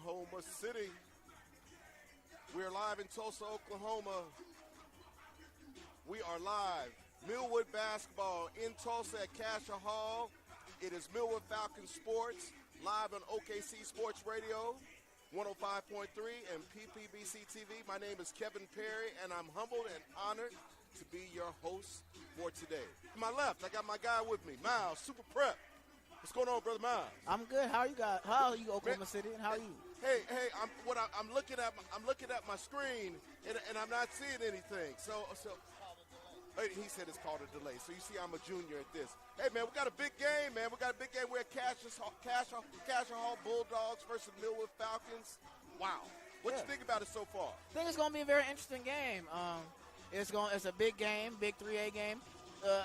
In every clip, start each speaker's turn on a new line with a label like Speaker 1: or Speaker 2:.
Speaker 1: Oklahoma City. We're live in Tulsa, Oklahoma. We are live. Millwood basketball in Tulsa at Cascia Hall. It is Millwood Falcons Sports, live on OKC Sports Radio, 105.3 and PPBC TV. My name is Kevin Perry, and I'm humbled and honored to be your host for today. To my left, I got my guy with me, Miles, Super Prep. What's going on, Brother Miles?
Speaker 2: I'm good. How are you guys? How are you, Oklahoma City, and how are you?
Speaker 1: Hey, I'm looking at my screen, and I'm not seeing anything. So he said it's called a delay. So you see, I'm a junior at this. Hey, man, we got a big game, man. We got a big game. We're at Cascia Hall Bulldogs versus Millwood Falcons. Wow. What you think about it so far?
Speaker 2: I think it's going to be a very interesting game. It's a big game, big 3A game.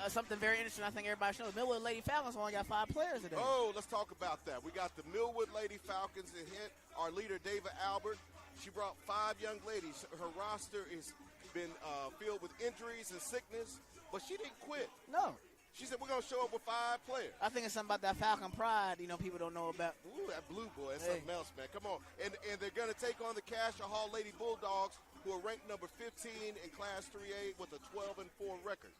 Speaker 2: Something very interesting I think everybody should know. Millwood Lady Falcons only got 5 players today.
Speaker 1: Oh, let's talk about that. We got the Millwood Lady Falcons that hit our leader, David Albert. She brought 5 young ladies. Her roster is been filled with injuries and sickness, but she didn't quit.
Speaker 2: No.
Speaker 1: She said, we're going to show up with 5 players.
Speaker 2: I think it's something about that Falcon pride, people don't know about.
Speaker 1: Ooh, that blue boy. That's something else, man. Come on. And they're going to take on the Cascia Hall Lady Bulldogs, who are ranked number 15 in Class 3A with a 12-4 record.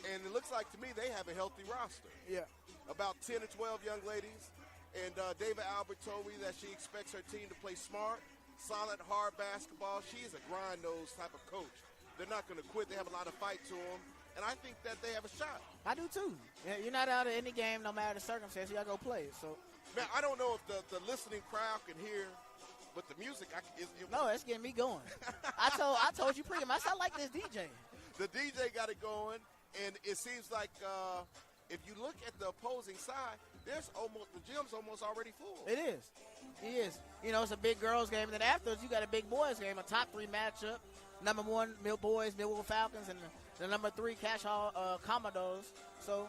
Speaker 1: And it looks like to me they have a healthy roster.
Speaker 2: Yeah. About
Speaker 1: 10 or 12 young ladies. And David Albert told me that she expects her team to play smart, solid, hard basketball. She is a grind-nosed type of coach. They're not going to quit. They have a lot of fight to them. And I think that they have a shot.
Speaker 2: I do, too. Yeah, you're not out of any game no matter the circumstance. You got to go play it. So,
Speaker 1: man, I don't know if the listening crowd can hear, but the music,
Speaker 2: no, it's getting me going. I told you pre-game. I sound like this DJ.
Speaker 1: The DJ got it going, and it seems like if you look at the opposing side, the gym's almost already full.
Speaker 2: It is. It's a big girls game, and then afterwards you got a big boys game, a top 3 matchup. Number 1, Millwood Falcons, and the number 3, Cascia Hall Commandos. So,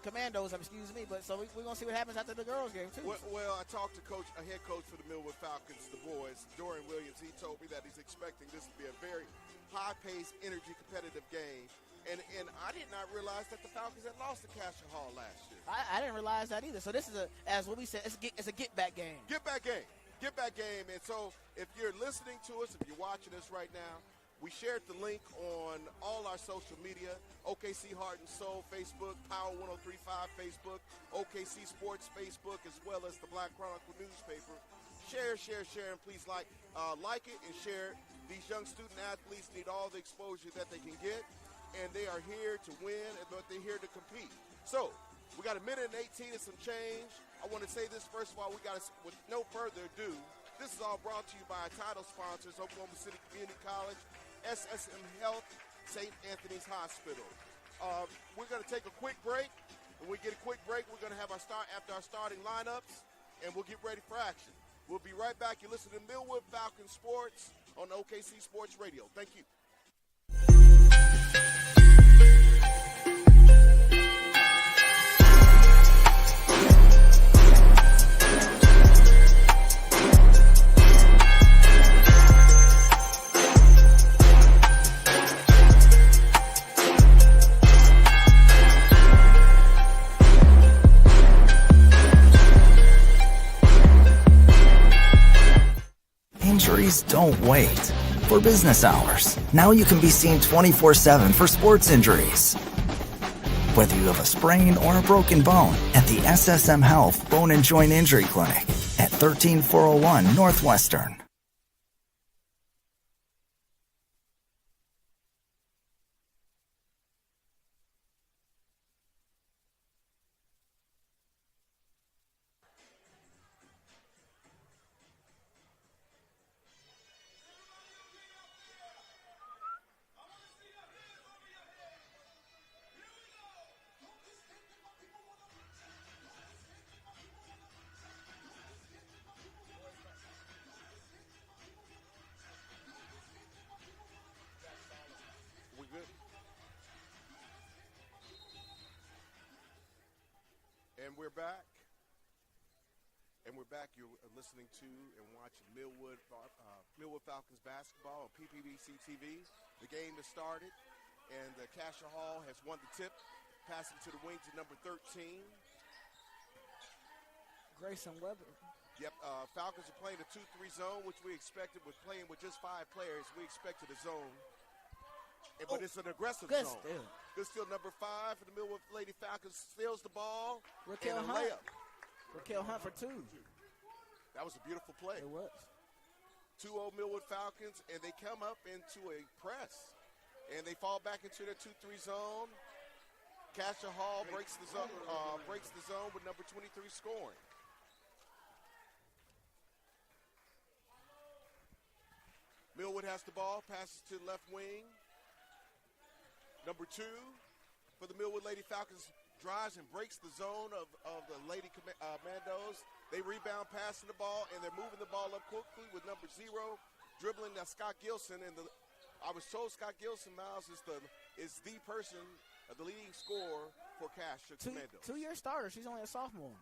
Speaker 2: Commandos, excuse me. But so we're gonna see what happens after the girls game too.
Speaker 1: Well, I talked to a head coach for the Millwood Falcons, the boys, Dorian Williams. He told me that he's expecting this to be a very high-paced, energy, competitive game. And I did not realize that the Falcons had lost to Cascia Hall last year.
Speaker 2: I didn't realize that either. So this is as what we said, it's a get-back game.
Speaker 1: Get-back game. And so if you're listening to us, if you're watching us right now, we shared the link on all our social media, OKC Heart and Soul Facebook, Power 103.5 Facebook, OKC Sports Facebook, as well as the Black Chronicle newspaper. Share, and please like it and share. These young student athletes need all the exposure that they can get, and they are here to win, but they're here to compete. So, we got 1:18 and some change. I want to say this first of all. With no further ado, this is all brought to you by our title sponsors, Oklahoma City Community College, SSM Health, St. Anthony's Hospital. We're going to take a quick break. When we get a quick break, we're going to have after our starting lineups, and we'll get ready for action. We'll be right back. You're listening to Millwood Falcons Sports on OKC Sports Radio. Thank you.
Speaker 3: Injuries don't wait. For business hours, now you can be seen 24/7 for sports injuries. Whether you have a sprain or a broken bone, at the SSM Health Bone and Joint Injury Clinic at 13401 Northwestern.
Speaker 1: And we're back. You're listening to and watching Millwood Falcons basketball on PPBC TV. The game has started, and the Cascia Hall has won the tip, passing to the wings at number 13.
Speaker 2: Grayson Weber.
Speaker 1: Yep, Falcons are playing a 2-3 zone, which we expected with playing with just 5 players. We expected a zone, but it's an aggressive
Speaker 2: good
Speaker 1: zone.
Speaker 2: steal.
Speaker 1: Good steal, number 5 for the Millwood Lady Falcons. Steals the ball.
Speaker 2: Raquel
Speaker 1: and a
Speaker 2: Hunt.
Speaker 1: layup.
Speaker 2: Raquel Hunt for 2.
Speaker 1: That was a beautiful play.
Speaker 2: It was.
Speaker 1: 2-0 Millwood Falcons, and they come up into a press. And they fall back into their 2-3 zone. Cascia Hall breaks the zone with number 23 scoring. Millwood has the ball, passes to the left wing. Number 2 for the Millwood Lady Falcons drives and breaks the zone of the Lady Commandos. They rebound, passing the ball, and they're moving the ball up quickly with number 0 dribbling. That's Scott Gilson. And I was told Scott Gilson, Miles, is the person, the leading scorer for Cascia Commandos.
Speaker 2: 2-year starter. She's only a sophomore.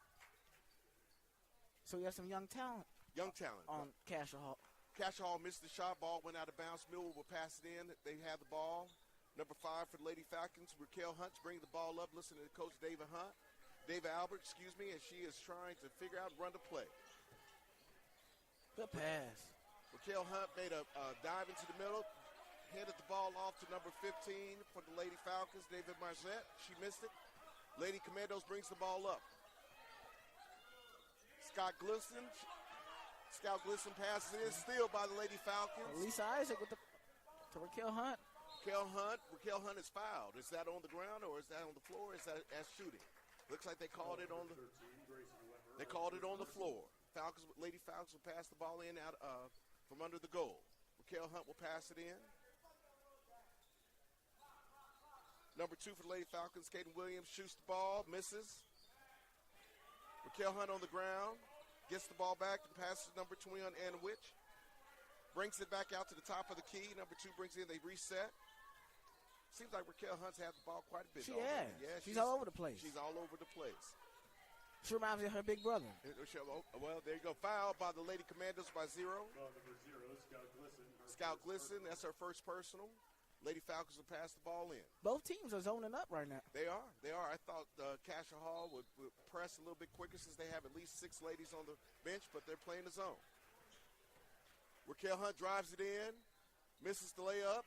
Speaker 2: So you have some young talent.
Speaker 1: Young talent.
Speaker 2: On Cascia Hall.
Speaker 1: Cascia Hall missed the shot. Ball went out of bounds. Millwood will pass it in. They have the ball. Number 5 for the Lady Falcons. Raquel Hunt brings the ball up. Listen to Coach David Albert, and she is trying to figure out run the play.
Speaker 2: Good pass.
Speaker 1: Raquel Hunt made a dive into the middle, handed the ball off to number 15 for the Lady Falcons, David Marzette. She missed it. Lady Commandos brings the ball up. Scout Glisson passes in, steal by the Lady Falcons.
Speaker 2: Lisa Isaac to Raquel Hunt.
Speaker 1: Raquel Hunt is fouled. Is that on the ground or is that on the floor? Or is that as shooting? Looks like they called it on the floor. Lady Falcons will pass the ball in out from under the goal. Raquel Hunt will pass it in. Number 2 for the Lady Falcons, Caden Williams shoots the ball, misses. Raquel Hunt on the ground, gets the ball back and passes to number 20 on Anna Witch. Brings it back out to the top of the key. Number 2 brings in, they reset. Seems like Raquel Hunt's had the ball quite a bit.
Speaker 2: Yeah, she's all over the place.
Speaker 1: She's all over the place.
Speaker 2: She reminds me of her big brother.
Speaker 1: Well, there you go. Foul by the Lady Commandos by 0.
Speaker 4: Number 0, Scout Glisson.
Speaker 1: Scout Glisson, that's her first personal. Lady Falcons will pass the ball in.
Speaker 2: Both teams are zoning up right now.
Speaker 1: They are. I thought Cascia Hall would press a little bit quicker since they have at least 6 ladies on the bench, but they're playing the zone. Raquel Hunt drives it in, misses the layup.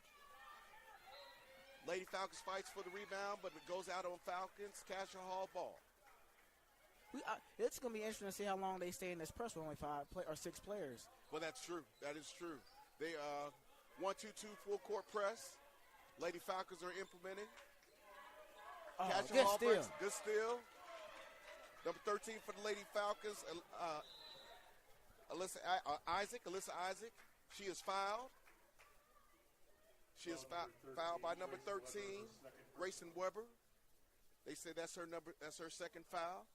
Speaker 1: Lady Falcons fights for the rebound, but it goes out on Falcons. Cascia Hall ball.
Speaker 2: It's going to be interesting to see how long they stay in this press with only 5 or 6 players.
Speaker 1: Well, that's true. That is true. They 1-2-2 full court press. Lady Falcons are implementing.
Speaker 2: Good steal.
Speaker 1: Good steal. Number 13 for the Lady Falcons, Alyssa Isaac. She is fouled. She is fouled by number 13, Grayson Weber. They say that's her second foul.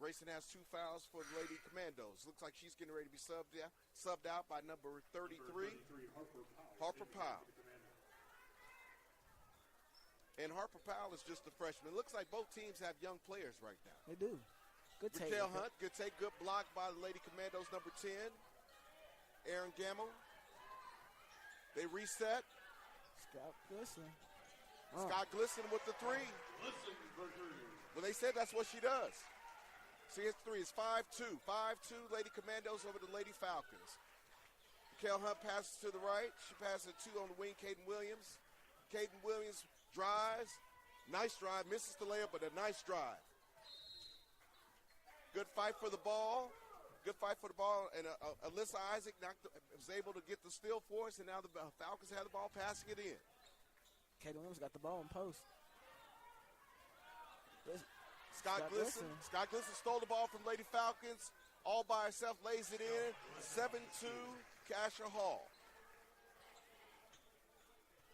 Speaker 1: Grayson has 2 fouls for the Lady Commandos. Looks like she's getting ready to be subbed out by number 33, Harper Powell. And Harper Powell is just a freshman. It looks like both teams have young players right now.
Speaker 2: They do. Good take.
Speaker 1: Raquel Hunt, good take, good block by the Lady Commandos, number 10, Aaron Gamble. They reset.
Speaker 2: Scott Glisson.
Speaker 1: Scott Glisson with the 3. Well, they said that's what she does. See, it's 3. It's 5-2. 5-2 Lady Commandos over the Lady Falcons. Raquel Hunt passes to the right. She passes it 2 on the wing, Caden Williams. Caden Williams drives. Nice drive. Misses the layup, but a nice drive. Good fight for the ball. And Alyssa Isaac was able to get the steal for us, and now the Falcons have the ball, passing it in.
Speaker 2: Caden Williams got the ball in post.
Speaker 1: Scott Glisson stole the ball from Lady Falcons. All by herself, lays it in. 7-2, Cascia Hall.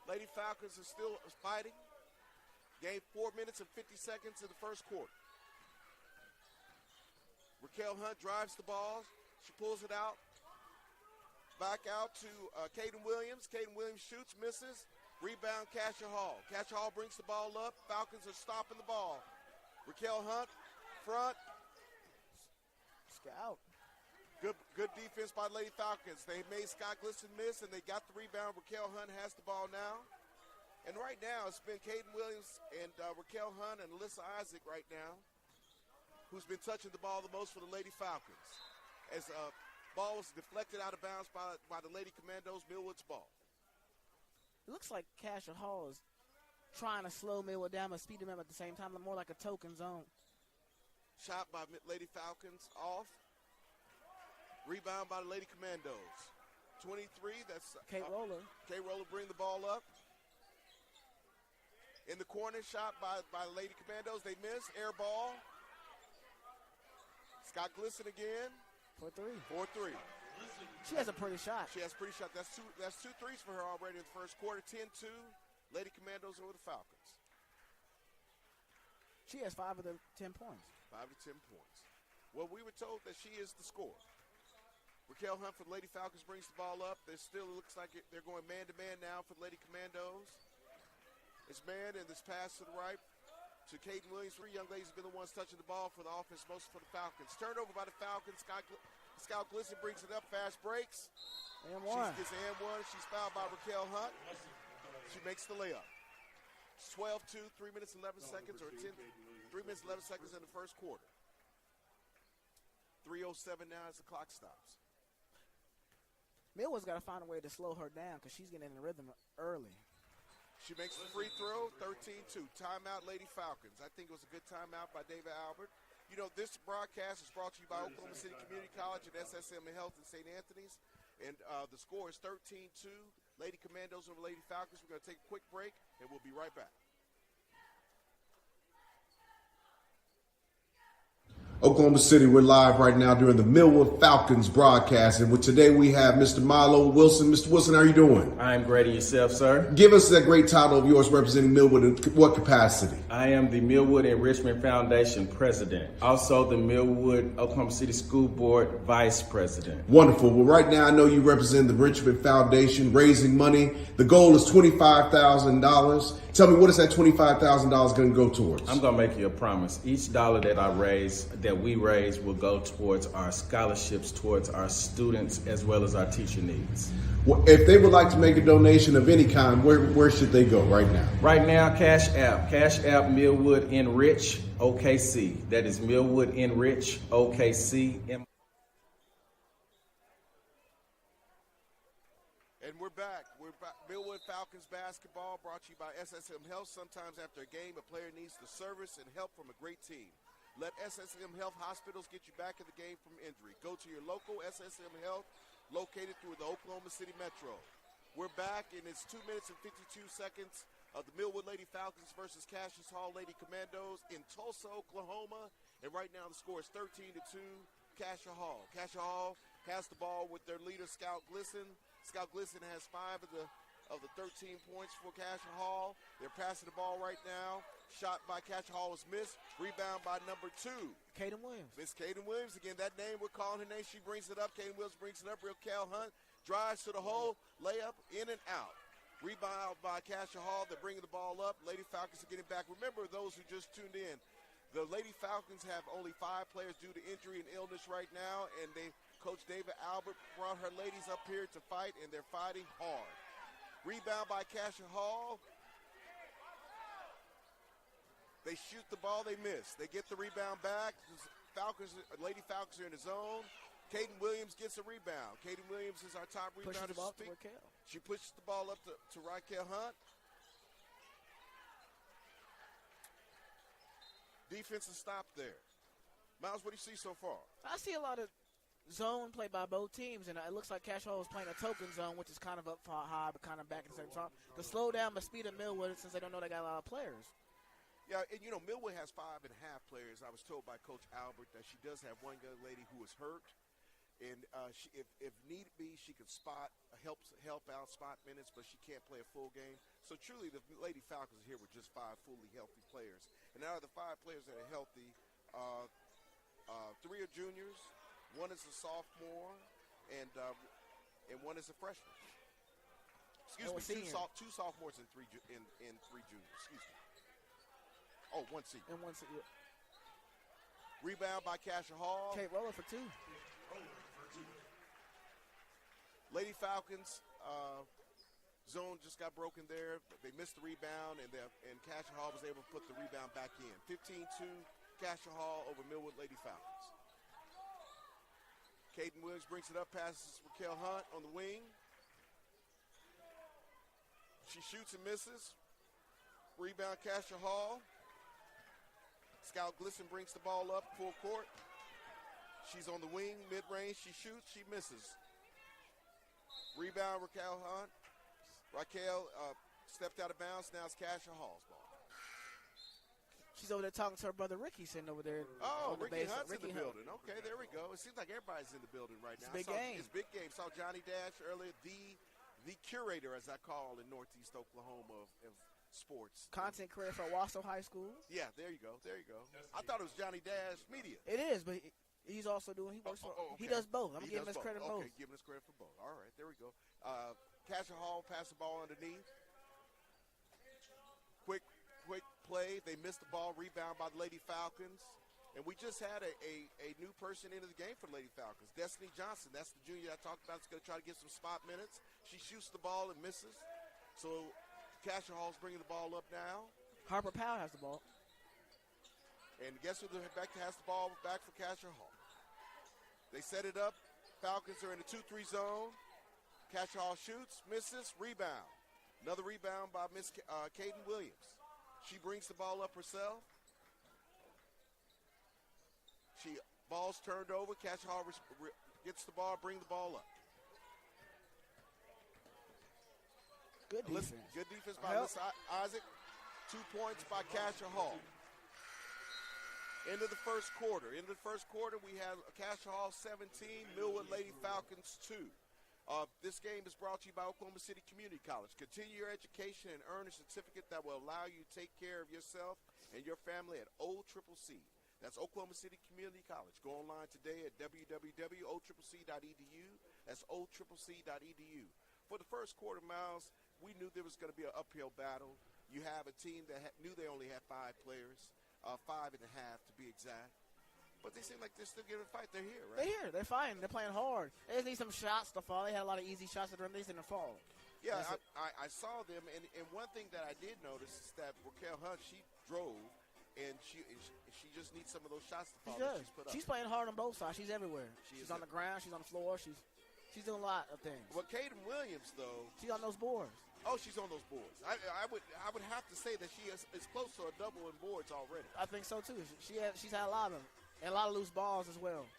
Speaker 1: Lady Falcons are still fighting. Game 4 minutes and 50 seconds in the first quarter. Raquel Hunt drives the ball. She pulls it out. Back out to Caden Williams. Caden Williams shoots, misses. Rebound, Cascia Hall. Cascia Hall brings the ball up. Falcons are stopping the ball. Raquel Hunt, front.
Speaker 2: Scout.
Speaker 1: Good defense by Lady Falcons. They made Scott Glisson miss, and they got the rebound. Raquel Hunt has the ball now. And right now, it's been Caden Williams and Raquel Hunt and Alyssa Isaac right now, who's been touching the ball the most for the Lady Falcons. as ball was deflected out of bounds by the Lady Commandos. Millwood's ball.
Speaker 2: It looks like Cascia Hall is trying to slow Millwood down but speed them up at the same time, more like a token zone.
Speaker 1: Shot by Lady Falcons off. Rebound by the Lady Commandos. 23, that's
Speaker 2: Kate Roller.
Speaker 1: Kate Roller bring the ball up. In the corner, shot by the Lady Commandos. They miss. Air ball. Scott Glisson again.
Speaker 2: 4-3.
Speaker 1: 4-3.
Speaker 2: She has a pretty shot.
Speaker 1: She has a pretty shot. That's two threes for her already in the first quarter. 10-2. Lady Commandos over the Falcons.
Speaker 2: She has 5 of the 10 points.
Speaker 1: 5 to 10 points. Well, we were told that she is the scorer. Raquel Hunt for the Lady Falcons brings the ball up. There still looks like they're going man-to-man now for the Lady Commandos. It's man, and this pass to the right to Caden Williams. 3 young ladies have been the ones touching the ball for the offense, most for the Falcons. Turnover by the Falcons. Scout Glisson brings it up, fast breaks.
Speaker 2: And
Speaker 1: She
Speaker 2: one.
Speaker 1: gets an and one. She's fouled by Raquel Hunt. She makes the layup. 12-2, 3 minutes 11 seconds, or 3 minutes 11 seconds in the first quarter. 3:07 now as the clock stops.
Speaker 2: Millwood's got to find a way to slow her down because she's getting in the rhythm early.
Speaker 1: She makes the free throw, 13-2. Timeout, Lady Falcons. I think it was a good timeout by David Albert. You know, this broadcast is brought to you by Oklahoma City Community College and SSM Health in St. Anthony's. And the score is 13-2. Lady Commandos over Lady Falcons. We're going to take a quick break, and we'll be right back. Oklahoma City, we're live right now during the Millwood Falcons broadcast. And with today we have Mr. Milo Wilson. Mr. Wilson, how are you doing?
Speaker 5: I'm great, and yourself, sir?
Speaker 1: Give us that great title of yours representing Millwood in what capacity?
Speaker 5: I am the Millwood Enrichment Foundation president, also the Millwood Oklahoma City School Board vice president.
Speaker 1: Wonderful. Well, right now I know you represent the Enrichment Foundation, raising money. The goal is $25,000. Tell me, what is that $25,000 going to go towards?
Speaker 5: I'm going to make you a promise. Each dollar that we raise will go towards our scholarships, towards our students, as well as our teacher needs.
Speaker 1: Well, if they would like to make a donation of any kind, where should they go right now?
Speaker 5: Right now, Cash App Millwood Enrich OKC. That is Millwood Enrich OKC.
Speaker 1: And we're back. Millwood Falcons basketball brought to you by SSM Health. Sometimes after a game, a player needs the service and help from a great team. Let SSM Health hospitals get you back in the game from injury. Go to your local SSM Health located through the Oklahoma City Metro. We're back, and it's 2 minutes and 52 seconds of the Millwood Lady Falcons versus Cascia Hall Lady Commandos in Tulsa, Oklahoma. And right now the score is 13-2, Cascia Hall. Cascia Hall has the ball with their leader, Scout Glisson. Scout Glisson has 5 of the 13 points for Cascia Hall. They're passing the ball right now. Shot by Cascia Hall is missed. Rebound by number 2.
Speaker 2: Caden Williams.
Speaker 1: Miss Caden Williams. Again, that name, we're calling her name. She brings it up. Caden Williams brings it up. Raquel Hunt drives to the hole. Layup in and out. Rebound by Cascia Hall. They're bringing the ball up. Lady Falcons are getting back. Remember, those who just tuned in, the Lady Falcons have only 5 players due to injury and illness right now, and Coach David Albert brought her ladies up here to fight, and they're fighting hard. Rebound by Cascia Hall. They shoot the ball, they miss. They get the rebound back. Lady Falcons are in the zone. Caden Williams gets a rebound. Caden Williams is our top rebounder.
Speaker 2: Pushes the ball to Raquel.
Speaker 1: She pushes the ball up to Raquel Hunt. Defense is stopped there. Miles, what do you see so far?
Speaker 2: I see a lot of zone play by both teams, and it looks like Cascia Hall is playing a token zone, which is kind of up far high, but kind of back at the same time. To slow down the speed of Millwood, since they don't know they got a lot of players.
Speaker 1: Yeah, and you know, Millwood has 5.5 players. I was told by Coach Albert that she does have one young lady who is hurt, and if need be, she can help out spot minutes, but she can't play a full game. So truly, the Lady Falcons here were just 5 fully healthy players. And out of the 5 players that are healthy, 3 are juniors, 1 is a sophomore, and 1 is a freshman. Excuse me, 2 sophomores and 3 juniors. Excuse me. Oh, 1 senior.
Speaker 2: And 1 senior.
Speaker 1: Rebound by Cascia Hall.
Speaker 2: Kate Roller for 2.
Speaker 1: Lady Falcons zone just got broken there. They missed the rebound, and Cascia Hall was able to put the rebound back in. 15-2, Cascia Hall over Millwood Lady Falcons. Caden Williams brings it up, passes Raquel Hunt on the wing. She shoots and misses. Rebound, Cascia Hall. Scout Glisson brings the ball up full court. She's on the wing, mid-range. She shoots, she misses. Rebound, Raquel Hunt. Raquel stepped out of bounds. Now it's Cascia Hall's ball.
Speaker 2: She's over there talking to her brother Ricky, sitting over there.
Speaker 1: Oh,
Speaker 2: on the
Speaker 1: Ricky
Speaker 2: base.
Speaker 1: Hunt's
Speaker 2: Ricky
Speaker 1: in the
Speaker 2: Hunt.
Speaker 1: building. Okay, there we go. It seems like everybody's in the building right now.
Speaker 2: It's a big game.
Speaker 1: It's a big game. Saw Johnny Dash earlier, the curator, as I call in Northeast Oklahoma of sports.
Speaker 2: Content creator for Wausau High School.
Speaker 1: Yeah, there you go. There you go. I thought it was Johnny Dash Media.
Speaker 2: It is, but he's also doing. He works for.
Speaker 1: Okay.
Speaker 2: He does both. I'm
Speaker 1: He
Speaker 2: giving
Speaker 1: does
Speaker 2: us credit both.
Speaker 1: Okay, giving us credit for both. All right, there we go. Cascia Hall pass the ball underneath. Quick play. They missed the ball. Rebound by the Lady Falcons. And we just had a new person into the game for the Lady Falcons. Destiny Johnson. That's the junior I talked about. Is going to try to get some spot minutes. She shoots the ball and misses. So Cascia Hall's bringing the ball up now.
Speaker 2: Harper Powell has the ball.
Speaker 1: And guess who has the ball back for Cascia Hall? They set it up. Falcons are in the 2-3 zone. Cascia Hall shoots, misses, rebound. Another rebound by Miss Caden Williams. She brings the ball up herself. Ball's turned over. Cascia Hall gets the ball, bring the ball up.
Speaker 2: Good defense.
Speaker 1: Good defense by Alyssa Isaac. 2 points by Cascia Hall. Into the first quarter. We have Cascia Hall 17, Millwood Lady Falcons 2. This game is brought to you by Oklahoma City Community College. Continue your education and earn a certificate that will allow you to take care of yourself and your family at OCCC. That's Oklahoma City Community College. Go online today at www.occc.edu. That's occc.edu. For the first quarter, Miles, we knew there was going to be an uphill battle. You have a team that knew they only had 5 players, 5.5 to be exact. But they seem like they're still giving a fight. They're here, right?
Speaker 2: They're here. They're fighting. They're playing hard. They just need some shots to fall. They had a lot of easy shots at them. They didn't fall.
Speaker 1: Yeah, I saw them, and one thing that I did notice is that Raquel Hunt, she drove, and she just needs some of those shots to fall that she's put up.
Speaker 2: She's playing hard on both sides. She's everywhere. She's on the ground. She's on the floor. She's doing a lot of things.
Speaker 1: Well, Caden Williams, though.
Speaker 2: She's on those boards.
Speaker 1: Oh, she's on those boards. I would have to say that she is close to a double in boards already.
Speaker 2: I think so, too. She's had a lot of them. And a lot of loose balls as well.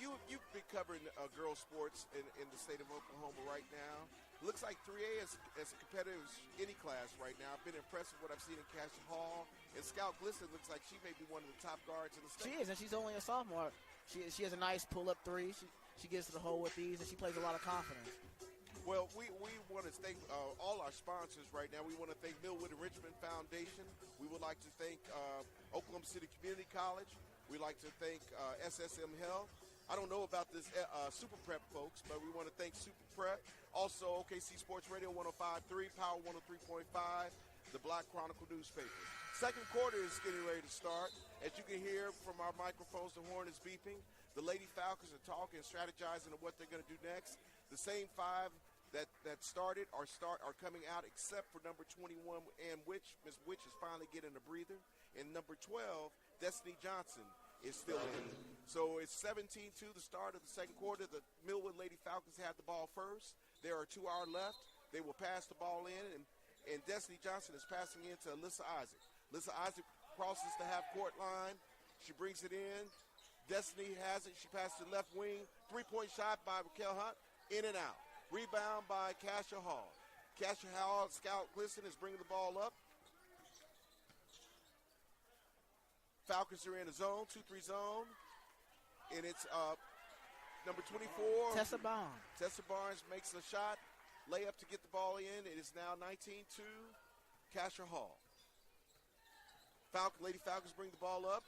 Speaker 1: You've been covering girls sports in the state of Oklahoma right now. Looks like 3A is as competitive as any class right now. I've been impressed with what I've seen in Cascia Hall. And Scout Glisson looks like she may be one of the top guards in the state.
Speaker 2: She is, and she's only a sophomore. She has a nice pull-up three. She gets to the hole with these, and she plays a lot of confidence.
Speaker 1: Well, we want to thank all our sponsors right now. We want to thank Millwood and Richmond Foundation. We would like to thank Oklahoma City Community College. We'd like to thank SSM Health. I don't know about this Super Prep folks, but we want to thank Super Prep. Also, OKC Sports Radio 105.3, Power 103.5, the Black Chronicle newspaper. Second quarter is getting ready to start. As you can hear from our microphones, the horn is beeping. The Lady Falcons are talking and strategizing on what they're going to do next. The same 5 that started are coming out, except for number 21, and Miss Witch is finally getting a breather. And number 12, Destiny Johnson, is still in. So it's 17-2, the start of the second quarter. The Millwood Lady Falcons had the ball first. There are 2 hours left. They will pass the ball in, and Destiny Johnson is passing in to Alyssa Isaac. Alyssa Isaac crosses the half-court line. She brings it in. Destiny has it. She passes to the left wing. 3-point shot by Raquel Hunt. In and out. Rebound by Cascia Hall. Cascia Hall, Scout Glisson is bringing the ball up. Falcons are in a zone, 2-3 zone. And it's number 24.
Speaker 2: Tessa Barnes.
Speaker 1: Tessa Barnes makes a shot. Layup to get the ball in. It is now 19-2, Cascia Hall. Lady Falcons bring the ball up.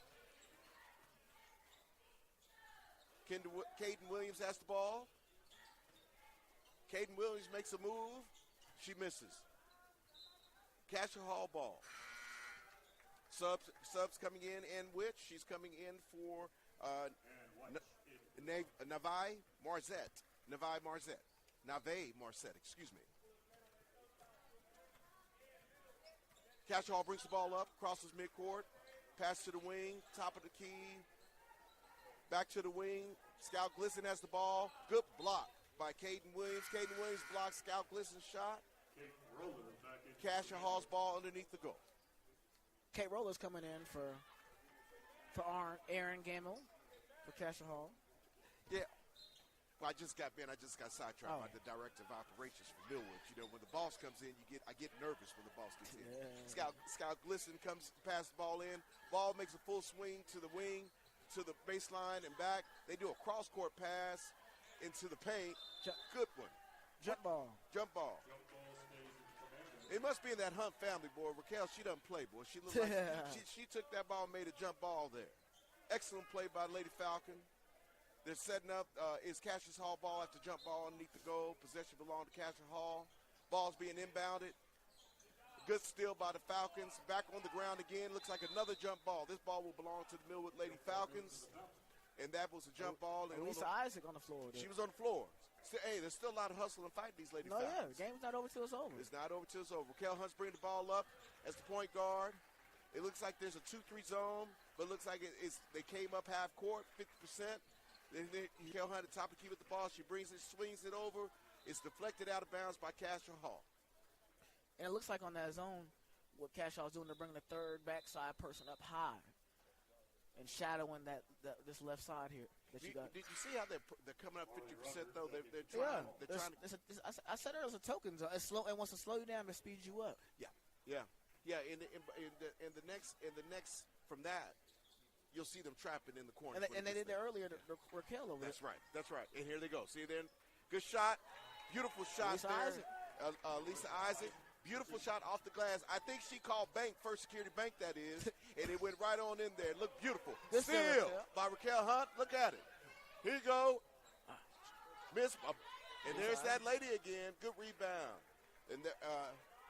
Speaker 1: Caden Williams has the ball. Caden Williams makes a move. She misses. Cascia Hall ball. Subs coming in, and Witch. She's coming in for Nave Marzette, excuse me. Cascia Hall brings the ball up, crosses midcourt, pass to the wing, top of the key. Back to the wing. Scout Glisson has the ball. Good block by Caden Williams. Caden Williams blocks Scout Glisson's shot. Cascia Hall's ball underneath the goal.
Speaker 2: Kate Roller's coming in for Aaron Gamble for Cascia Hall.
Speaker 1: Yeah. Well, I just got sidetracked by the director of operations for Millwood. You know, when the boss comes in, I get nervous when the boss gets in.
Speaker 2: Yeah.
Speaker 1: Scout Glisson comes past the ball in. Ball makes a full swing to the wing, to the baseline and back. They do a cross-court pass into the paint. Good one.
Speaker 2: Jump ball.
Speaker 1: Jump ball. It must be in that Hunt family, boy. Raquel, she doesn't play, boy. She looks like she took that ball and made a jump ball there. Excellent play by Lady Falcon. They're setting up. Is Cassia's Hall ball after jump ball underneath the goal. Possession belonged to Cascia Hall. Ball's being inbounded. Good steal by the Falcons. Back on the ground again. Looks like another jump ball. This ball will belong to the Millwood Lady Falcons. And that was a jump ball. And
Speaker 2: Lisa Isaac on the floor.
Speaker 1: She was on the floor. Hey, there's still a lot of hustle and fight these Lady Falcons.
Speaker 2: Yeah, the game's not over till it's over.
Speaker 1: It's not over till it's over. Raquel Hunt's bringing the ball up as the point guard. It looks like there's a 2-3 zone, but it looks like they came up half court, 50%. Then Raquel Hunt at the top of the key with the ball. She brings it, swings it over. It's deflected out of bounds by Cascia Hall.
Speaker 2: And it looks like on that zone, what Cascia Hall's doing, they're bringing the third backside person up high and shadowing this left side here. That you got.
Speaker 1: Did you see how they're coming up 50% though? They're trying.
Speaker 2: Yeah.
Speaker 1: They're trying to.
Speaker 2: I said it was a token zone. It wants to slow you down and speed you up.
Speaker 1: Yeah. In the next from that, you'll see them trapping in the corner.
Speaker 2: And they did that earlier to Raquel over
Speaker 1: That's right. And here they go. See then, good shot, beautiful shot
Speaker 2: Lisa
Speaker 1: there.
Speaker 2: Isaac.
Speaker 1: Lisa Isaac, beautiful shot off the glass. I think she called bank, First Security Bank that is, and it went right on in there. Looked beautiful.
Speaker 2: Good
Speaker 1: Steal
Speaker 2: Raquel.
Speaker 1: by Raquel Hunt. Look at it. Here you go. Miss, and there's that lady again. Good rebound. And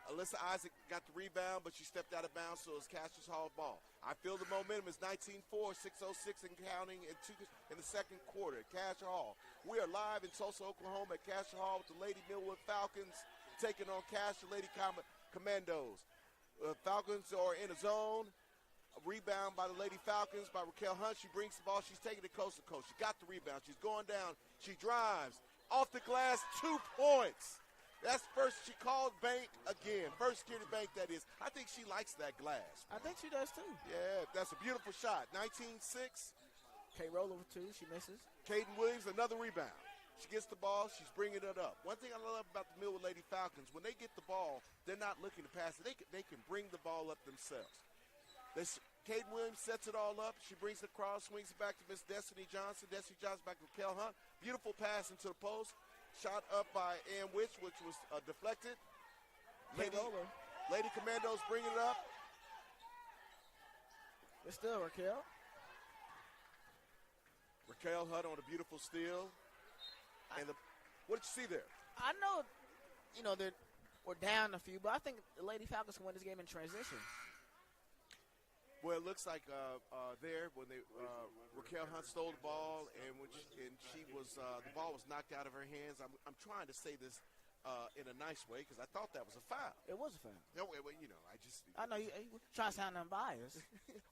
Speaker 1: Alyssa Isaac got the rebound, but she stepped out of bounds, so it's Cassia's Hall ball. I feel the momentum is 19-4, 6:06 and counting in the second quarter at Cascia Hall. We are live in Tulsa, Oklahoma at Cascia Hall with the Lady Millwood Falcons taking on Cascia Lady Commandos. Falcons are in a zone. A rebound by the Lady Falcons by Raquel Hunt. She brings the ball. She's taking it coast to coast. She got the rebound. She's going down. She drives. Off the glass, 2 points. That's first. She called bank again. First Security Bank, that is. I think she likes that glass.
Speaker 2: I think she does too.
Speaker 1: Yeah, that's a beautiful shot. 19-6.
Speaker 2: Kate Roller with 2. She misses.
Speaker 1: Caden Williams, another rebound. She gets the ball. She's bringing it up. One thing I love about the Millwood Lady Falcons, when they get the ball, they're not looking to pass it. They can bring the ball up themselves. Caden Williams sets it all up. She brings it across, swings it back to Miss Destiny Johnson. Destiny Johnson back to Raquel Hunt. Beautiful pass into the post. Shot up by Ann Witch, which was deflected. Lady Commandos bringing it up.
Speaker 2: It's still Raquel.
Speaker 1: Raquel Hunt on a beautiful steal. What did you see there?
Speaker 2: I know, we're down a few, but I think the Lady Falcons can win this game in transition.
Speaker 1: Well, it looks like there when Raquel Hunt stole the ball and the ball was knocked out of her hands. I'm trying to say this in a nice way because I thought that was a foul.
Speaker 2: It was a foul.
Speaker 1: No, well,
Speaker 2: I know you try to sound unbiased.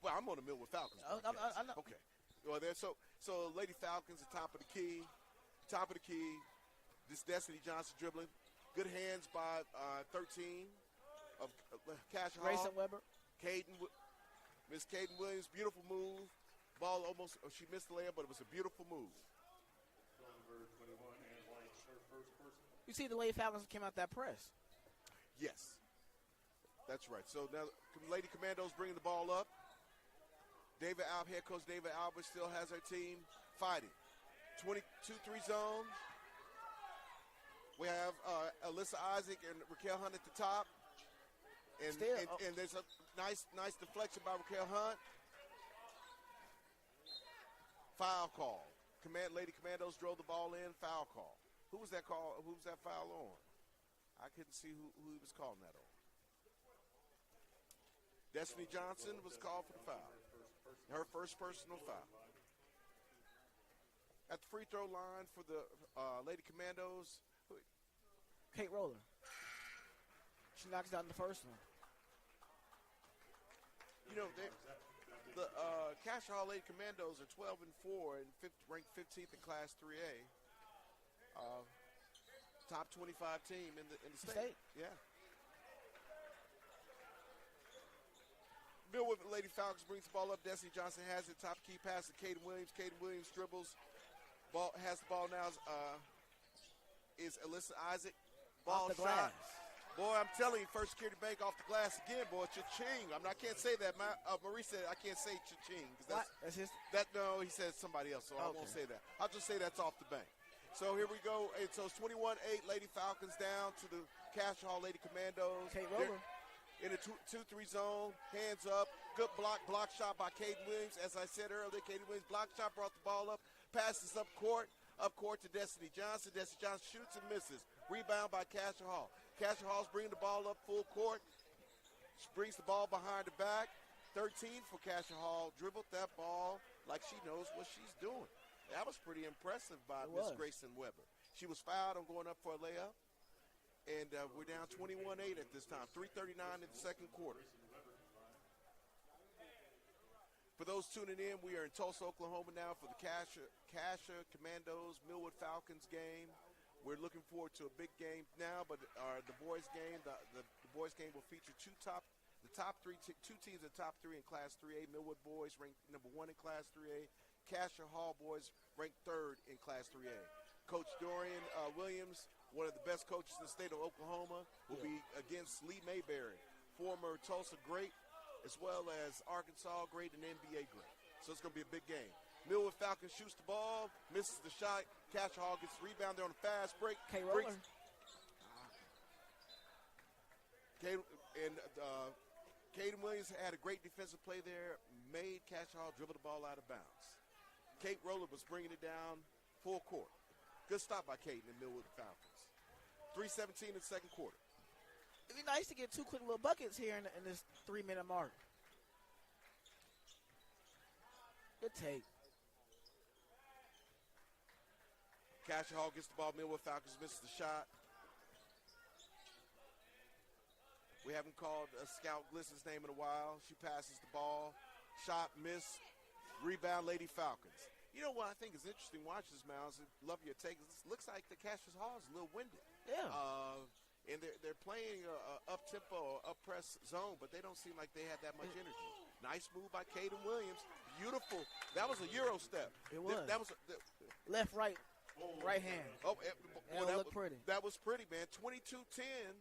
Speaker 1: Well, I'm on the Millwood Falcons.
Speaker 2: I know.
Speaker 1: Okay. Well, so Lady Falcons at top of the key. This Destiny Johnson dribbling. Good hands by 13 of Cascia Hall.
Speaker 2: Grayson Weber.
Speaker 1: Miss Caden Williams, beautiful move. Ball she missed the layup, but it was a beautiful move.
Speaker 2: You see the Lady Falcons came out that press.
Speaker 1: Yes. That's right. So now Lady Commandos bringing the ball up. Head coach David Albert still has her team fighting. 22-3 zone. We have Alyssa Isaac and Raquel Hunt at the top. And there's a nice deflection by Raquel Hunt. Foul call. Lady Commandos drove the ball in. Foul call. Who was that call? Who was that foul on? I couldn't see who he was calling that on. Destiny Johnson was called for the foul. Her first personal foul. At the free throw line for the Lady Commandos.
Speaker 2: Kate Roller. She knocks down the first one.
Speaker 1: The Cascia Hall Lady Commandos are 12-4 and ranked 15th in Class 3A. Top 25 team in the state. Yeah. Millwood Lady Falcons brings the ball up. Destiny Johnson has it. Top key pass to Caden Williams. Caden Williams dribbles. Ball has the ball now. Is Alyssa Isaac. Ball shot. Boy, I'm telling you, First Security Bank off the glass again, boy. Cha-ching. I can't say that. Marie said I can't say cha-ching.
Speaker 2: That's his?
Speaker 1: No, he said somebody else, so I won't say that. I'll just say that's off the bank. So here we go. And so it's 21-8 Lady Falcons down to the Cascia Hall Lady Commandos.
Speaker 2: Kate Roller.
Speaker 1: In a 2-3 zone, hands up, good block shot by Caden Williams. As I said earlier, Caden Williams block shot, brought the ball up, passes up court to Destiny Johnson. Destiny Johnson shoots and misses. Rebound by Cascia Hall. Cascia Hall's bringing the ball up full court. She brings the ball behind the back. 13 for Cascia Hall. Dribbled that ball like she knows what she's doing. That was pretty impressive by Miss Grayson Weber. She was fouled on going up for a layup. And we're down 21-8 at this time. 3:39 in the second quarter. For those tuning in, we are in Tulsa, Oklahoma now for the Cascia Commandos Millwood Falcons game. We're looking forward to a big game now, but the boys game, the boys game will feature two teams in top three in Class 3A. Millwood boys ranked number 1 in Class 3A. Cascia Hall boys ranked 3rd in Class 3A. Coach Dorian Williams, one of the best coaches in the state of Oklahoma, will be against Lee Mayberry, former Tulsa great, as well as Arkansas great and NBA great. So it's going to be a big game. Millwood Falcons shoots the ball, misses the shot. Cascia Hall gets the rebound there on a fast break.
Speaker 2: K-Roller.
Speaker 1: Caden Williams had a great defensive play there, made Cascia Hall dribble the ball out of bounds. Kate Roller was bringing it down full court. Good stop by Caden and Millwood Falcons. 3:17 in the second quarter.
Speaker 2: It'd be nice to get two quick little buckets here in this 3-minute mark. Good take.
Speaker 1: Cascia Hall gets the ball. Millwood Falcons misses the shot. We haven't called Scout Glisson's name in a while. She passes the ball. Shot, miss. Rebound, Lady Falcons. You know what I think is interesting? Watch this, Miles. Love your take. It looks like the Cascia Hall is a little winded.
Speaker 2: Yeah.
Speaker 1: And they're playing up-tempo or up-press zone, but they don't seem like they have that much energy. Nice move by Caden Williams. Beautiful. That was a Euro step.
Speaker 2: It was.
Speaker 1: That was
Speaker 2: left, right hand.
Speaker 1: Oh,
Speaker 2: that looked pretty.
Speaker 1: That was pretty, man. 22-10.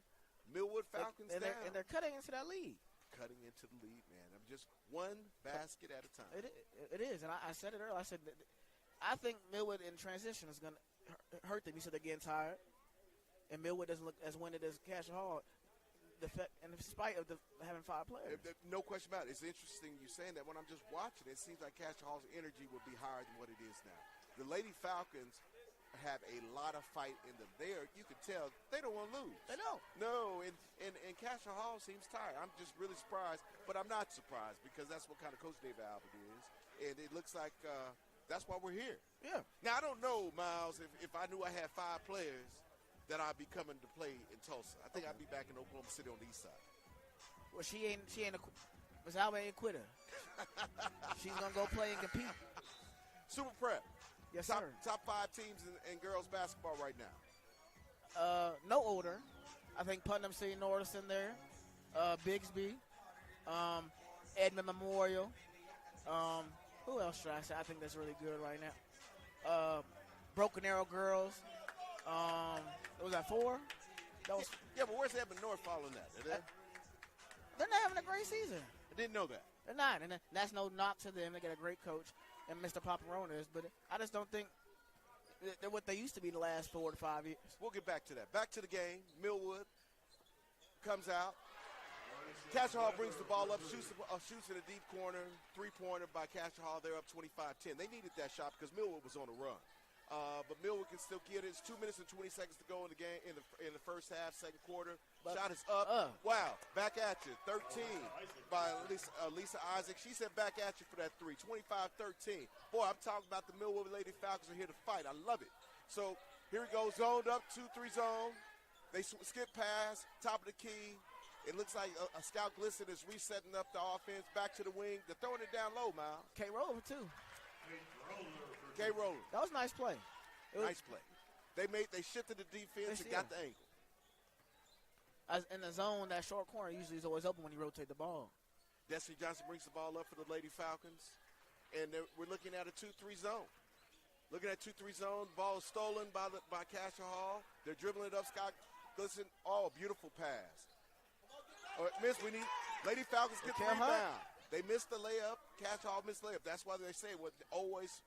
Speaker 1: Millwood Falcons
Speaker 2: and
Speaker 1: down.
Speaker 2: And they're cutting into that lead.
Speaker 1: Cutting into the lead, man. I'm just one basket at a time.
Speaker 2: It is, and I said it earlier. I said I think Millwood in transition is going to hurt them. You said they're getting tired, and Millwood doesn't look as winded as Cascia Hall. And in spite of having 5 players.
Speaker 1: No question about it. It's interesting you saying that. When I'm just watching, it seems like Cascia Hall's energy will be higher than what it is now. The Lady Falcons have a lot of fight in them. You can tell they don't want to lose.
Speaker 2: They don't.
Speaker 1: No, and Cascia Hall seems tired. I'm just really surprised, but I'm not surprised because that's what kind of coach David Albert is, and it looks like that's why we're here.
Speaker 2: Yeah.
Speaker 1: Now I don't know, Miles, if I knew I had 5 players that I'd be coming to play in Tulsa. I think I'd be back in Oklahoma City on the east side.
Speaker 2: Well, Miss Albert ain't quit her. She's gonna go play and compete.
Speaker 1: Super Prep.
Speaker 2: Yes, sir.
Speaker 1: Top 5 teams in girls basketball right now.
Speaker 2: No older. I think Putnam City North's in there. Bigsby. Edmond Memorial. Who else should I say? I think that's really good right now. Broken Arrow girls. Was that 4? That was.
Speaker 1: Yeah, but where's Edmond North following that?
Speaker 2: They're not having a great season.
Speaker 1: I didn't know that.
Speaker 2: They're not, and that's no knock to them. They got a great coach. And Mr. Paparone is, but I just don't think they're what they used to be the last 4 to 5 years.
Speaker 1: We'll get back to that. Back to the game. Millwood comes out. Cascia Hall brings the ball up, shoots in a deep corner, 3-pointer by Cascia Hall. They're up 25-10. They needed that shot because Millwood was on a run. But Millwood can still get it. It's 2 minutes and 20 seconds to go in the game in the first half, second quarter. Shot is up. Wow, back at you. 13 by Lisa Isaac. She said back at you for that 3. 25-13. Boy, I'm talking about the Millwood Lady Falcons are here to fight. I love it. So here we go, zoned up, 2-3 zone. They skip pass, top of the key. It looks like a Scout Glisten is resetting up the offense back to the wing. They're throwing it down low, Miles.
Speaker 2: K. Roller, too.
Speaker 1: K. Roller.
Speaker 2: That was a nice play.
Speaker 1: Nice play. They shifted the defense and got the angle.
Speaker 2: In the zone, that short corner usually is always open when you rotate the ball.
Speaker 1: Destiny Johnson brings the ball up for the Lady Falcons. And we're looking at a 2-3 zone. Looking at 2-3 zone. Ball is stolen by Cascia Hall. They're dribbling it up. Scott Glisten. Oh, beautiful pass. Lady Falcons get the rebound. They missed the layup. Cascia Hall missed the layup. That's why they say always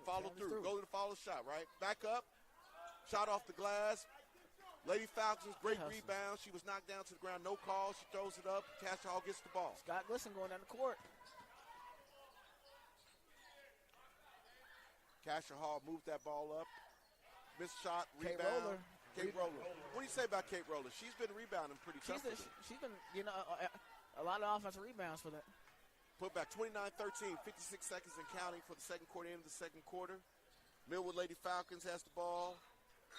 Speaker 1: follow through. Go to the follow shot, right? Back up. Shot off the glass. Lady Falcons, great rebound. She was knocked down to the ground. No call. She throws it up. Cascia Hall gets the ball.
Speaker 2: Scott Glisten going down the court.
Speaker 1: Cascia Hall moved that ball up. Missed shot, rebound.
Speaker 2: Kate Roller.
Speaker 1: What do you say about Kate Roller? She's been rebounding pretty tough.
Speaker 2: She's been, a lot of offensive rebounds for that.
Speaker 1: Put back 29-13, 56 seconds and counting for the second quarter, end of the second quarter. Millwood Lady Falcons has the ball.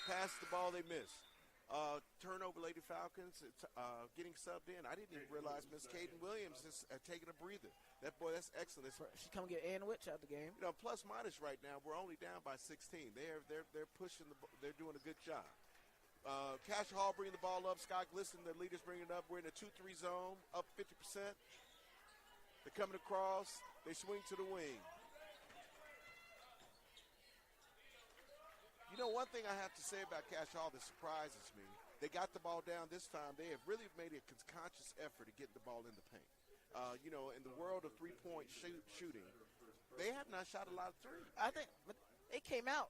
Speaker 1: Pass the ball, they miss. Turnover, Lady Falcons getting subbed in. I didn't even realize Miss Caden Williams is taking a breather. That's excellent.
Speaker 2: She's coming to get Ann Witch out the game.
Speaker 1: Plus minus right now. We're only down by 16. They're pushing they're doing a good job. Cascia Hall bringing the ball up. Scott Glisten, the leaders bringing it up. We're in a 2-3 zone, up 50%. They're coming across. They swing to the wing. One thing I have to say about Cascia Hall that surprises me, they got the ball down this time. They have really made a conscious effort to get the ball in the paint. In the world of three-point shooting, they have not shot a lot of threes.
Speaker 2: I think but they came out.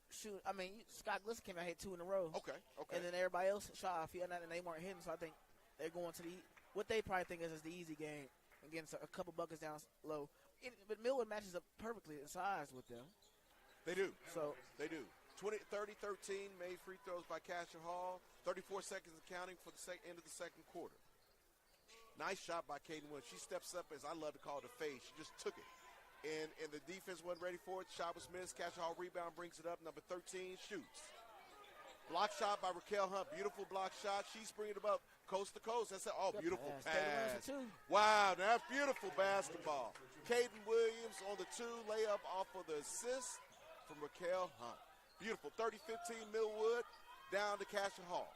Speaker 2: Scott Glisten came out, hit 2 in a row.
Speaker 1: Okay.
Speaker 2: And then everybody else shot a few, and they weren't hitting. So I think they're going to what they probably think is the easy game against a couple buckets down low. But Millwood matches up perfectly in size with them.
Speaker 1: They do.
Speaker 2: So
Speaker 1: they do. 30-13 made free throws by Cascia Hall. 34 seconds and counting for the end of the second quarter. Nice shot by Caden Williams. She steps up, as I love to call it, a fade. She just took it. And the defense wasn't ready for it. Shot was missed. Cascia Hall rebound, brings it up. Number 13 shoots. Block shot by Raquel Hunt. Beautiful block shot. She's bringing it up coast to coast. That's beautiful pass. Wow, that's beautiful basketball. Caden Williams on the 2, layup off of the assist from Raquel Hunt. Beautiful. 30-15 Millwood down to Cascia Hall.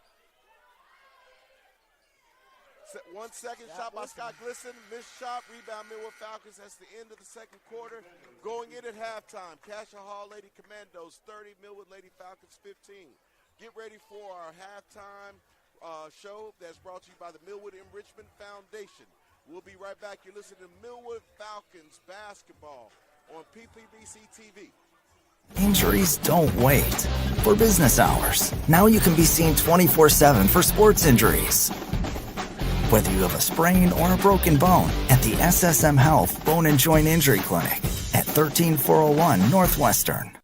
Speaker 1: 1 second shot by Scott Glisten. Missed shot. Rebound Millwood Falcons. That's the end of the second quarter. Going in at halftime. Cascia Hall Lady Commandos 30. Millwood Lady Falcons 15. Get ready for our halftime show that's brought to you by the Millwood Enrichment Foundation. We'll be right back. You're listening to Millwood Falcons basketball on PPBC TV.
Speaker 3: Injuries don't wait. For business hours, now you can be seen 24/7 for sports injuries. Whether you have a sprain or a broken bone, at the SSM Health Bone and Joint Injury Clinic at 13401 Northwestern.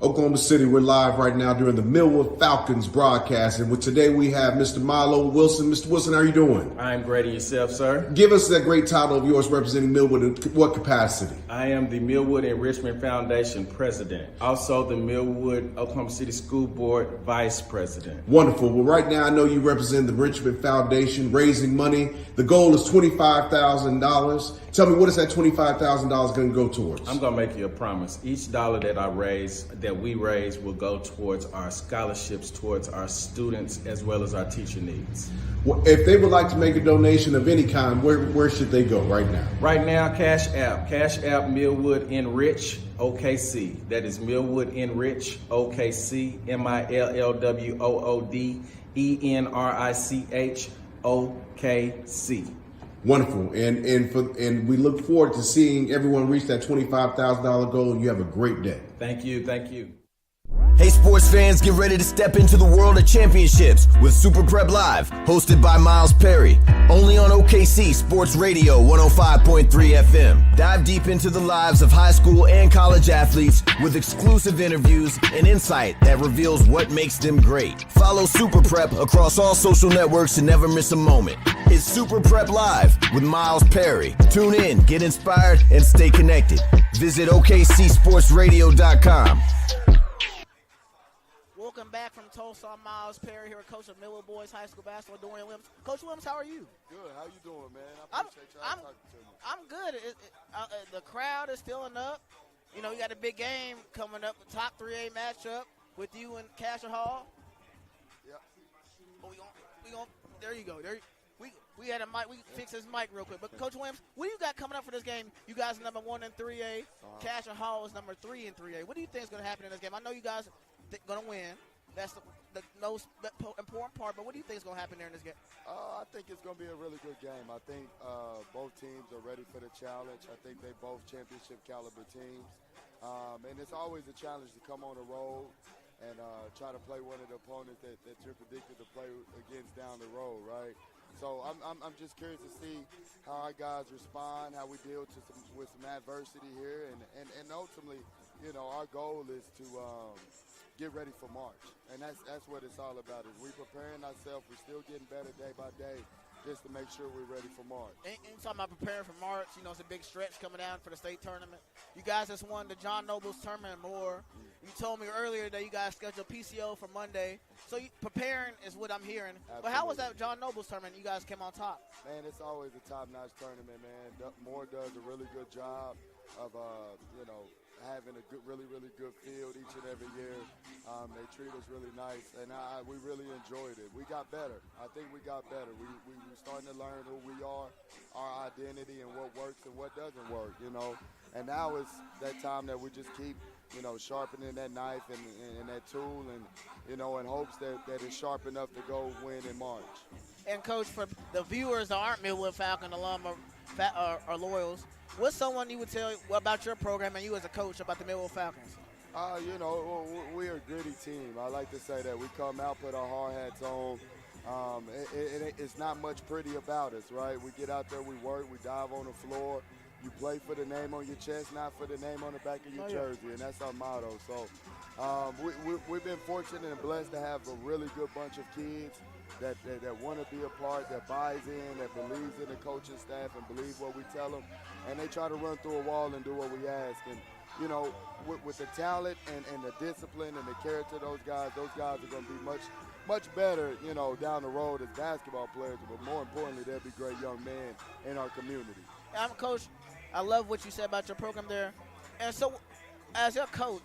Speaker 6: Oklahoma City, we're live right now during the Millwood Falcons broadcast. And today we have Mr. Milo Wilson. Mr. Wilson, how are you doing?
Speaker 5: I'm great. And yourself, sir?
Speaker 6: Give us that great title of yours representing Millwood in what capacity?
Speaker 5: I am the Millwood Enrichment Foundation president. Also the Millwood Oklahoma City School Board vice president.
Speaker 6: Wonderful. Well, right now I know you represent the Enrichment Foundation, raising money. The goal is $25,000. Tell me, what is that $25,000 going to go towards?
Speaker 5: I'm going to make you a promise. Each dollar that we raise will go towards our scholarships, towards our students, as well as our teacher needs.
Speaker 6: Well, if they would like to make a donation of any kind, where should they go right now?
Speaker 5: Right now, Cash App Millwood Enrich OKC. That is Millwood Enrich OKC, MILLWOOD ENRICH OKC.
Speaker 6: Wonderful, and we look forward to seeing everyone reach that $25,000 goal. And you have a great day.
Speaker 5: Thank you.
Speaker 7: Hey sports fans, get ready to step into the world of championships with Super Prep Live, hosted by Miles Perry, only on OKC Sports Radio 105.3 FM. Dive deep into the lives of high school and college athletes with exclusive interviews and insight that reveals what makes them great. Follow Super Prep across all social networks to never miss a moment. It's Super Prep Live with Miles Perry. Tune in, get inspired, and stay connected. Visit OKCSportsRadio.com.
Speaker 2: Welcome back from Tulsa. I'm Miles Perry here with Coach of Millwood Boys High School basketball, Dorian Williams. Coach Williams, how are you?
Speaker 1: Good. How you doing, man? I appreciate y'all talking to me.
Speaker 2: I'm good. The crowd is filling up. You know, you got a big game coming up, a top 3A matchup with you and Cascia Hall.
Speaker 1: Yep.
Speaker 2: Oh, there you go. We had a mic. We fix his mic real quick. But Coach Williams, what do you got coming up for this game? You guys are number 1 in 3A. Cascia Hall is number 3 in 3A. What do you think is going to happen in this game? I know you guys are going to win. That's the most important part. But what do you think is going to happen there in this game?
Speaker 8: I think it's going to be a really good game. I think both teams are ready for the challenge. I think they both championship caliber teams. And it's always a challenge to come on the road and try to play one of the opponents that you're predicted to play against down the road, right? So I'm just curious to see how our guys respond, how we deal with some adversity here, and ultimately, you know, our goal is to get ready for March, and that's what it's all about. Is we preparing ourselves, we're still getting better day by day, just to make sure we're ready for March.
Speaker 2: And talking about preparing for March, you know, it's a big stretch coming down for the state tournament. You guys just won the John Nobles tournament more. You told me earlier that you guys scheduled PCO for Monday. So preparing is what I'm hearing.
Speaker 8: Absolutely.
Speaker 2: But how was that John Nobles tournament? You guys came on top.
Speaker 8: Man, it's always a top-notch tournament, man. Moore does a really good job of, you know, having a good, really, really good field each and every year. They treat us really nice, and we really enjoyed it. We got better. I think we got better. We're starting to learn who we are, our identity, and what works and what doesn't work, you know. And now it's that time that we just keep, you know, sharpening that knife and that tool, and, you know, in hopes that it's sharp enough to go win in March.
Speaker 2: And, Coach, for the viewers that aren't Millwood Falcon alum or loyals, what's someone you would tell about your program and you as a coach about the Millwood Falcons?
Speaker 8: You know, we're a gritty team. I like to say that. We come out, put our hard hats on. It's not much pretty about us, right? We get out there, we work, we dive on the floor. You play for the name on your chest, not for the name on the back of your jersey, and that's our motto. So we've been fortunate and blessed to have a really good bunch of kids that want to be a part, that buys in, that believes in the coaching staff and believes what we tell them, and they try to run through a wall and do what we ask. And, you know, with the talent and the discipline and the character of those guys are going to be much better, you know, down the road as basketball players, but more importantly, they'll be great young men in our community.
Speaker 2: I'm a coach. I love what you said about your program there. And so, as a coach,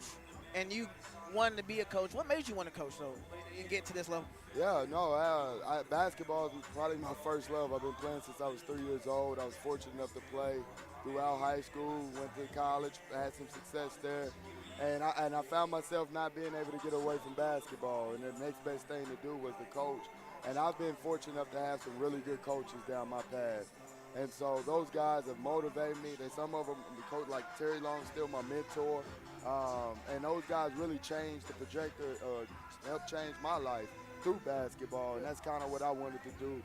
Speaker 2: and you wanted to be a coach, what made you want to coach, though, and get to this level?
Speaker 8: Yeah, no, basketball is probably my first love. I've been playing since I was 3 years old. I was fortunate enough to play throughout high school, went to college, had some success there. And I found myself not being able to get away from basketball, and the next best thing to do was to coach. And I've been fortunate enough to have some really good coaches down my path. And so those guys have motivated me. Some of them, the coach like Terry Long, still my mentor. And those guys really changed the projector, helped change my life through basketball. And that's kind of what I wanted to do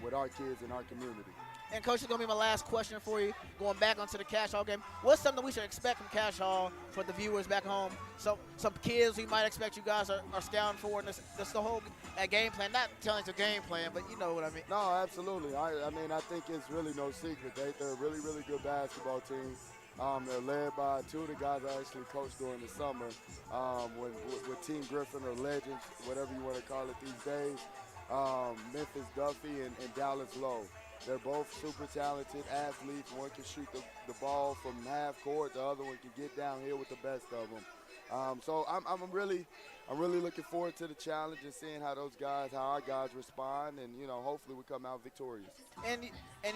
Speaker 8: with our kids in our community.
Speaker 2: And, Coach, it's going to be my last question for you. Going back onto the Cascia Hall game, what's something we should expect from Cascia Hall for the viewers back home? So, some kids we might expect you guys are scouting for, and this the whole game plan. Not telling you the game plan, but you know what I mean.
Speaker 8: No, absolutely. I mean, I think it's really no secret. They're a really, really good basketball team. They're led by two of the guys I actually coached during the summer with Team Griffin or Legends, whatever you want to call it these days, Memphis Duffy and Dallas Lowe. They're both super talented athletes. One can shoot the ball from half court. The other one can get downhill with the best of them. So I'm really looking forward to the challenge and seeing how our guys respond, and, you know, hopefully we come out victorious. And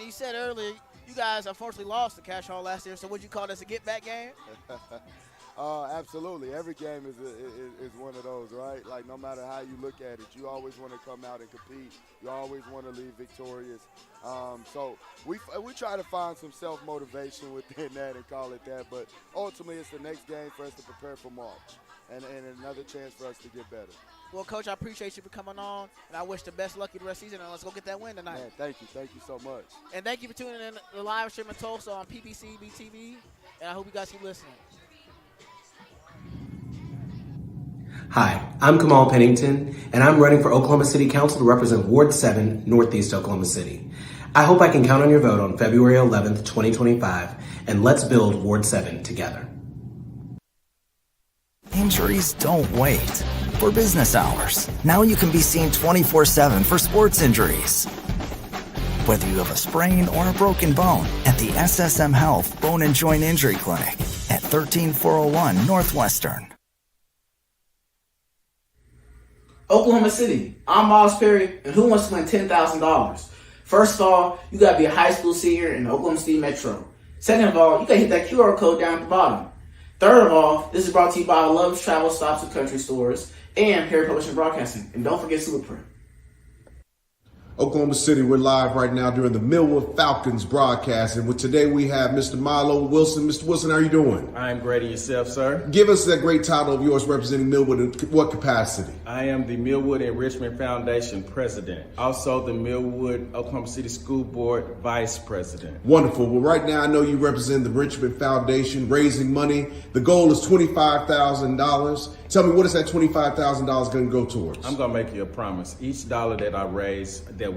Speaker 2: you said earlier you guys unfortunately lost to Cascia Hall last year. So would you call this a get-back game?
Speaker 8: Absolutely. Every game is one of those, right? Like, no matter how you look at it, you always want to come out and compete. You always want to leave victorious. So we try to find some self-motivation within that and call it that. But ultimately, it's the next game for us to prepare for March and another chance for us to get better.
Speaker 2: Well, Coach, I appreciate you for coming on, and I wish the best luck in the rest of the season, and let's go get that win tonight.
Speaker 8: Man, thank you so much.
Speaker 2: And thank you for tuning in the live stream in Tulsa on PPBC TV, and I hope you guys keep listening.
Speaker 9: Hi, I'm Kamal Pennington, and I'm running for Oklahoma City Council to represent Ward 7, Northeast Oklahoma City. I hope I can count on your vote on February 11th, 2025, and let's build Ward 7 together.
Speaker 3: Injuries don't wait. for business hours. Now you can be seen 24/7 for sports injuries. Whether you have a sprain or a broken bone, at the SSM Health Bone and Joint Injury Clinic at 13401 Northwestern.
Speaker 10: Oklahoma City, I'm Miles Perry, and who wants to win $10,000? First of all, you gotta be a high school senior in the Oklahoma City Metro. Second of all, you gotta hit that QR code down at the bottom. Third of all, this is brought to you by Love's Travel Stops and Country Stores and Perry Publishing Broadcasting. And don't forget Superprint.
Speaker 6: Oklahoma City, we're live right now during the Millwood Falcons broadcast. And today we have Mr. Milo Wilson. Mr. Wilson, how are you doing?
Speaker 5: I'm great. And yourself, sir?
Speaker 6: Give us that great title of yours representing Millwood in what capacity?
Speaker 5: I am the Millwood Enrichment Foundation president. Also the Millwood Oklahoma City School Board vice president.
Speaker 6: Wonderful. Well, right now I know you represent the Enrichment Foundation, raising money. The goal is $25,000. Tell me, what is that $25,000 going to go towards?
Speaker 5: I'm going to make you a promise. Each dollar that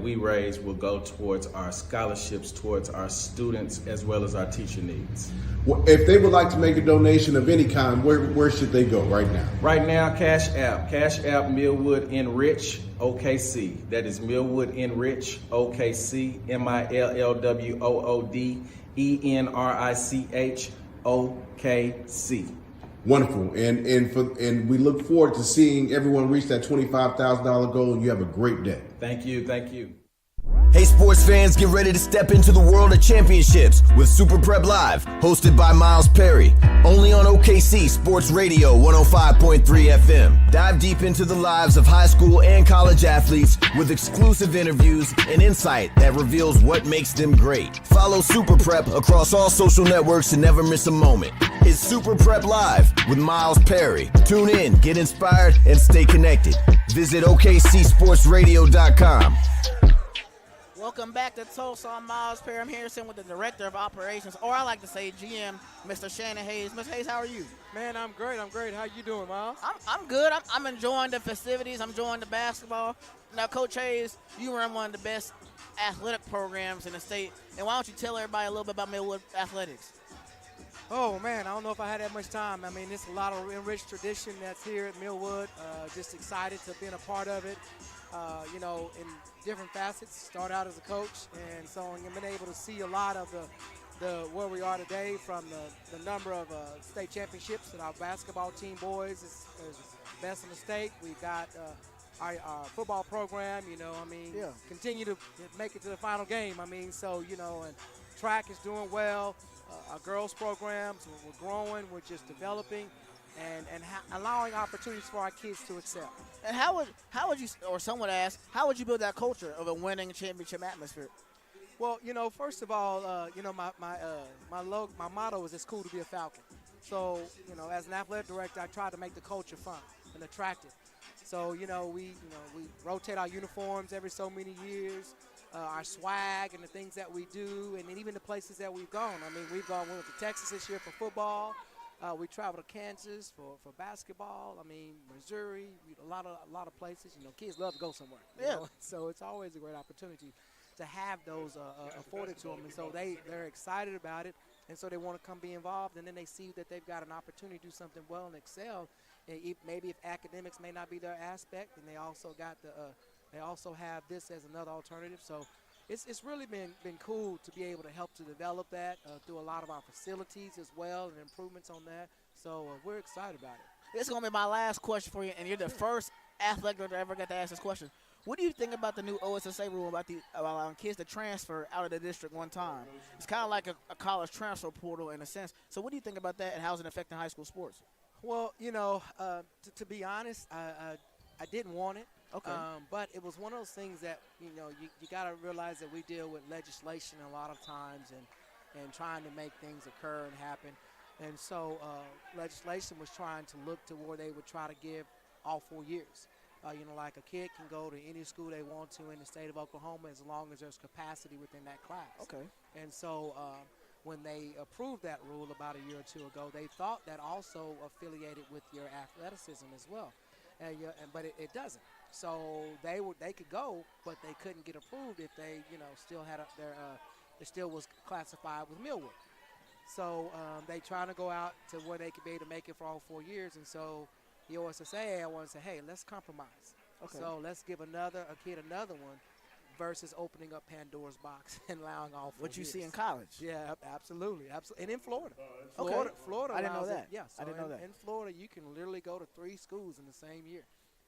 Speaker 5: we raise will go towards our scholarships, towards our students, as well as our teacher needs.
Speaker 6: Well, if they would like to make a donation of any kind, where should they go right now?
Speaker 5: Right now, Cash App Millwood Enrich OKC. That is Millwood Enrich OKC, MILLWOOD ENRICH OKC.
Speaker 6: Wonderful, and we look forward to seeing everyone reach that $25,000 goal. And you have a great day.
Speaker 5: Thank you.
Speaker 7: Hey sports fans, get ready to step into the world of championships with Super Prep Live, hosted by Miles Perry, only on OKC Sports Radio 105.3 FM. Dive deep into the lives of high school and college athletes with exclusive interviews and insight that reveals what makes them great. Follow Super Prep across all social networks to never miss a moment. It's Super Prep Live with Miles Perry. Tune in, get inspired, and stay connected. Visit OKCSportsRadio.com.
Speaker 2: Welcome back to Tulsa. I'm Miles Perry. I'm here sitting with the Director of Operations, or I like to say GM, Mr. Shannon Hayes. Mr. Hayes, how are you?
Speaker 11: Man, I'm great. How you doing, Miles?
Speaker 2: I'm good. I'm enjoying the festivities. I'm enjoying the basketball. Now, Coach Hayes, you run one of the best athletic programs in the state. And why don't you tell everybody a little bit about Millwood Athletics?
Speaker 11: Oh, man, I don't know if I had that much time. I mean, it's a lot of enriched tradition that's here at Millwood. Just excited to be a part of it, in different facets. Start out as a coach, and so I've been able to see a lot of the where we are today, from the number of state championships that our basketball team boys is best in the state. We've got our football program, continue to make it to the final game. And track is doing well. Our girls programs, we're growing, we're just developing, and allowing opportunities for our kids to excel.
Speaker 2: And how would you, or someone asked, how would you build that culture of a winning championship atmosphere?
Speaker 11: Well, first of all, my motto is "It's cool to be a Falcon." So, as an athletic director, I try to make the culture fun and attractive. So, we rotate our uniforms every so many years. Our swag and the things that we do, and then even the places that we've gone. I mean, we went to Texas this year for football. We traveled to Kansas for basketball. I mean, Missouri, a lot of places. Kids love to go somewhere. So it's always a great opportunity to have those afforded to them, and so they're excited about it, and so they want to come be involved, and then they see that they've got an opportunity to do something well and excel. And maybe if academics may not be their aspect, and they also got they also have this as another alternative. So it's really been cool to be able to help to develop that through a lot of our facilities as well, and improvements on that. So we're excited about it.
Speaker 2: This is going to be my last question for you, and you're the first athletic director ever got to ask this question. What do you think about the new OSSA rule about allowing kids to transfer out of the district one time? It's kind of like a college transfer portal in a sense. So what do you think about that, and how's it affecting high school sports?
Speaker 11: Well, to be honest, I didn't want it.
Speaker 2: Okay.
Speaker 11: But it was one of those things that, you got to realize that we deal with legislation a lot of times and trying to make things occur and happen. And so legislation was trying to look to where they would try to give all 4 years. Like a kid can go to any school they want to in the state of Oklahoma as long as there's capacity within that class.
Speaker 2: Okay.
Speaker 11: And so when they approved that rule about a year or two ago, they thought that also affiliated with your athleticism as well. But it doesn't. So they could go, but they couldn't get approved if they still had it still was classified with Millwood. So they trying to go out to where they could be able to make it for all 4 years, and so he always says, hey, I want to say, hey, let's compromise.
Speaker 2: Okay.
Speaker 11: So let's give a kid another one versus opening up Pandora's box and allowing all
Speaker 2: What you
Speaker 11: his.
Speaker 2: see in college.
Speaker 11: Yeah, absolutely. And in Florida.
Speaker 2: Okay.
Speaker 11: Florida
Speaker 2: I didn't know
Speaker 11: allows it.
Speaker 2: that.
Speaker 11: Yeah, so
Speaker 2: I didn't know that.
Speaker 11: In Florida, you can literally go to 3 schools in the same year.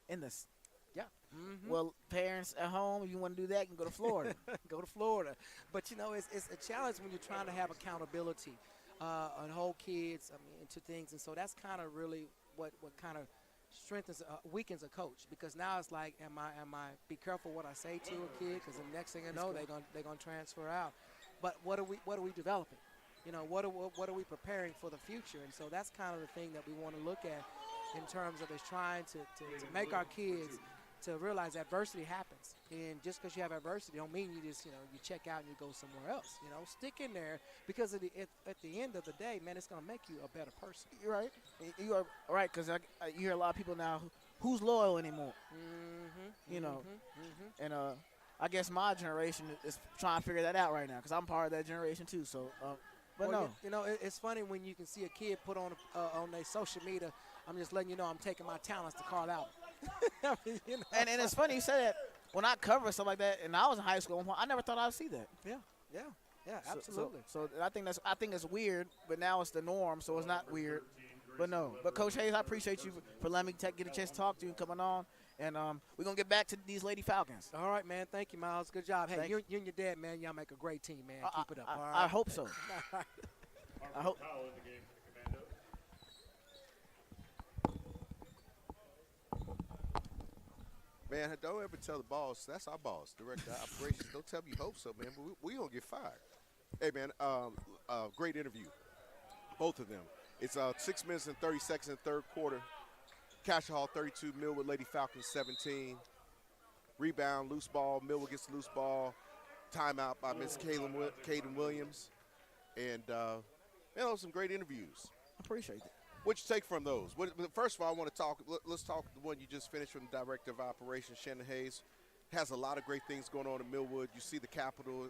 Speaker 2: In this.
Speaker 11: Yeah. Mm-hmm.
Speaker 2: Well, parents at home, if you want to do that, you can go to Florida.
Speaker 11: Go to Florida. But, you know, it's a challenge when you're trying to have accountability and hold kids, into things. And so that's kind of really what kind of weakens a coach, because now it's like, am I be careful what I say to a kid, because the next thing you know, they're gonna transfer out. But what are we developing? You know, what are we preparing for the future? And so that's kind of the thing that we want to look at in terms of is trying to make our kids to realize adversity happens. And just because you have adversity don't mean you just, you check out and you go somewhere else. You know, stick in there, because at the end of the day, man, it's going to make you a better person.
Speaker 2: You're right. You are right, because you hear a lot of people now who's loyal anymore.
Speaker 11: Mm-hmm.
Speaker 2: You know, and I guess my generation is trying to figure that out right now, because I'm part of that generation too. So, but
Speaker 11: well,
Speaker 2: no.
Speaker 11: You know, it's funny when you can see a kid put on their social media, I'm just letting you know I'm taking my talents to Carl Albert. You know?
Speaker 2: And it's funny you say that. When I cover stuff like that, and I was in high school, I never thought I'd see that.
Speaker 11: Yeah, absolutely.
Speaker 2: So I think it's weird, but now it's the norm, so it's not weird. But no. But Coach Hayes, I appreciate you for letting me get a chance to talk to you and coming on. And we're going to get back to these Lady Falcons.
Speaker 11: All right, man. Thank you, Miles. Good job. Hey, you and your dad, man, y'all make a great team, man. Keep it up. All right?
Speaker 2: I hope so. I hope.
Speaker 4: Powell in the game for the Commandos.
Speaker 1: Man, don't ever tell the boss. That's our boss, director of operations. Don't tell me you hope so, man. But we gonna get fired. Hey, man, great interview, both of them. It's 6 minutes and 30 seconds in the third quarter. Cascia Hall 32, Millwood Lady Falcons 17. Rebound, loose ball. Millwood gets the loose ball. Timeout by Miss Caden Williams. And some great interviews.
Speaker 2: Appreciate it.
Speaker 1: What you take from those? First of all, I want to talk. Let's talk the one you just finished from the director of operations, Shannon Hayes. Has a lot of great things going on in Millwood. You see the capital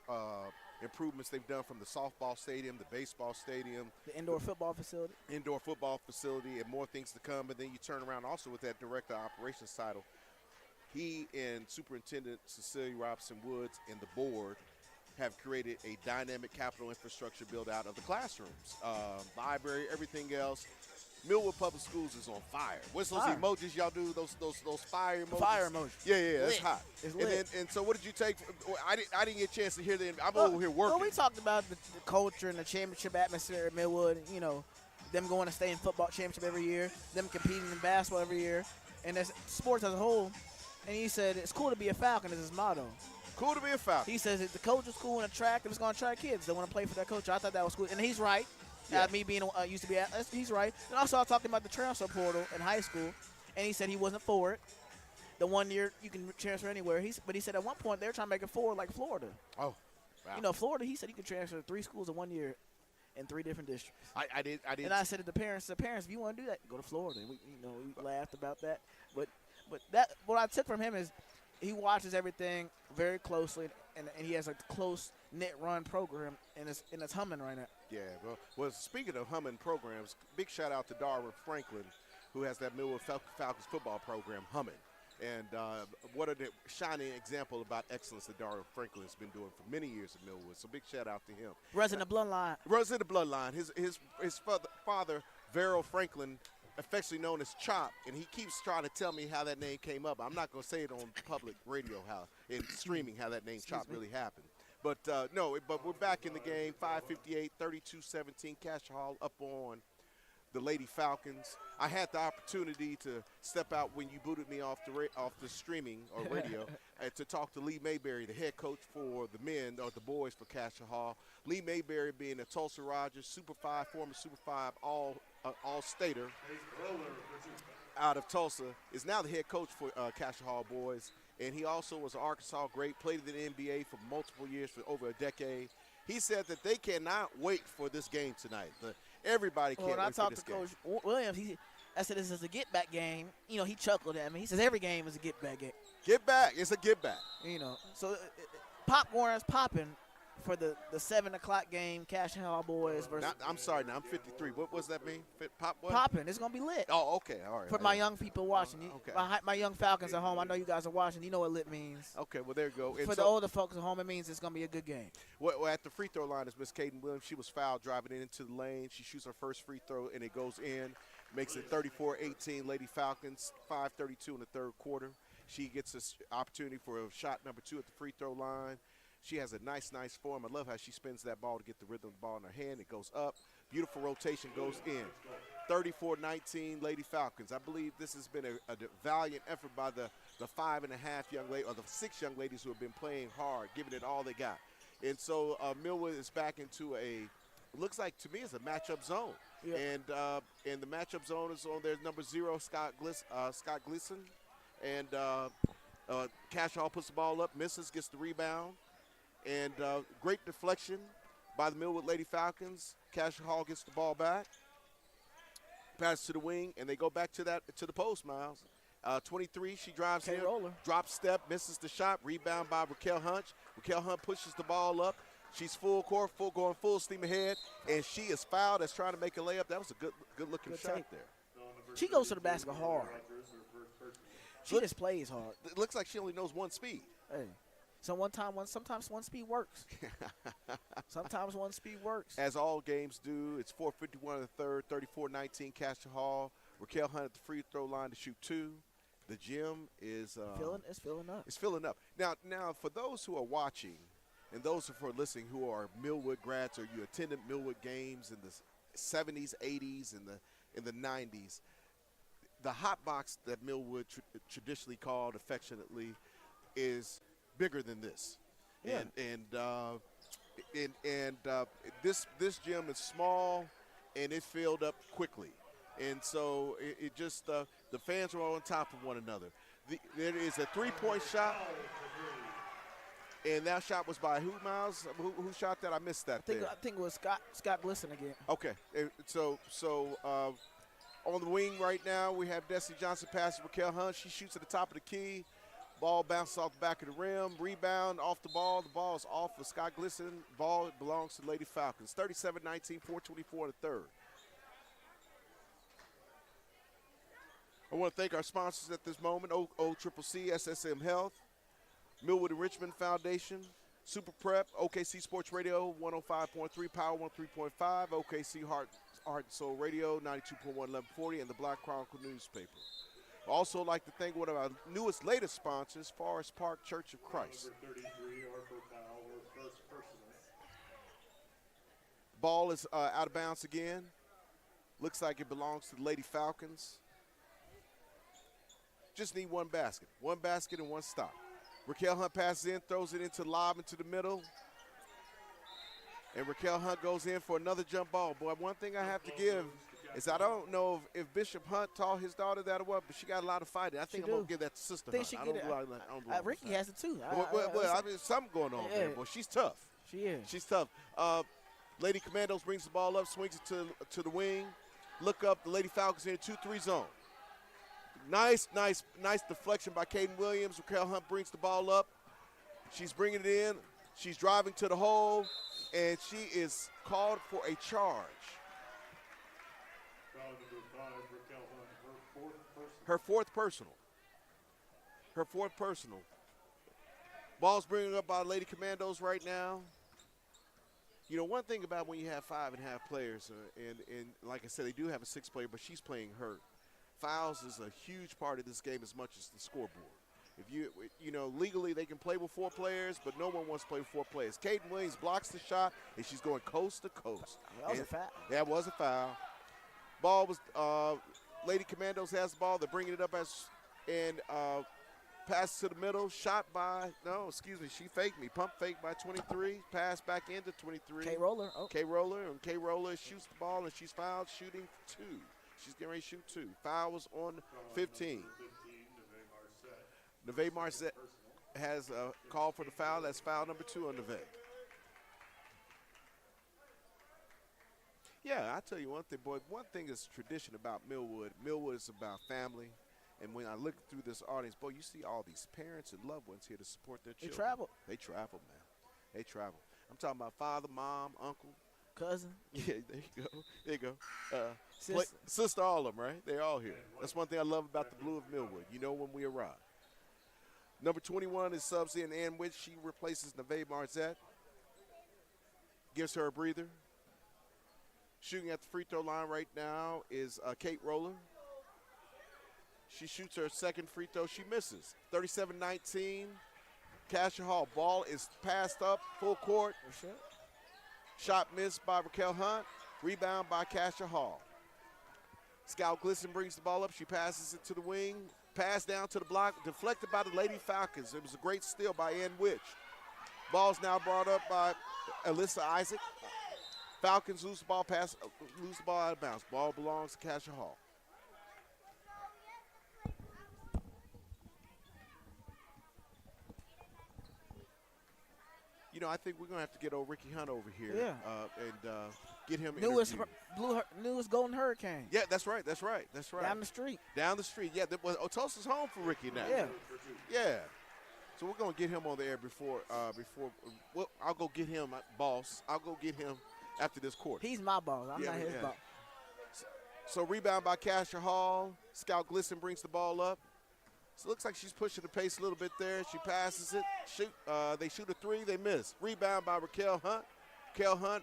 Speaker 1: improvements they've done from the softball stadium, the baseball stadium,
Speaker 2: the indoor football facility,
Speaker 1: and more things to come. And then you turn around also with that director of operations title. He and Superintendent Cecilia Robinson Woods and the board have created a dynamic capital infrastructure build out of the classrooms, library, everything else. Millwood Public Schools is on fire. What's those emojis y'all do? Those fire emojis.
Speaker 2: Fire emojis.
Speaker 1: Yeah, that's hot.
Speaker 2: It's lit.
Speaker 1: And so, what did you take? I didn't get a chance to hear the. I'm over here working.
Speaker 2: Well, we talked about the culture and the championship atmosphere at Millwood. You know, them going to stay in football championship every year, them competing in basketball every year, and that's sports as a whole. And he said it's cool to be a Falcon is his motto.
Speaker 1: Cool to be a Falcon.
Speaker 2: He says if the coach is cool and attractive, it's going to attract kids. They want to play for that coach. I thought that was cool, and he's right.
Speaker 1: Yeah.
Speaker 2: Me being used to be, he's right. And also, I talked about the transfer portal in high school, and he said he wasn't for it. The 1 year you can transfer anywhere. But he said at one point they were trying to make it forward like Florida.
Speaker 1: Oh, wow.
Speaker 2: You know, Florida. He said you could transfer to 3 schools in 1 year in 3 different districts.
Speaker 1: I did.
Speaker 2: And I said to the parents, if you want to do that, go to Florida. And we laughed about that. But that what I took from him is he watches everything very closely, and he has a close knit run program, and it's humming right now.
Speaker 1: Yeah, well, speaking of humming programs, big shout out to Darwin Franklin, who has that Millwood Falcons football program humming. And what a shining example about excellence that Darwin Franklin has been doing for many years at Millwood. So big shout out to him.
Speaker 2: Runs in the bloodline.
Speaker 1: Runs in the bloodline. His father, Verrill Franklin, affectionately known as Chop, and he keeps trying to tell me how that name came up. I'm not going to say it on public radio and streaming how that name Chop really happened. But but we're back in the game. 5:58, 32-17. Cascia Hall up on the Lady Falcons. I had the opportunity to step out when you booted me off the streaming or radio to talk to Lee Mayberry, the head coach for the men or the boys for Cascia Hall. Lee Mayberry being a Tulsa Rogers Super 5, former Super 5 all-stater out of Tulsa, is now the head coach for Cascia Hall boys. And he also was an Arkansas great, played in the NBA for multiple years, for over a decade. He said that they cannot wait for this game tonight. Everybody can't wait for this game.
Speaker 2: When I talked to Coach Williams, I said this is a get-back game. You know, he chuckled at me. He says every game is a get-back game.
Speaker 1: Get back. It's a get-back.
Speaker 2: You know, so popcorn is popping for the 7 o'clock game, Cascia Hall boys versus
Speaker 1: I'm sorry, now I'm 53. What does that mean? Pop what?
Speaker 2: Poppin'. It's gonna be lit.
Speaker 1: Oh, okay, all right.
Speaker 2: For my young people watching,
Speaker 1: Okay.
Speaker 2: my young Falcons at home, I know you guys are watching. You know what lit means.
Speaker 1: Okay, well there you go. And
Speaker 2: For the older folks at home, it means it's gonna be a good game.
Speaker 1: Well, at the free throw line is Miss Kaden Williams. She was fouled driving into the lane. She shoots her first free throw and it goes in. Makes it 34-18. Lady Falcons, 5:32 in the third quarter. She gets this opportunity for a shot number 2 at the free throw line. She has a nice form. I love how she spins that ball to get the rhythm of the ball in her hand. It goes up. Beautiful rotation goes in. 34-19 Lady Falcons. I believe this has been a valiant effort by the 5.5 young ladies, or the 6 young ladies who have been playing hard, giving it all they got. And so Millwood is back into looks like to me it's a matchup zone.
Speaker 2: Yeah.
Speaker 1: And the matchup zone is on their number 0, Scott Gleason. And Cascia Hall puts the ball up, misses, gets the rebound. And great deflection by the Millwood Lady Falcons. Cascia Hall gets the ball back. Pass to the wing, and they go back to the post, Miles. 23, she drives in, drop step, misses the shot, rebound by Raquel Hunt. Raquel Hunt pushes the ball up. She's full court, going full steam ahead, and she is fouled as trying to make a layup. That was a good-looking shot there.
Speaker 2: She goes to the basket hard. She just plays hard.
Speaker 1: It looks like she only knows one speed.
Speaker 2: Hey. Sometimes one speed works. Sometimes one speed works.
Speaker 1: As all games do, it's 4:51 in the third, 34-19 Cascia Hall. Raquel Hunt at the free throw line to shoot 2. The gym is
Speaker 2: filling up.
Speaker 1: It's filling up. Now for those who are watching and those who are listening who are Millwood grads or you attended Millwood games in the 70s, 80s, and in the 90s, the hot box that Millwood traditionally called affectionately is bigger than this.
Speaker 2: Yeah.
Speaker 1: And this gym is small and it filled up quickly. And so it just the fans are all on top of one another. There is a 3-point shot. And that shot was by who, Miles? Who shot that? I missed that.
Speaker 2: I think it was Scott Glisson again.
Speaker 1: Okay. So on the wing right now, we have Destiny Johnson passing Raquel Hunt. She shoots at the top of the key. Ball bounces off the back of the rim. Rebound off the ball. The ball is off for Scott Glisson. Ball belongs to Lady Falcons. 37-19, 4:24 in the third. I want to thank our sponsors at this moment, OCCC, SSM Health, Millwood and Richmond Foundation, Super Prep, OKC Sports Radio 105.3, Power 103.5, OKC Heart and Soul Radio 92.1, 1140, and the Black Chronicle newspaper. I'd also like to thank one of our latest sponsors, Forest Park Church of Christ.
Speaker 4: Number 33, Harper Powell, or first personal.
Speaker 1: Ball is out of bounds again. Looks like it belongs to the Lady Falcons. Just need one basket and one stop. Raquel Hunt passes in, throws it into lob into the middle. And Raquel Hunt goes in for another jump ball. Boy, one thing I have to give is I don't know if Bishop Hunt taught his daughter that or what, but she got a lot of fighting. I think I'm going to give that to Sister Hunt.
Speaker 2: Ricky has it too.
Speaker 1: I mean, something going on there. Boy, she's tough.
Speaker 2: She is.
Speaker 1: She's tough. Lady Commandos brings the ball up, swings it to the wing. Look up, the Lady Falcons in a 2-3 zone. Nice deflection by Kaden Williams. Raquel Hunt brings the ball up. She's bringing it in. She's driving to the hole, and she is called for a charge.
Speaker 4: Foul number 5, Raquel Hunt,
Speaker 1: Her fourth personal. Ball's bringing up by Lady Commandos right now. You know, one thing about when you have 5.5 players, and like I said, they do have a 6th player, but she's playing hurt. Fouls is a huge part of this game as much as the scoreboard. If you know, legally they can play with 4 players, but no one wants to play with 4 players. Kaden Williams blocks the shot, and she's going coast to coast.
Speaker 2: That was a foul.
Speaker 1: That was a foul. Ball was Lady Commandos has the ball. They're bringing it up pass to the middle. Shot by she faked me. Pump fake by 23. Pass back into 23.
Speaker 2: K Roller.
Speaker 1: K Roller shoots the ball, and she's fouled shooting 2. She's getting ready to shoot 2. Foul was on 15. Neve Marset has a call for the foul. That's foul number 2 on Neve. Yeah, I tell you one thing, boy. One thing is tradition about Millwood. Millwood is about family. And when I look through this audience, boy, you see all these parents and loved ones here to support their children.
Speaker 2: They travel.
Speaker 1: They travel, man. They travel. I'm talking about father, mom, uncle.
Speaker 2: Cousin.
Speaker 1: Yeah, there you go. There you go.
Speaker 2: Sister.
Speaker 1: Sister, all of them, right? They're all here. That's one thing I love about the blue of Millwood. You know when we arrive. Number 21 is subs in Ann Witch. She replaces Neve Marzette. Gives her a breather. Shooting at the free throw line right now is Kate Roller. She shoots her second free throw. She misses. 37-19. Cascia Hall. Ball is passed up full court. Shot missed by Raquel Hunt. Rebound by Cascia Hall. Scout Glisson brings the ball up. She passes it to the wing. Pass down to the block. Deflected by the Lady Falcons. It was a great steal by Ann Witch. Ball's now brought up by Alyssa Isaac. Falcons lose the ball out of bounds. Ball belongs to Cascia Hall. You know, I think we're going to have to get old Ricky Hunt over here and get him
Speaker 2: Newest Golden Hurricane.
Speaker 1: Yeah, that's right.
Speaker 2: Down the street.
Speaker 1: Down the street. Yeah, Tulsa's home for Ricky now. Yeah. So we're going to get him on the air before I'll go get him, boss. I'll go get him after this quarter.
Speaker 2: He's my boss. I'm not his boss.
Speaker 1: So rebound by Cascia Hall. Scout Glisson brings the ball up. So it looks like she's pushing the pace a little bit there. She passes it. They shoot a three. They miss. Rebound by Raquel Hunt. Raquel Hunt,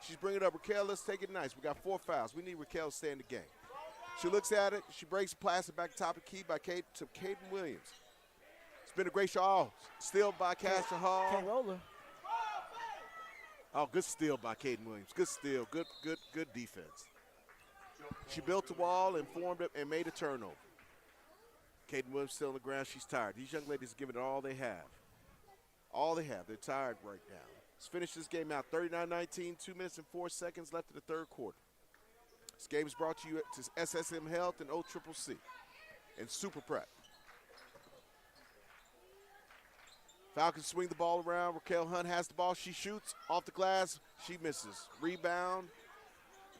Speaker 1: she's bringing it up. Raquel, let's take it nice. We got 4 fouls. We need Raquel to stay in the game. She looks at it. She breaks the plastic back top of the key by Caden Williams. It's been a great shot. Steal by Cascia Hall.
Speaker 2: Can't roll her.
Speaker 1: Oh, good steal by Caden Williams. Good steal. Good defense. She built the wall and formed it and made a turnover. Caden Williams still on the ground. She's tired. These young ladies are giving it all they have. All they have. They're tired right now. Let's finish this game out. 39-19, 2 minutes and 4 seconds left in the third quarter. This game is brought to you to SSM Health and OCCC and Super Prep. Falcons swing the ball around. Raquel Hunt has the ball. She shoots off the glass. She misses. Rebound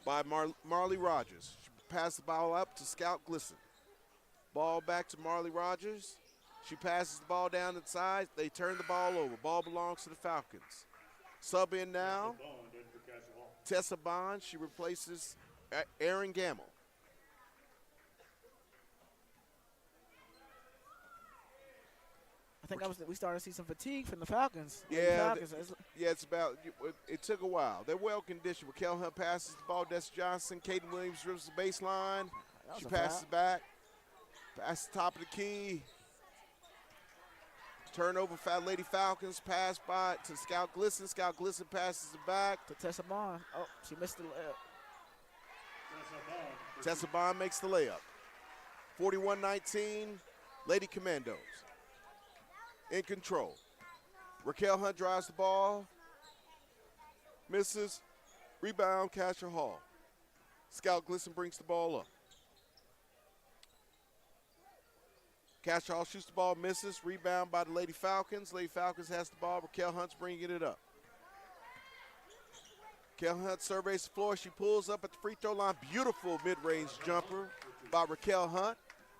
Speaker 1: by Marley Rogers. She passes the ball up to Scout Glisson. Ball back to Marley Rogers. She passes the ball down inside. They turn the ball over. Ball belongs to the Falcons. Sub in now. Tessa Bond. She replaces Aaron Gamble.
Speaker 2: I think we started to see some fatigue from the Falcons.
Speaker 1: It's about. It took a while. They're well conditioned. Raquel Hunt passes the ball. Des Johnson. Caden Williams dribbles the baseline. She passes back. Pass the top of the key. Turnover, Lady Falcons. Pass by to Scout Glisson. Scout Glisson passes it back
Speaker 2: to Tessa Bond. Oh, she missed the layup.
Speaker 1: Tessa Bond makes the layup. 41-19, Lady Commandos in control. Raquel Hunt drives the ball. Misses. Rebound, Cascia Hall. Scout Glisson brings the ball up. Cascia Hall shoots the ball, misses. Rebound by the Lady Falcons. Lady Falcons has the ball. Raquel Hunt's bringing it up. Raquel Hunt surveys the floor. She pulls up at the free throw line. Beautiful mid-range jumper by Raquel Hunt.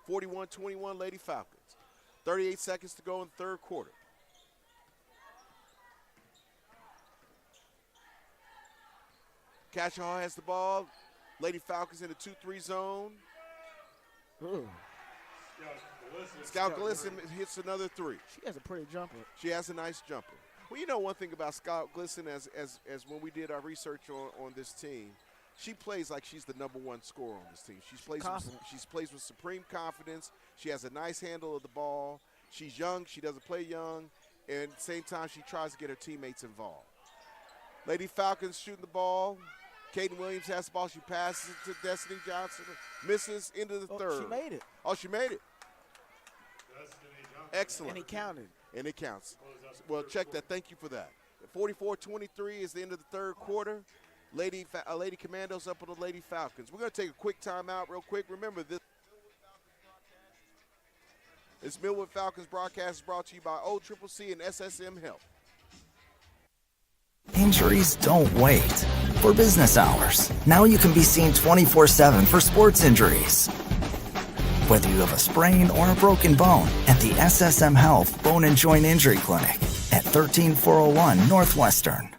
Speaker 1: 41-21 Lady Falcons. 38 seconds to go in the third quarter. Cascia Hall has the ball. Lady Falcons in the 2-3 zone.
Speaker 2: Ooh.
Speaker 1: Scout Glisson hits another three.
Speaker 2: She has a pretty jumper.
Speaker 1: She has a nice jumper. Well, you know one thing about Scout Glisson as when we did our research on this team, she plays like she's the #1 scorer on this team. She plays with supreme confidence. She has a nice handle of the ball. She's young. She doesn't play young. And at the same time, she tries to get her teammates involved. Lady Falcons shooting the ball. Caden Williams has the ball. She passes it to Destiny Johnson. Misses into the third.
Speaker 2: She made it.
Speaker 1: Oh, she made it. Excellent.
Speaker 2: And he counted.
Speaker 1: And it counts. Well, check that. Thank you for that. 44-23 is the end of the third quarter. Lady Commandos up on the Lady Falcons. We're going to take a quick timeout real quick. Remember, this Millwood Falcons broadcast is brought to you by OCCC and SSM Health.
Speaker 3: Injuries don't wait. For business hours, now you can be seen 24/7 for sports injuries. Whether you have a sprain or a broken bone, at the SSM Health Bone and Joint Injury Clinic at 13401 Northwestern.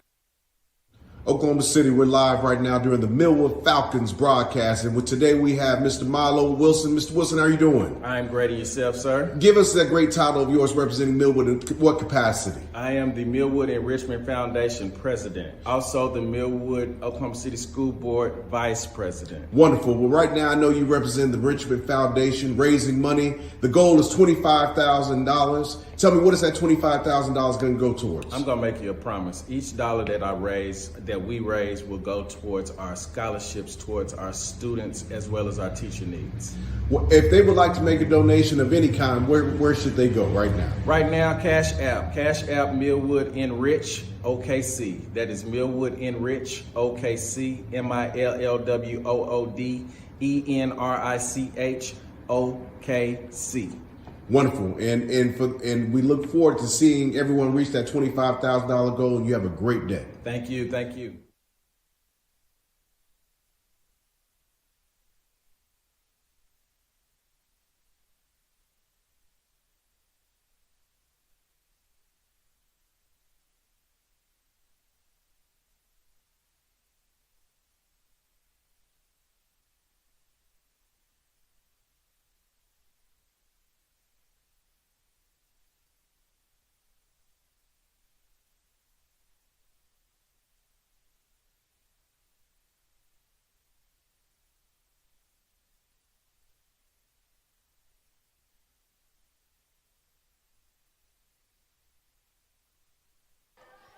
Speaker 6: Oklahoma City, we're live right now during the Millwood Falcons broadcast. And today we have Mr. Milo Wilson. Mr. Wilson, how are you doing?
Speaker 5: I'm great. And yourself, sir?
Speaker 6: Give us that great title of yours representing Millwood in what capacity?
Speaker 5: I am the Millwood Enrichment Foundation president. Also the Millwood Oklahoma City School Board vice president.
Speaker 6: Wonderful. Well, right now I know you represent the Enrichment Foundation, raising money. The goal is $25,000. Tell me, what is that $25,000 going to go towards?
Speaker 5: I'm going to make you a promise. Each dollar that we raise will go towards our scholarships, towards our students, as well as our teacher needs.
Speaker 6: Well, if they would like to make a donation of any kind, where should they go right now?
Speaker 5: Right now, Cash App Millwood Enrich OKC. That is Millwood Enrich OKC, MILLWOOD ENRICH OKC.
Speaker 6: Wonderful, and we look forward to seeing everyone reach that $25,000 goal. And you have a great day.
Speaker 5: Thank you. Thank you.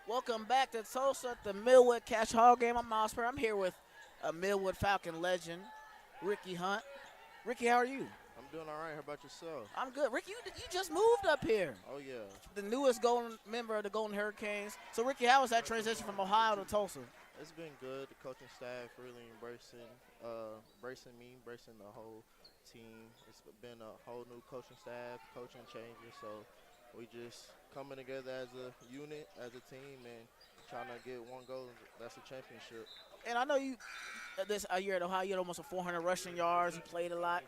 Speaker 2: Welcome back to Tulsa at the Millwood Cash Hall game. I'm Miles Perry. I'm here with a Millwood Falcon legend, Ricky Hunt. Ricky, how are you?
Speaker 12: I'm doing all right. How about yourself?
Speaker 2: I'm good. Ricky, you just moved up here.
Speaker 12: Oh, yeah.
Speaker 2: The newest member of the Golden Hurricanes. So, Ricky, how was that transition from Ohio to Tulsa?
Speaker 12: It's been good. The coaching staff really embracing me, embracing the whole team. It's been a whole new coaching staff, coaching changes. So we just coming together as a unit, as a team, and trying to get one goal. That's a championship.
Speaker 2: And I know you, this year at Ohio, you had almost 400 rushing yards. You played a lot.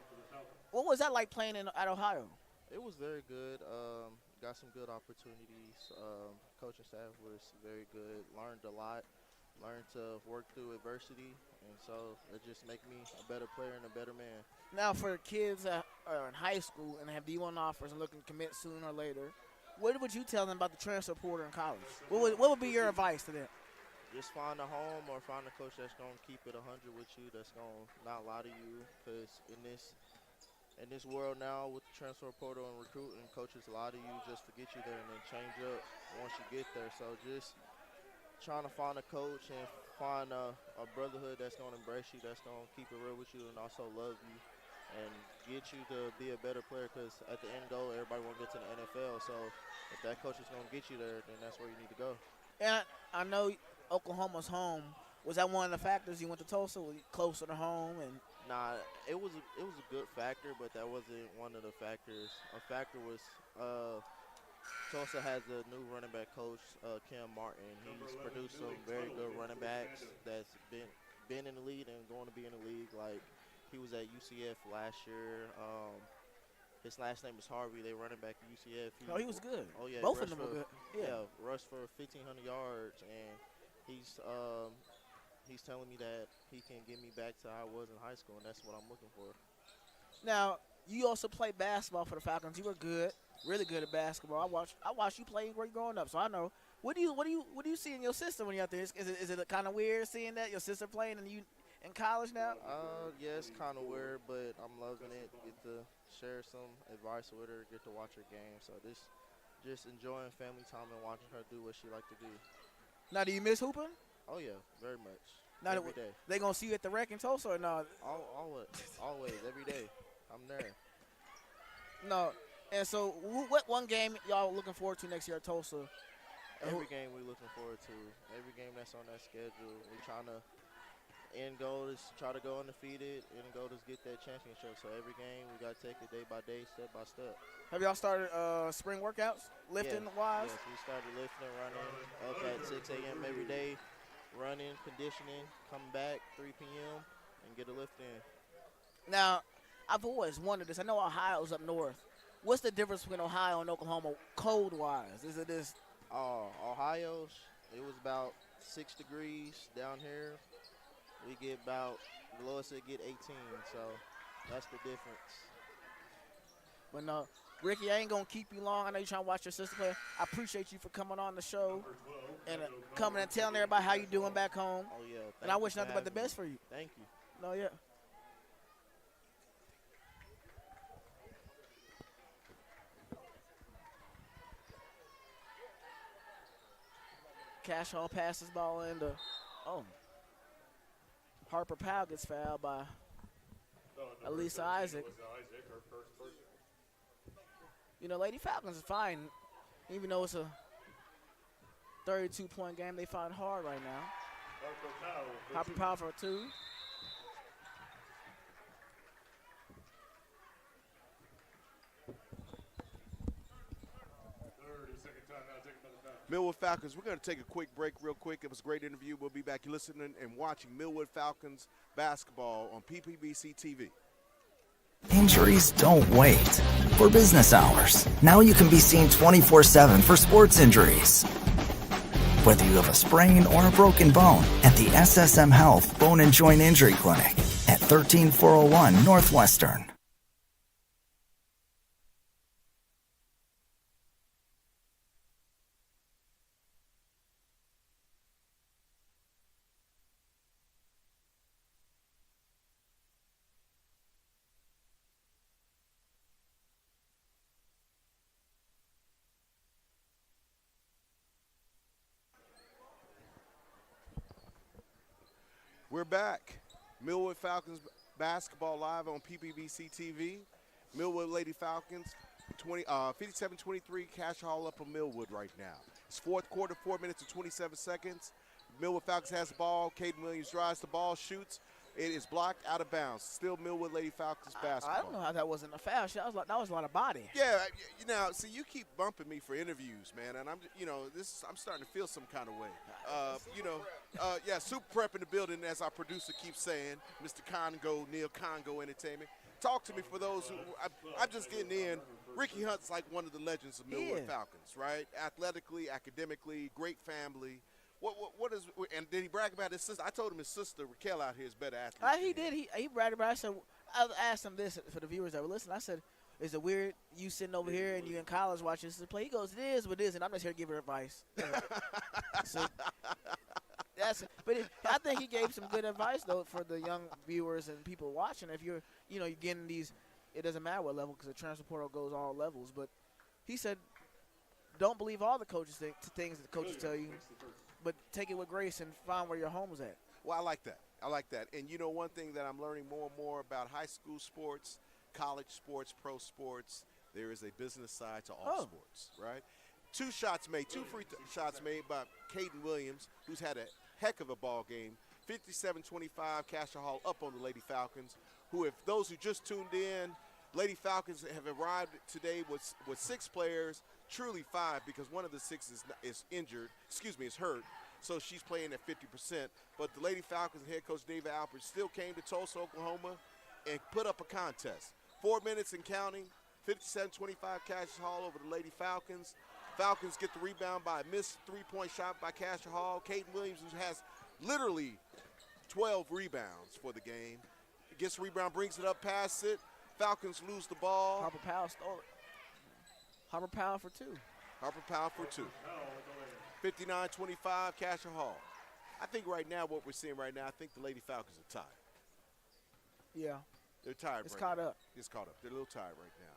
Speaker 2: What was that like playing at Ohio?
Speaker 12: It was very good. Got some good opportunities. Coaching staff was very good. Learned a lot. Learned to work through adversity. And so it just make me a better player and a better man.
Speaker 2: Now for kids that are in high school and have D1 offers and looking to commit sooner or later, what would you tell them about the transfer portal in college? What would be your advice to them?
Speaker 12: Just find a home or find a coach that's going to keep it 100 with you, that's going to not lie to you. Because in this world now with the transfer portal and recruiting, coaches lie to you just to get you there and then change up once you get there. So just trying to find a coach and find a brotherhood that's going to embrace you, that's going to keep it real with you and also love you and get you to be a better player, because at the end goal, everybody want to get to the NFL. So if that coach is going to get you there, then that's where you need to go.
Speaker 2: And I know Oklahoma's home. Was that one of the factors you went to Tulsa? Was you closer to home? And
Speaker 12: Nah, it was a good factor, but that wasn't one of the factors. A factor was Tulsa has a new running back coach, Cam Martin. He's produced some very good running backs that's been in the league and going to be in the league. Like, he was at UCF last year. His last name is Harvey. They running back at UCF.
Speaker 2: He was good.
Speaker 12: Oh, yeah.
Speaker 2: Both of them were good.
Speaker 12: Yeah, rushed for 1,500 yards, and he's telling me that he can get me back to how I was in high school, and that's what I'm looking for.
Speaker 2: Now, you also played basketball for the Falcons. You were good, really good at basketball. I watched you play growing up, so I know. What do you see in your sister when you're out there? Is it kind of weird seeing that your sister playing and you in college now?
Speaker 12: Yeah, it's kind of weird, but I'm loving it. Get to share some advice with her, get to watch her game. So just enjoying family time and watching her do what she like to do.
Speaker 2: Now, do you miss hooping?
Speaker 12: Oh yeah, very much.
Speaker 2: Now,
Speaker 12: every day.
Speaker 2: They gonna see you at the rec in Tulsa or no?
Speaker 12: Always, every day. I'm there.
Speaker 2: No, and so what one game y'all looking forward to next year at Tulsa?
Speaker 12: Every game we're looking forward to. Every game that's on that schedule. We're trying to end goal is try to go undefeated. End goal is get that championship. So every game we got to take it day by day, step by step.
Speaker 2: Have y'all started spring workouts, lifting wise?
Speaker 12: Yes, we started lifting, running up at 6 a.m. every day, running, conditioning, coming back 3 p.m. and get a lift in.
Speaker 2: Now, I've always wondered this. I know Ohio's up north. What's the difference between Ohio and Oklahoma cold-wise? Is it this?
Speaker 12: Ohio, it was about 6 degrees down here. We get about, the lowest it get 18, so that's the difference.
Speaker 2: But no, Ricky, I ain't going to keep you long. I know you're trying to watch your sister play. I appreciate you for coming on the show and coming and telling everybody how you doing back home.
Speaker 12: Oh, yeah.
Speaker 2: And I wish nothing but the best for you.
Speaker 12: Thank you.
Speaker 2: No, yeah. Cash Hall passes ball into, Harper Powell gets fouled by Elisa Isaac. You know, Lady Falcons is fine. Even though it's a 32-point game, they find hard right now. Harper Powell for 2.
Speaker 1: Millwood Falcons, we're going to take a quick break real quick. It was a great interview. We'll be back. You're listening and watching Millwood Falcons basketball on PPBC TV.
Speaker 3: Injuries don't wait. For business hours, now you can be seen 24/7 for sports injuries. Whether you have a sprain or a broken bone, at the SSM Health Bone and Joint Injury Clinic at 13401 Northwestern.
Speaker 1: We're back. Millwood Falcons basketball live on PPBC TV. Millwood Lady Falcons, 57-23, Cascia Hall up on Millwood right now. It's fourth quarter, 4 minutes and 27 seconds. Millwood Falcons has the ball. Caden Williams drives the ball, shoots. It is blocked out of bounds. Still Millwood Lady Falcons basketball.
Speaker 2: I don't know how that wasn't a foul. That was a lot of body.
Speaker 1: Yeah, see, you keep bumping me for interviews, man, and I'm starting to feel some kind of way. Super prep in the building, as our producer keeps saying, Mr. Congo, Neil Congo Entertainment. Talk to me for those who, I'm just getting in. Ricky Hunt's like one of the legends of Millwood Falcons, right? Athletically, academically, great family. What is, and did he brag about his sister? I told him his sister, Raquel, out here is better athlete.
Speaker 2: He did. He bragged about it. I asked him this for the viewers that were listening. I said, is it weird you sitting over here and you in college watching this play? He goes, it is what it is, and I'm just here to give her advice. But I think he gave some good advice, though, for the young viewers and people watching. If you're getting these, it doesn't matter what level because the transfer portal goes all levels. But he said, don't believe all the coaches things that the coaches tell you, but take it with grace and find where your home is at.
Speaker 1: Well, I like that. And, one thing that I'm learning more and more about high school sports, college sports, pro sports, there is a business side to all sports, right? Two free shots made by Caden Williams, who's had a heck of a ball game. 57-25, Cascia Hall up on the Lady Falcons, who, if those who just tuned in, Lady Falcons have arrived today with 6 players, truly 5 because one of the 6 is hurt. So she's playing at 50%. But the Lady Falcons head coach David Alpert still came to Tulsa, Oklahoma, and put up a contest. 4 minutes and counting, 57-25 Cascia Hall over the Lady Falcons. Falcons get the rebound by a missed 3-point shot by Cascia Hall. Caden Williams, who has literally 12 rebounds for the game, gets the rebound, brings it up, passes it. Falcons lose the ball.
Speaker 2: Harper Powell stole it. Harper Powell for 2.
Speaker 1: 59-25, Cascia Hall. I think right now what we're seeing right now, I think the Lady Falcons are tired.
Speaker 2: Yeah.
Speaker 1: They're tired
Speaker 2: It's
Speaker 1: right
Speaker 2: caught
Speaker 1: now.
Speaker 2: up.
Speaker 1: It's caught up. They're a little tired right now.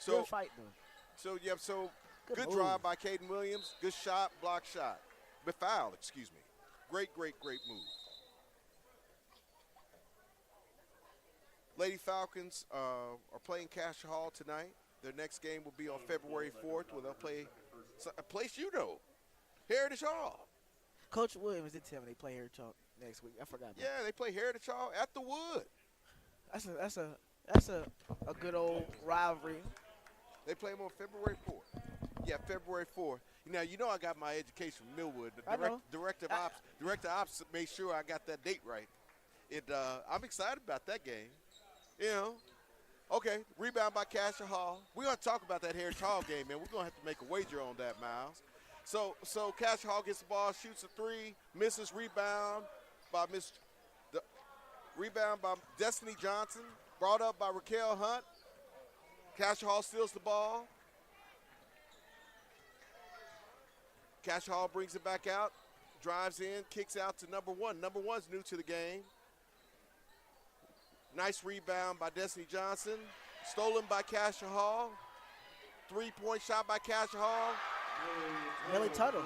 Speaker 2: Good fight, though.
Speaker 1: So good
Speaker 2: move.
Speaker 1: drive by Caden Williams. Good shot, block shot. But foul, excuse me. Great move. Lady Falcons are playing Cascia Hall tonight. Their next game will be on February 4th, where they'll play a place Heritage Hall.
Speaker 2: Coach Williams did tell me they play Heritage Hall next week. I forgot.
Speaker 1: Yeah, they play Heritage Hall at the Wood.
Speaker 2: That's a good old rivalry.
Speaker 1: They play them on February 4th. Yeah, February 4th. Now, I got my education from Millwood. The director of ops made sure I got that date right. I'm excited about that game. Okay, rebound by Cascia Hall. We're going to talk about that Heritage Hall game, man. We're going to have to make a wager on that, Miles. So Cascia Hall gets the ball, shoots a three, misses, rebound by Destiny Johnson, brought up by Raquel Hunt. Cascia Hall steals the ball. Cascia Hall brings it back out, drives in, kicks out to number one. Number one's new to the game. Nice rebound by Destiny Johnson. Stolen by Cascia Hall. Three-point shot by Cascia Hall.
Speaker 2: Millie Tuttle.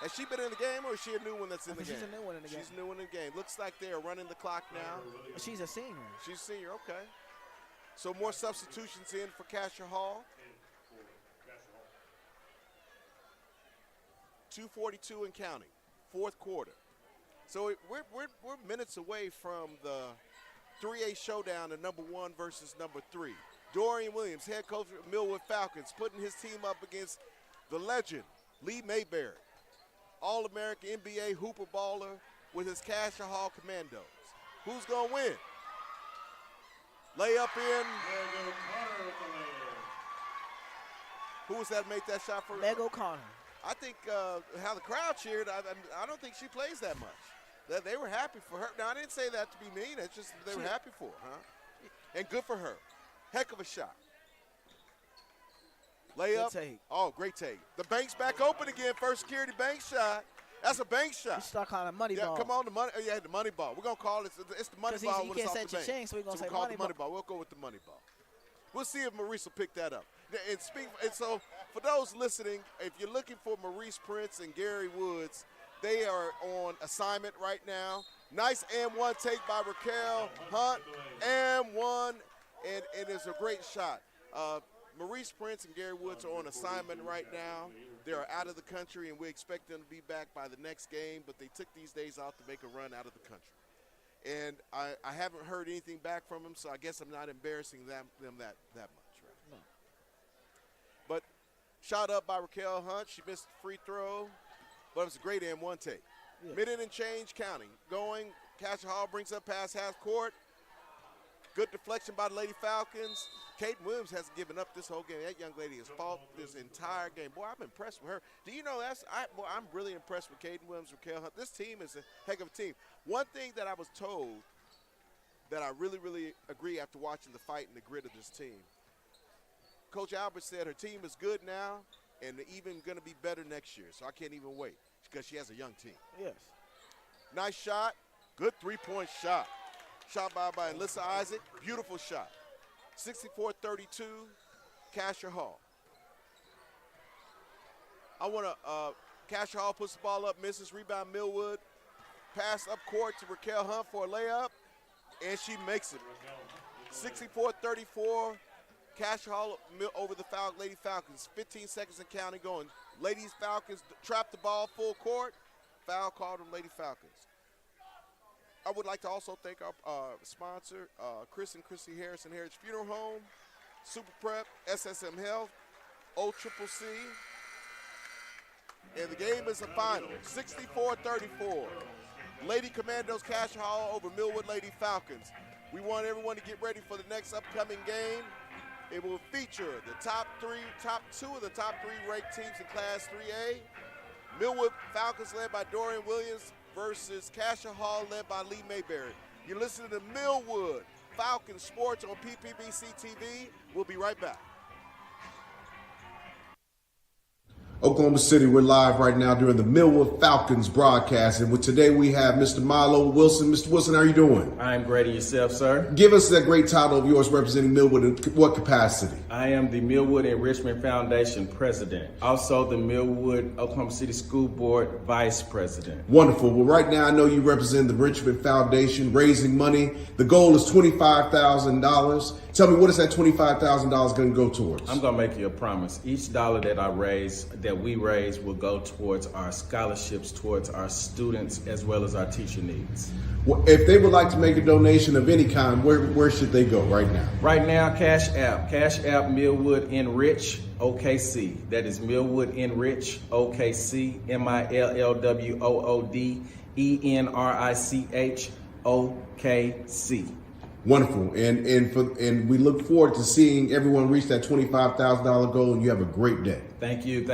Speaker 1: Has she been in the game, or is she a new one that's in the game?
Speaker 2: She's a new one in the game.
Speaker 1: She's a new one in the game. Looks like they are running the clock now.
Speaker 2: She's a senior.
Speaker 1: She's a senior, okay. So more substitutions in for Cascia Hall. 2:42 and counting, fourth quarter. So we're minutes away from the 3A showdown of number one versus number three. Dorian Williams, head coach of Millwood Falcons, putting his team up against the legend, Lee Mayberry, All-American NBA hooper baller with his Cascia Hall Commandos. Who's going to win? Layup in. Who was that make that shot for?
Speaker 2: Meg O'Connor.
Speaker 1: I think how the crowd cheered, I don't think she plays that much. They were happy for her. Now, I didn't say that to be mean. It's just they were happy for her, huh? And good for her. Heck of a shot. Layup.
Speaker 2: Good take.
Speaker 1: Oh, great take. The bank's back open again. First security bank shot. That's a bank shot.
Speaker 2: You start calling it money ball.
Speaker 1: Come on, the money. Yeah, the money ball. We're going to call it. It's the money ball when it's off the bank.
Speaker 2: Ching, so we're going to say
Speaker 1: call
Speaker 2: money
Speaker 1: the money ball. We'll go with the money ball. We'll see if Maurice will pick that up. And so for those listening, if you're looking for Maurice Prince and Gary Woods, they are on assignment right now. Nice and one take by Raquel Hunt. And one, and it's a great shot. Maurice Prince and Gary Woods are on assignment right now. They are out of the country, and we expect them to be back by the next game, but they took these days off to make a run out of the country. And I haven't heard anything back from them, so I guess I'm not embarrassing them that much. Right?
Speaker 2: No.
Speaker 1: But shot up by Raquel Hunt. She missed the free throw, but it was a great and one take.
Speaker 2: Yeah.
Speaker 1: Minute and change counting. Going, Cascia Hall brings up past half court. Good deflection by the Lady Falcons. Kaden Williams hasn't given up this whole game. That young lady has fought this entire game. Boy, I'm impressed with her. Do you know I'm really impressed with Kaden Williams, Raquel Hunt. This team is a heck of a team. One thing that I was told that I really, really agree after watching the fight and the grit of this team, Coach Albert said her team is good now and even going to be better next year. So I can't even wait because she has a young team.
Speaker 2: Yes.
Speaker 1: Nice shot. Good three-point shot. Shot by Alyssa Isaac. Beautiful shot. 64-32, Cascia Hall. Cascia Hall puts the ball up, misses, rebound Millwood. Pass up court to Raquel Hunt for a layup, and she makes it. 64-34, Cascia Hall over the Lady Falcons. 15 seconds and counting going. Ladies Falcons trap the ball full court. Foul called on Lady Falcons. I would like to also thank our sponsor, Chris and Chrissy Harrison Heritage Funeral Home, Super Prep, SSM Health, OCCC. And the game is a final, 64-34. Lady Commandos Cascia Hall over Millwood Lady Falcons. We want everyone to get ready for the next upcoming game. It will feature the top two of the top three ranked teams in Class 3A. Millwood Falcons led by Dorian Williams versus Cascia Hall led by Lee Mayberry. You're listening to Millwood Falcons Sports on PPBC TV. We'll be right back.
Speaker 6: Oklahoma City, we're live right now during the Millwood Falcons broadcast. And today we have Mr. Milo Wilson. Mr. Wilson, how are you doing?
Speaker 5: I'm great. And yourself, sir?
Speaker 6: Give us that great title of yours representing Millwood in what capacity?
Speaker 5: I am the Millwood Enrichment Foundation president. Also the Millwood Oklahoma City School Board vice president.
Speaker 6: Wonderful. Well, right now I know you represent the Enrichment Foundation, raising money. The goal is $25,000. Tell me, what is that $25,000 going to go towards?
Speaker 5: I'm going to make you a promise. Each dollar that we raise will go towards our scholarships, towards our students, as well as our teacher needs.
Speaker 6: Well, if they would like to make a donation of any kind, where should they go right now?
Speaker 5: Right now, Cash App Millwood Enrich OKC. That is Millwood Enrich OKC, MILLWOOD ENRICH OKC.
Speaker 6: Wonderful, and we look forward to seeing everyone reach that $25,000 goal, and you have a great day.
Speaker 5: Thank you.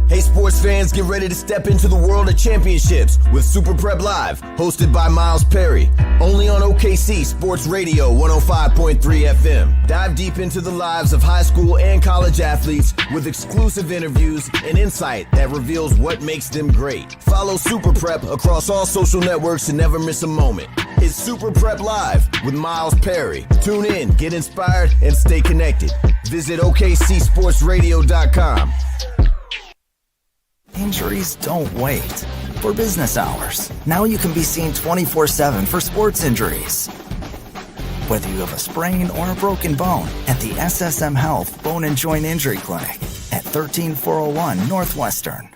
Speaker 7: Hey sports fans, get ready to step into the world of championships with Super Prep Live, hosted by Miles Perry, only on OKC Sports Radio 105.3 FM. Dive deep into the lives of high school and college athletes with exclusive interviews and insight that reveals what makes them great. Follow Super Prep across all social networks to never miss a moment. It's Super Prep Live with Miles Perry. Tune in, get inspired, and stay connected. Visit OKCSportsRadio.com.
Speaker 3: Injuries don't wait. For business hours, now you can be seen 24/7 for sports injuries. Whether you have a sprain or a broken bone, at the SSM Health Bone and Joint Injury Clinic at 13401 Northwestern.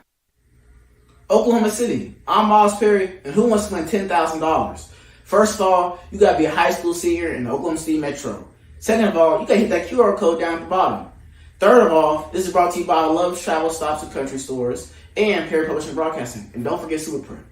Speaker 10: Oklahoma City, I'm Miles Perry, and who wants to win $10,000? First of all, you gotta be a high school senior in the Oklahoma City Metro. Second of all, you gotta hit that QR code down at the bottom. Third of all, this is brought to you by Love's Travel Stops and Country Stores and Perry Publishing and Broadcasting. And don't forget Super Prep.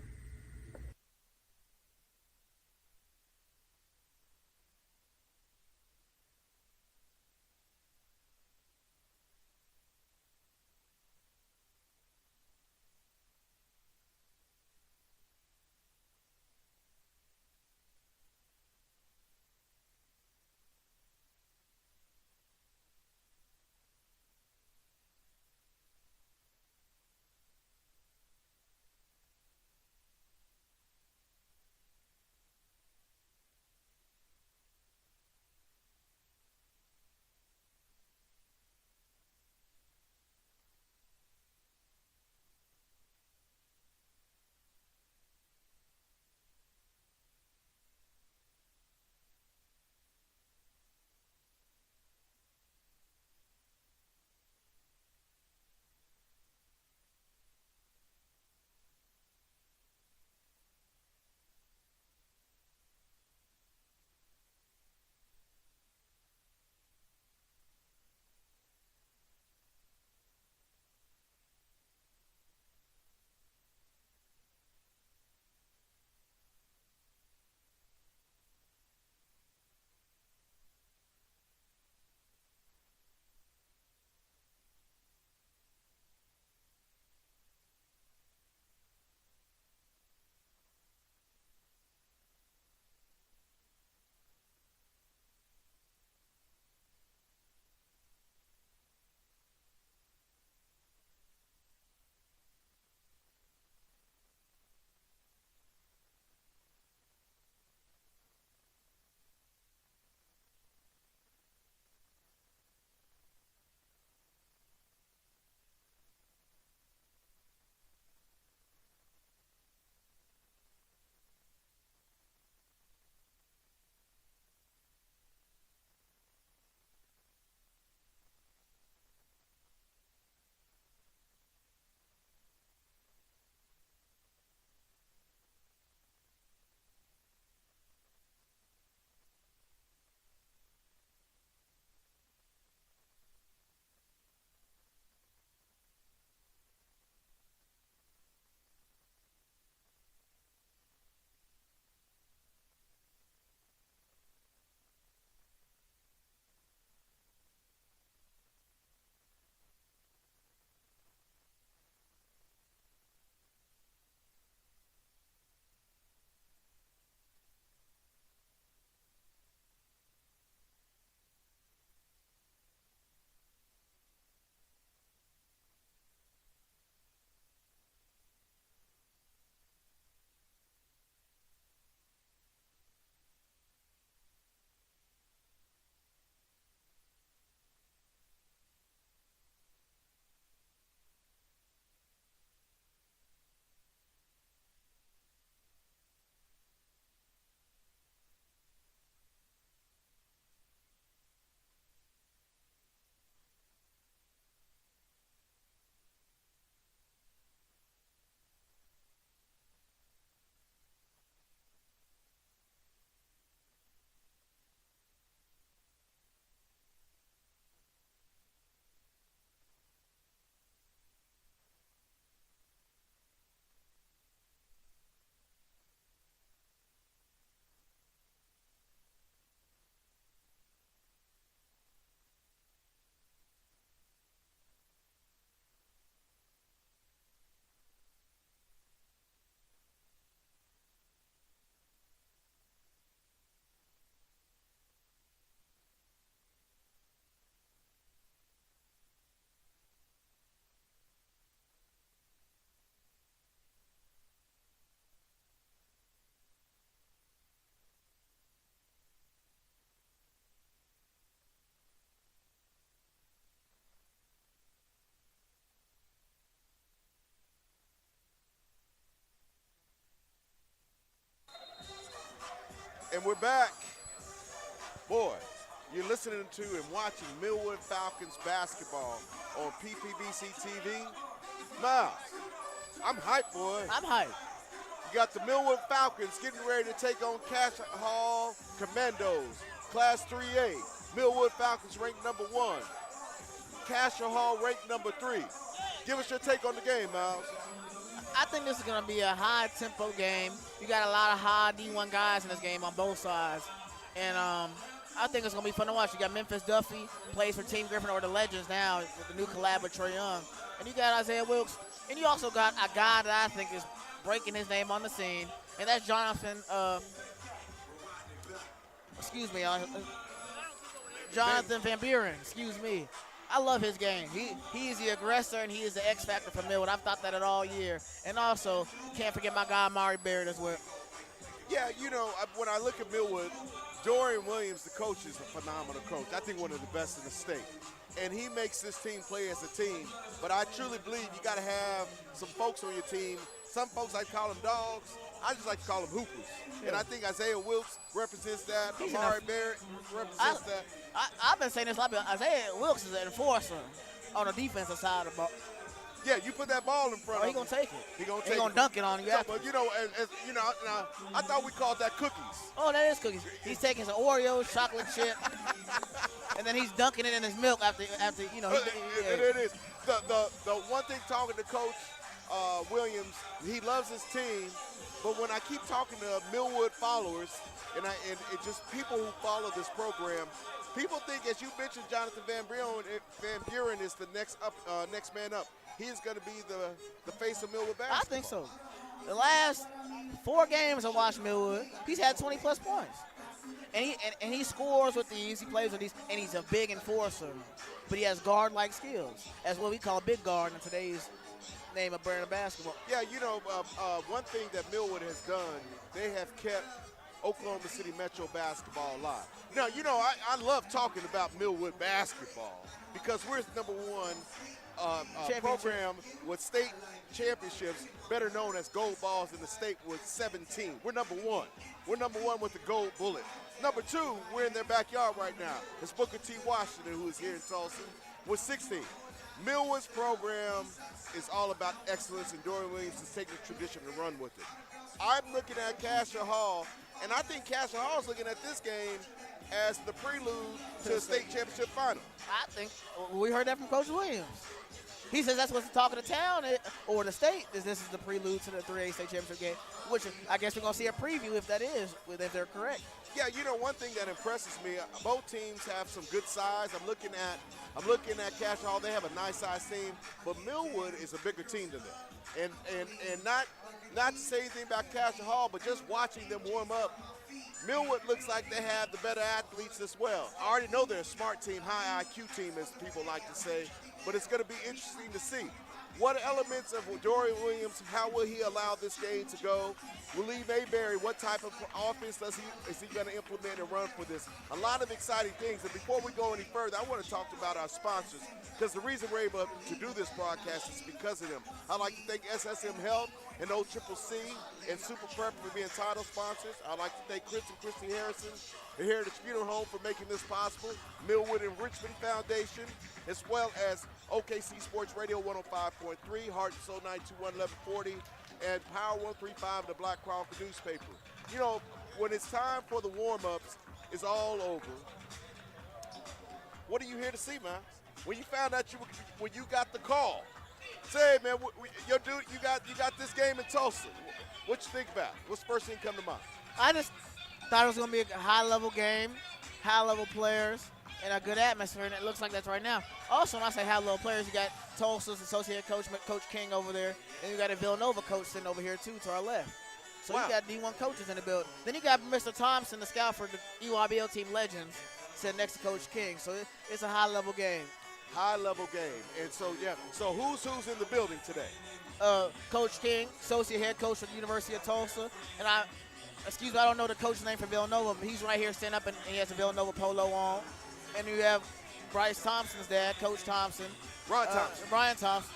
Speaker 1: And we're back. Boy, you're listening to and watching Millwood Falcons basketball on PPBC TV. Miles, I'm hyped, boy.
Speaker 2: I'm hyped.
Speaker 1: You got the Millwood Falcons getting ready to take on Cascia Hall Commandos, Class 3A. Millwood Falcons ranked number 1. Cascia Hall ranked number 3. Give us your take on the game, Miles.
Speaker 2: I think this is going to be a high-tempo game. You got a lot of high D1 guys in this game on both sides. And I think it's going to be fun to watch. You got Memphis Duffy, plays for Team Griffin or the Legends now with the new collab with Trae Young. And you got Isaiah Wilkes. And you also got a guy that I think is breaking his name on the scene. And that's Jonathan, Jonathan Van Buren, excuse me. I love his game. He is the aggressor, and he is the X factor for Millwood. I've thought that it all year. And also, can't forget my guy, Mari Barrett, as well.
Speaker 1: Yeah, you know, when I look at Millwood, Dorian Williams, the coach, is a phenomenal coach. I think one of the best in the state. And he makes this team play as a team. But I truly believe you got to have some folks on your team. Some folks, I call them dogs. I just like to call them hoopers. Yeah. And I think Isaiah Wilkes represents that. Amari Barrett represents that.
Speaker 2: I've been saying this a lot, but Isaiah Wilkes is an enforcer on the defensive side of the ball.
Speaker 1: Yeah, you put that ball in front of him.
Speaker 2: He going to take it.
Speaker 1: He going
Speaker 2: to dunk it on you.
Speaker 1: Yeah, but, you know, I thought we called that cookies.
Speaker 2: Oh, that is cookies. He's taking some Oreos, chocolate chip, and then he's dunking it in his milk after you know.
Speaker 1: It is. The one thing talking to Coach Williams, he loves his team, but when I keep talking to Millwood followers, and it just people who follow this program, people think, as you mentioned, Jonathan Van Buren is the next man up. He is going to be the face of Millwood basketball.
Speaker 2: I think so. The last 4 games I watched Millwood, he's had 20-plus points. And he scores with these, he plays with these, and he's a big enforcer. But he has guard-like skills. That's what we call a big guard in today's name of brand of basketball.
Speaker 1: Yeah, you know, one thing that Millwood has done, they have kept Oklahoma City Metro basketball alive. Now, you know, I love talking about Millwood basketball because we're number 1 program with state championships, better known as gold balls in the state with 17. We're number 1. We're number 1 with the gold bullet. Number 2, we're in their backyard right now. It's Booker T. Washington, who is here in Tulsa, with 16. Millwood's program is all about excellence, and Dorian Williams is taking the tradition and run with it. I'm looking at Cascia Hall, and I think Cascia Hall is looking at this game as the prelude to the state championship final.
Speaker 2: I think we heard that from Coach Williams. He says that's what's the talk of the town or the state. This is the prelude to the 3A state championship game, which I guess we're gonna see a preview if they're correct.
Speaker 1: Yeah, you know, one thing that impresses me, both teams have some good size. I'm looking at Cascia Hall. They have a nice size team, but Millwood is a bigger team than them. And not to say anything about Cascia Hall, but just watching them warm up, Millwood looks like they have the better athletes as well. I already know they're a smart team, high IQ team, as people like to say, but it's going to be interesting to see. What elements of Dorian Williams, how will he allow this game to go? Will Lee Mayberry, what type of offense is he going to implement and run for this? A lot of exciting things. And before we go any further, I want to talk about our sponsors, because the reason we're able to do this broadcast is because of them. I'd like to thank SSM Health and OCCC and Super Prep for being title sponsors. I'd like to thank Chris and Christy Harrison and Heritage Funeral Home for making this possible, Millwood Enrichment Foundation, as well as OKC Sports Radio 105.3, Heart and Soul 921 1140, and Power 135, the Black Chronicle newspaper. You know, when it's time for the warm-ups, it's all over. What are you here to see, man? When you found out when you got the call, say, man, your dude, you got this game in Tulsa. What you think about? What's the first thing come to mind?
Speaker 2: I just thought it was going to be a high-level game, high-level players, and a good atmosphere, and it looks like that's right now. Also, when I say high-level players, you got Tulsa's associate coach, Coach King, over there, and you got a Villanova coach sitting over here, too, to our left. So You got D1 coaches in the building. Then you got Mr. Thompson, the scout for the EYBL team Legends, sitting next to Coach King. So it's a high-level game.
Speaker 1: High-level game. And so, yeah, so who's in the building today?
Speaker 2: Coach King, associate head coach at the University of Tulsa, and I don't know the coach's name for Villanova, but he's right here standing up, and he has a Villanova polo on. And you have Bryce Thompson's dad, Coach Thompson.
Speaker 1: Brian Thompson.
Speaker 2: Brian Thompson.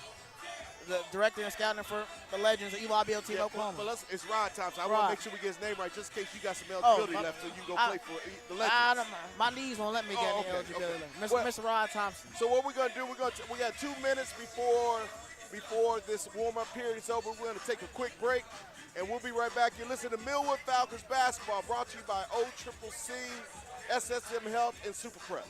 Speaker 2: the director and scouting for the Legends of EYBL Team Oklahoma.
Speaker 1: But it's Rod Thompson. I want
Speaker 2: Rod.
Speaker 1: to make sure we get his name right, just in case you got some eligibility left, so you can go play for the Legends.
Speaker 2: My knees won't let me get any eligibility left. Mr. Rod Thompson.
Speaker 1: So what we're gonna do? We got 2 minutes before this warm-up period is over. We're gonna take a quick break, and we'll be right back. You're listening to Millwood Falcons basketball, brought to you by OCCC, SSM Health, and Super Prep.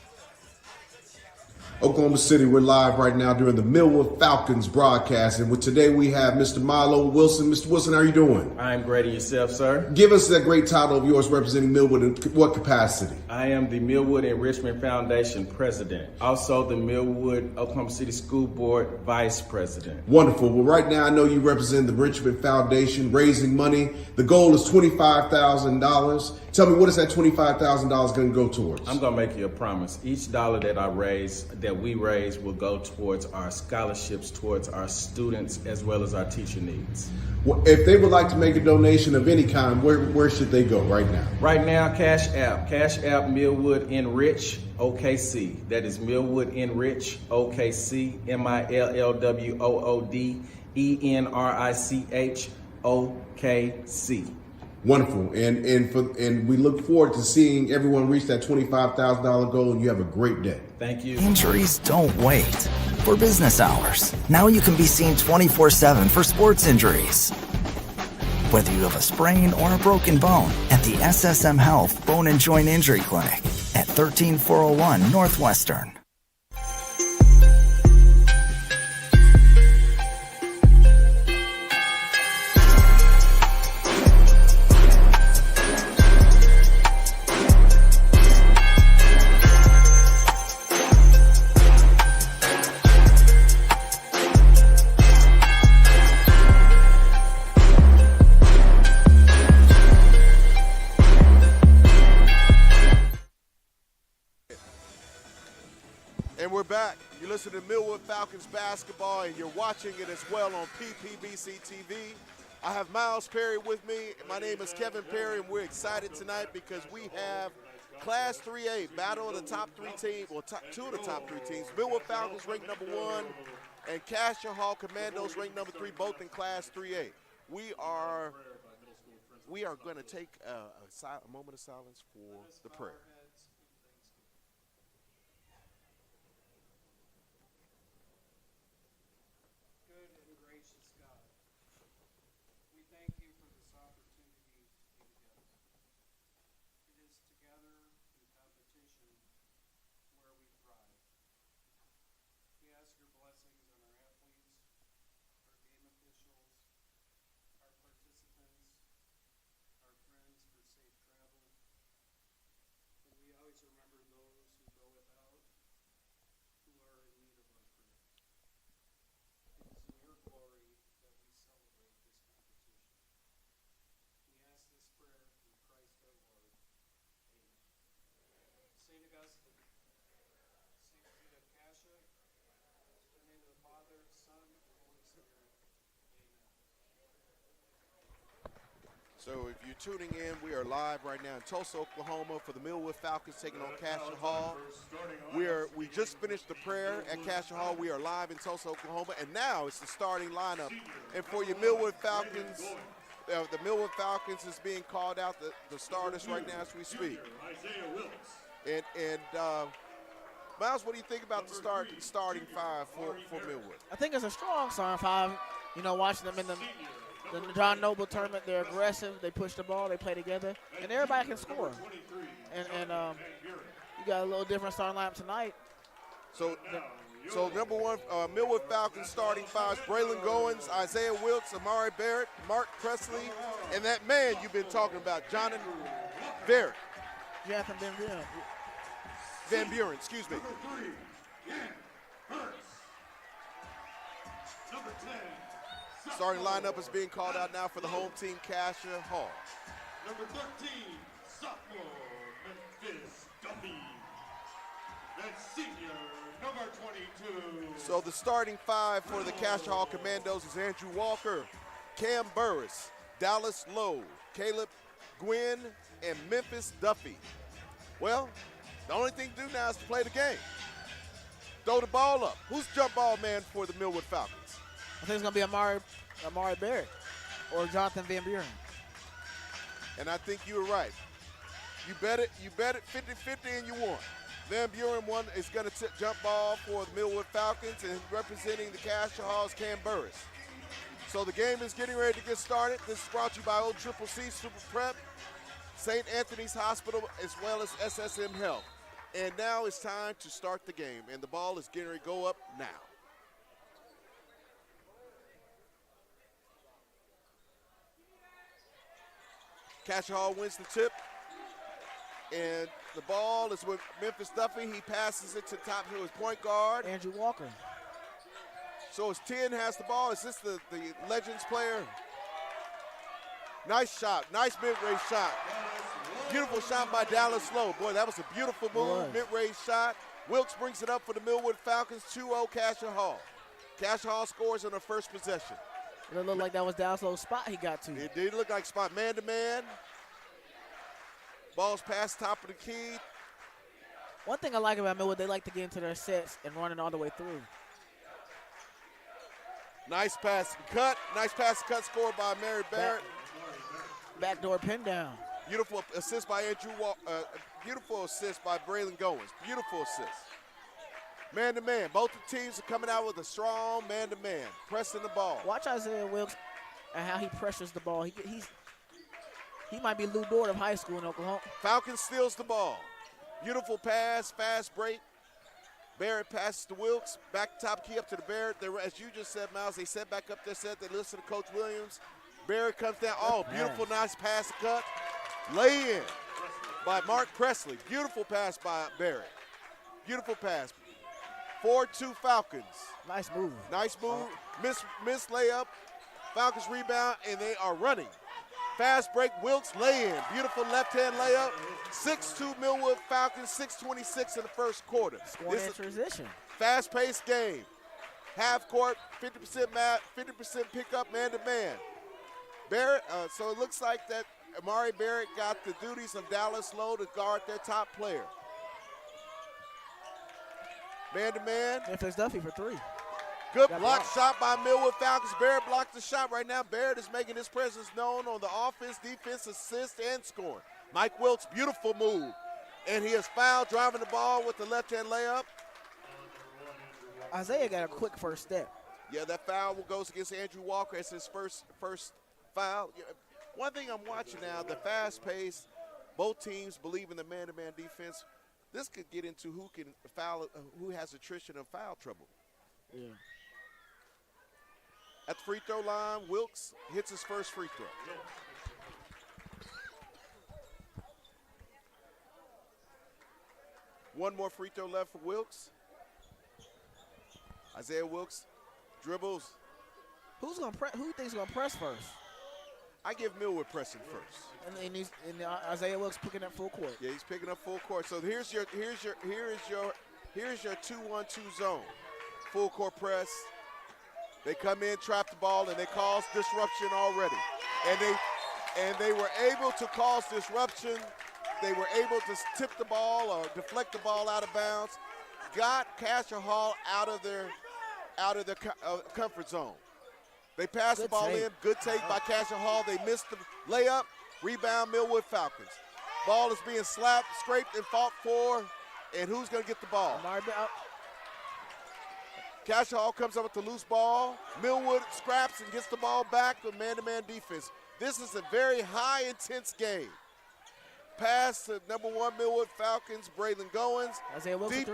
Speaker 6: Oklahoma City, we're live right now during the Millwood Falcons broadcast. And today we have Mr. Milo Wilson. Mr. Wilson, how are you doing?
Speaker 5: I'm great, and yourself, sir?
Speaker 6: Give us that great title of yours representing Millwood in what capacity?
Speaker 5: I am the Millwood Enrichment Foundation president, also the Millwood Oklahoma City School Board vice president.
Speaker 6: Wonderful. Well, right now I know you represent the Enrichment Foundation, raising money. The goal is $25,000. Tell me, what is that $25,000 going to go towards?
Speaker 5: I'm going to make you a promise. Each dollar that we raise will go towards our scholarships, towards our students, as well as our teacher needs.
Speaker 6: Well, if they would like to make a donation of any kind, where should they go right now?
Speaker 5: Right now, Cash App Millwood Enrich OKC. That is Millwood Enrich OKC, MILLWOOD ENRICH OKC.
Speaker 6: Wonderful, and we look forward to seeing everyone reach that $25,000 goal, and you have a great day.
Speaker 5: Thank you.
Speaker 3: Injuries don't wait. For business hours, now you can be seen 24/7 for sports injuries. Whether you have a sprain or a broken bone, at the SSM Health Bone and Joint Injury Clinic at 13401 Northwestern.
Speaker 1: And we're back. You're listening to Millwood Falcons basketball, and you're watching it as well on PPBC TV. I have Miles Perry with me. My name is Kevin Perry, and we're excited tonight because we have Class 3A, battle of the top three teams, or two of the top three teams. Millwood Falcons ranked #1, and Cascia Hall Commandos ranked #3, both in Class 3A. We are going to take a moment of silence for the prayer. So if you're tuning in, we are live right now in Tulsa, Oklahoma for the Millwood Falcons taking on Cascia Hall. We just finished the prayer at Cascia Hall. We are live in Tulsa, Oklahoma, and now it's the starting lineup. And for your Millwood Falcons, the Millwood Falcons is being called out, the starters right now as we speak. And Miles, what do you think about the starting five for Millwood?
Speaker 2: I think it's a strong starting five. You know, watching them in the John Noble tournament, they're aggressive. They push the ball. They play together, and everybody can score. And you got a little different starting lineup tonight.
Speaker 1: So #1, Millwood Falcons starting fives: Braylon Goins, Isaiah Wilkes, Amari Barrett, Mark Presley, and that man you've been talking about, Jonathan Barrett.
Speaker 2: Jonathan Van Buren.
Speaker 1: Van Buren, excuse me. Starting lineup is being called out now for the home team, Cascia Hall.
Speaker 4: Number 13, sophomore, Memphis Duffy. That's senior, number 22.
Speaker 1: So the starting five for the Cascia Hall Commandos is Andrew Walker, Cam Burris, Dallas Lowe, Caleb Gwynn, and Memphis Duffy. Well, the only thing to do now is to play the game. Throw the ball up. Who's jump ball man for the Millwood Falcons?
Speaker 2: I think it's going to be Amari Barrett or Jonathan Van Buren.
Speaker 1: And I think you were right. You bet it 50-50 and you won. Van Buren is going to jump ball for the Millwood Falcons, and representing the Cascia Hall's Cam Burris. So the game is getting ready to get started. This is brought to you by Old Triple C Super Prep, St. Anthony's Hospital, as well as SSM Health. And now it's time to start the game, and the ball is getting ready to go up now. Cascia Hall wins the tip, and the ball is with Memphis Duffy. He passes it to top to his point guard,
Speaker 2: Andrew Walker.
Speaker 1: So as 10 has the ball, is this the Legends player? Nice shot, nice mid-range shot. Beautiful shot by Dallas Lowe. Boy, that was a beautiful move, mid-range shot. Wilkes brings it up for the Millwood Falcons, 2-0 Cascia Hall. Cascia Hall scores on the first possession.
Speaker 2: It looked like that was Dallas Lowe's spot he got to.
Speaker 1: It did look like spot, man-to-man. Ball's past top of the key.
Speaker 2: One thing I like about Millwood, they like to get into their sets and run it all the way through.
Speaker 1: Nice pass and cut. Nice pass and cut scored by Mary Barrett.
Speaker 2: Backdoor pin down.
Speaker 1: Beautiful assist by Andrew beautiful assist by Braylon Goins. Beautiful assist. Man-to-man. Both the teams are coming out with a strong man-to-man, pressing the ball.
Speaker 2: Watch Isaiah Wilkes and how he pressures the ball. He might be Lou Dort of high school in Oklahoma.
Speaker 1: Falcons steals the ball. Beautiful pass, fast break. Barrett passes to Wilkes. Back top key up to the Barrett. As you just said, Miles, they set back up their set. They listen to Coach Williams. Barrett comes down. Oh, beautiful, nice pass and cut. Lay in by Mark Presley. Beautiful pass by Barrett. Beautiful pass. 4-2 Falcons.
Speaker 2: Nice move.
Speaker 1: Nice move. Miss layup. Falcons rebound, and they are running. Fast break, Wilkes lay in. Beautiful left-hand layup. 6-2 Millwood Falcons, 6:26 in the first quarter.
Speaker 2: Scoring in transition.
Speaker 1: Fast-paced game. Half court, 50% 50% pickup, man-to-man. Barrett, so it looks like that Amari Barrett got the duties of Dallas Lowe to guard their top player. Man-to-man.
Speaker 2: Memphis Duffy for three.
Speaker 1: Good block shot by Millwood Falcons. Barrett blocked the shot right now. Barrett is making his presence known on the offense, defense, assist, and scoring. Mike Wilkes, beautiful move. And he is fouled, driving the ball with the left-hand layup.
Speaker 2: Isaiah got a quick first step.
Speaker 1: Yeah, that foul goes against Andrew Walker as his first foul. One thing I'm watching now, the fast pace, both teams believe in the man-to-man defense. This could get into who can foul, who has attrition and foul trouble.
Speaker 2: Yeah.
Speaker 1: At the free throw line, Wilkes hits his first free throw. One more free throw left for Wilkes. Isaiah Wilkes dribbles.
Speaker 2: Who you thinks is gonna press first?
Speaker 1: I give Millwood pressing first.
Speaker 2: And Isaiah Wilkes picking up full court.
Speaker 1: Yeah, he's picking up full court. So here is your 2-1-2 zone. Full court press. They come in, trap the ball, and they cause disruption already. And they were able to cause disruption. They were able to tip the ball or deflect the ball out of bounds. Got Cascia Hall out of their comfort zone. They passed the ball in. Good take by Cascia Hall. They missed the layup. Rebound, Millwood Falcons. Ball is being slapped, scraped, and fought for. And who's going to get the ball? Cascia Hall comes up with the loose ball. Millwood scraps and gets the ball back with man-to-man defense. This is a very high, intense game. Pass to number 1 Millwood Falcons, Braylon Goins. Deep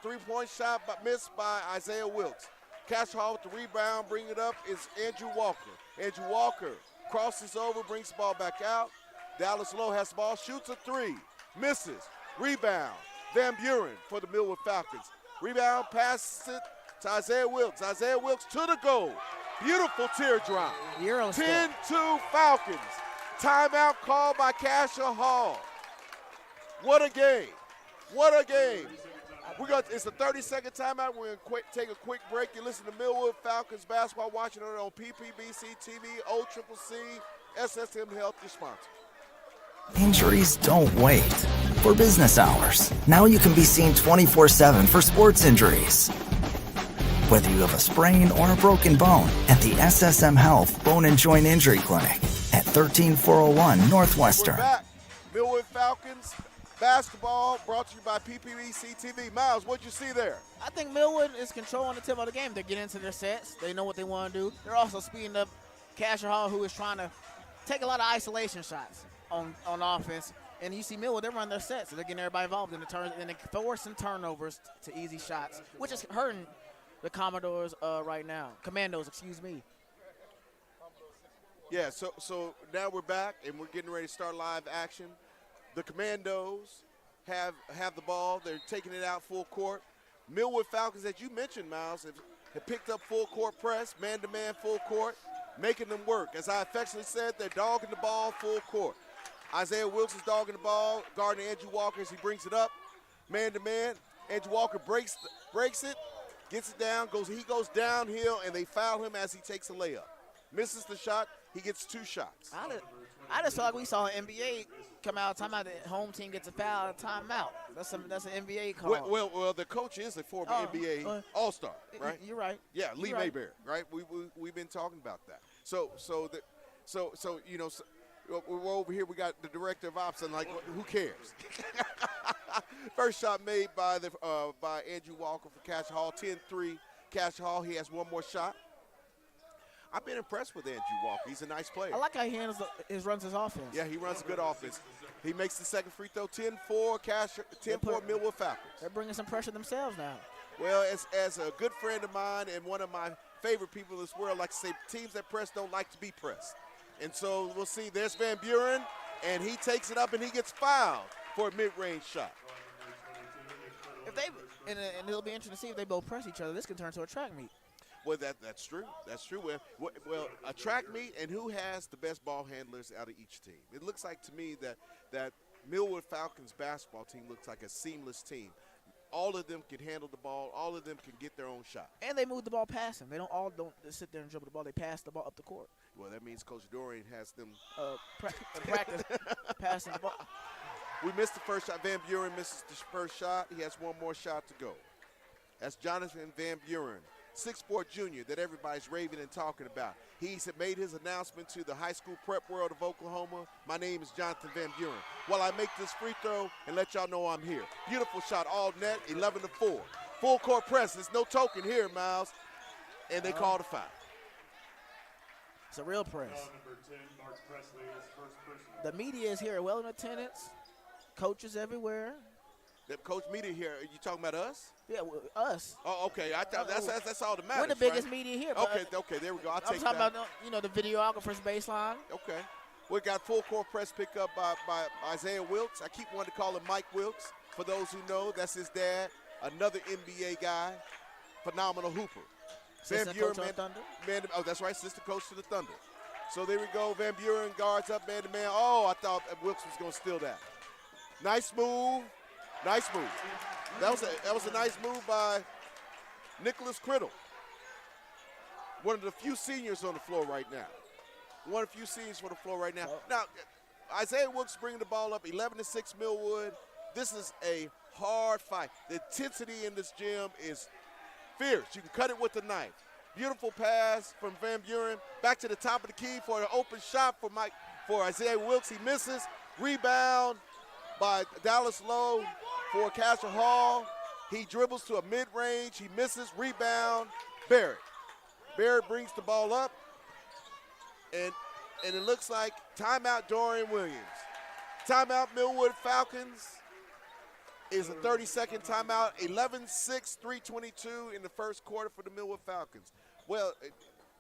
Speaker 1: three-point shot, but missed by Isaiah Wilkes. Cascia Hall with the rebound, bring it up is Andrew Walker. Andrew Walker crosses over, brings the ball back out. Dallas Lowe has the ball, shoots a three, misses. Rebound, Van Buren for the Millwood Falcons. Rebound, passes it to Isaiah Wilkes. Isaiah Wilkes to the goal. Beautiful teardrop. 10-2 Falcons. Timeout called by Cascia Hall. What a game. What a game. It's a 30-second timeout. We're going to take a quick break. You listen to Millwood Falcons basketball, watching it on PPBC TV, Old Triple C, SSM Health, your sponsor.
Speaker 3: Injuries don't wait. For business hours, now you can be seen 24/7 for sports injuries. Whether you have a sprain or a broken bone, at the SSM Health Bone and Joint Injury Clinic at 13401 Northwestern.
Speaker 1: We're back. Millwood Falcons basketball brought to you by PPBC TV. Miles, what'd you see there?
Speaker 2: I think Millwood is controlling the tempo of the game. They're getting into their sets. They know what they want to do. They're also speeding up Cascia, who is trying to take a lot of isolation shots on offense. And you see Millwood, they're running their sets. So they're getting everybody involved in the turns, and they're forcing turnovers to easy shots, which is hurting the Commandos right now. Commandos, excuse me.
Speaker 1: Yeah, so now we're back, and we're getting ready to start live action. The Commandos have the ball. They're taking it out full court. Millwood Falcons, as you mentioned, Miles, have picked up full court press, man-to-man full court, making them work. As I affectionately said, they're dogging the ball full court. Isaiah Wilkes is dogging the ball, guarding Andrew Walker as he brings it up. Man-to-man, Andrew Walker breaks it, gets it down, he goes downhill, and they foul him as he takes a layup. Misses the shot, he gets 2 shots.
Speaker 2: I just felt like we saw an NBA come out, timeout, the home team gets a foul, timeout. That's an NBA call.
Speaker 1: Well, the coach is a former NBA All-Star, right?
Speaker 2: You're right.
Speaker 1: Yeah, Lee
Speaker 2: You're right.
Speaker 1: Mayberry, right? We've been talking about that. So you know, we're over here. We got the director of ops, and like, who cares? First shot made by Andrew Walker for Cascia Hall. 10-3, Cascia Hall. He has one more shot. I've been impressed with Andrew Walker. He's a nice player.
Speaker 2: I like how he runs his offense.
Speaker 1: Yeah, he runs a good offense. He makes the second free throw. 10-4, Cascia. 10-4, Millwood Falcons.
Speaker 2: They're bringing some pressure themselves now.
Speaker 1: Well, as a good friend of mine and one of my favorite people in this world, like to say, teams that press don't like to be pressed. And so we'll see. There's Van Buren, and he takes it up, and he gets fouled for a mid-range shot.
Speaker 2: And it'll be interesting to see if they both press each other. This can turn into a track meet.
Speaker 1: Well, that's true. That's true. Well, a track meet, and who has the best ball handlers out of each team? It looks like to me that Millwood Falcons basketball team looks like a seamless team. All of them can handle the ball. All of them can get their own shot.
Speaker 2: And they move the ball passing. They don't just sit there and dribble the ball. They pass the ball up the court.
Speaker 1: Well, that means Coach Dorian has them
Speaker 2: practice passing the ball.
Speaker 1: We missed the first shot. Van Buren misses the first shot. He has one more shot to go. That's Jonathan Van Buren, 6'4" junior that everybody's raving and talking about. He's made his announcement to the high school prep world of Oklahoma. My name is Jonathan Van Buren. Well, I make this free throw and let y'all know I'm here. Beautiful shot, all net, 11-4. Full court press. There's no token here, Miles. And they called a foul.
Speaker 2: It's a real press. The media is here, well in attendance. Coaches everywhere.
Speaker 1: The coach media here. Are you talking about us?
Speaker 2: Yeah, us.
Speaker 1: Oh, okay. I thought that's all that matters.
Speaker 2: We're the biggest media here.
Speaker 1: Okay. There we go. I'm
Speaker 2: talking about the videographer's baseline.
Speaker 1: Okay. We got full court press pick up by Isaiah Wilkes. I keep wanting to call him Mike Wilkes. For those who know, that's his dad. Another NBA guy, phenomenal hooper. Van Buren, that's right, sister coach to the Thunder. So there we go. Van Buren guards up man to man. Oh, I thought Wilkes was going to steal that. Nice move. Nice move. That was a nice move by Nicholas Criddle. One of the few seniors on the floor right now. One of the few seniors on the floor right now. Now, Isaiah Wilkes bringing the ball up, 11-6 Millwood. This is a hard fight. The intensity in this gym is fierce. You can cut it with a knife. Beautiful pass from Van Buren. Back to the top of the key for an open shot for Isaiah Wilkes. He misses. Rebound by Dallas Lowe for Cascia Hall. He dribbles to a mid-range. He misses. Rebound, Barrett. Barrett brings the ball up. And it looks like timeout Dorian Williams. Timeout Millwood Falcons is a 30-second timeout. 11-6, 3:22 in the first quarter for the Millwood Falcons. Well, it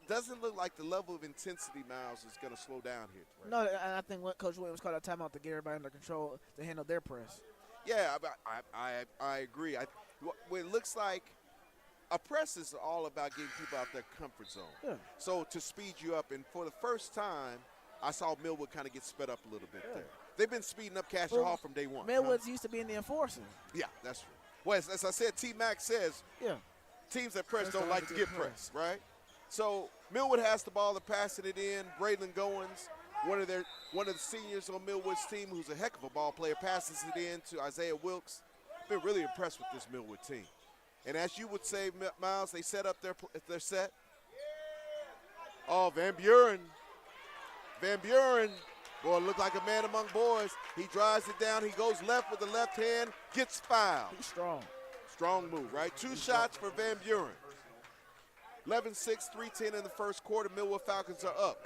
Speaker 1: doesn't look like the level of intensity, Miles, is going to slow down here. Right?
Speaker 2: No, I think what Coach Williams called a timeout to get everybody under control to handle their press.
Speaker 1: Yeah, I agree. It looks like a press is all about getting people out their comfort zone.
Speaker 2: Yeah.
Speaker 1: So to speed you up, and for the first time, I saw Millwood kind of get sped up a little bit there. They've been speeding up Cascia Hall from day one.
Speaker 2: Millwood's used to being the enforcer.
Speaker 1: Yeah, that's true. Well, as I said, T-Mac says teams that press don't like to get pressed, right? So Millwood has the ball. They're passing it in. Braylon Goins, one of the seniors on Millwood's team, who's a heck of a ball player, passes it in to Isaiah Wilkes. Been really impressed with this Millwood team. And as you would say, Miles, they set up their set. Oh, Van Buren. Van Buren, boy, look like a man among boys. He drives it down. He goes left with the left hand, gets fouled.
Speaker 2: He's strong.
Speaker 1: Strong move, right? Two shots for Van Buren. 11-6, 3-10 in the first quarter. Millwood Falcons are up.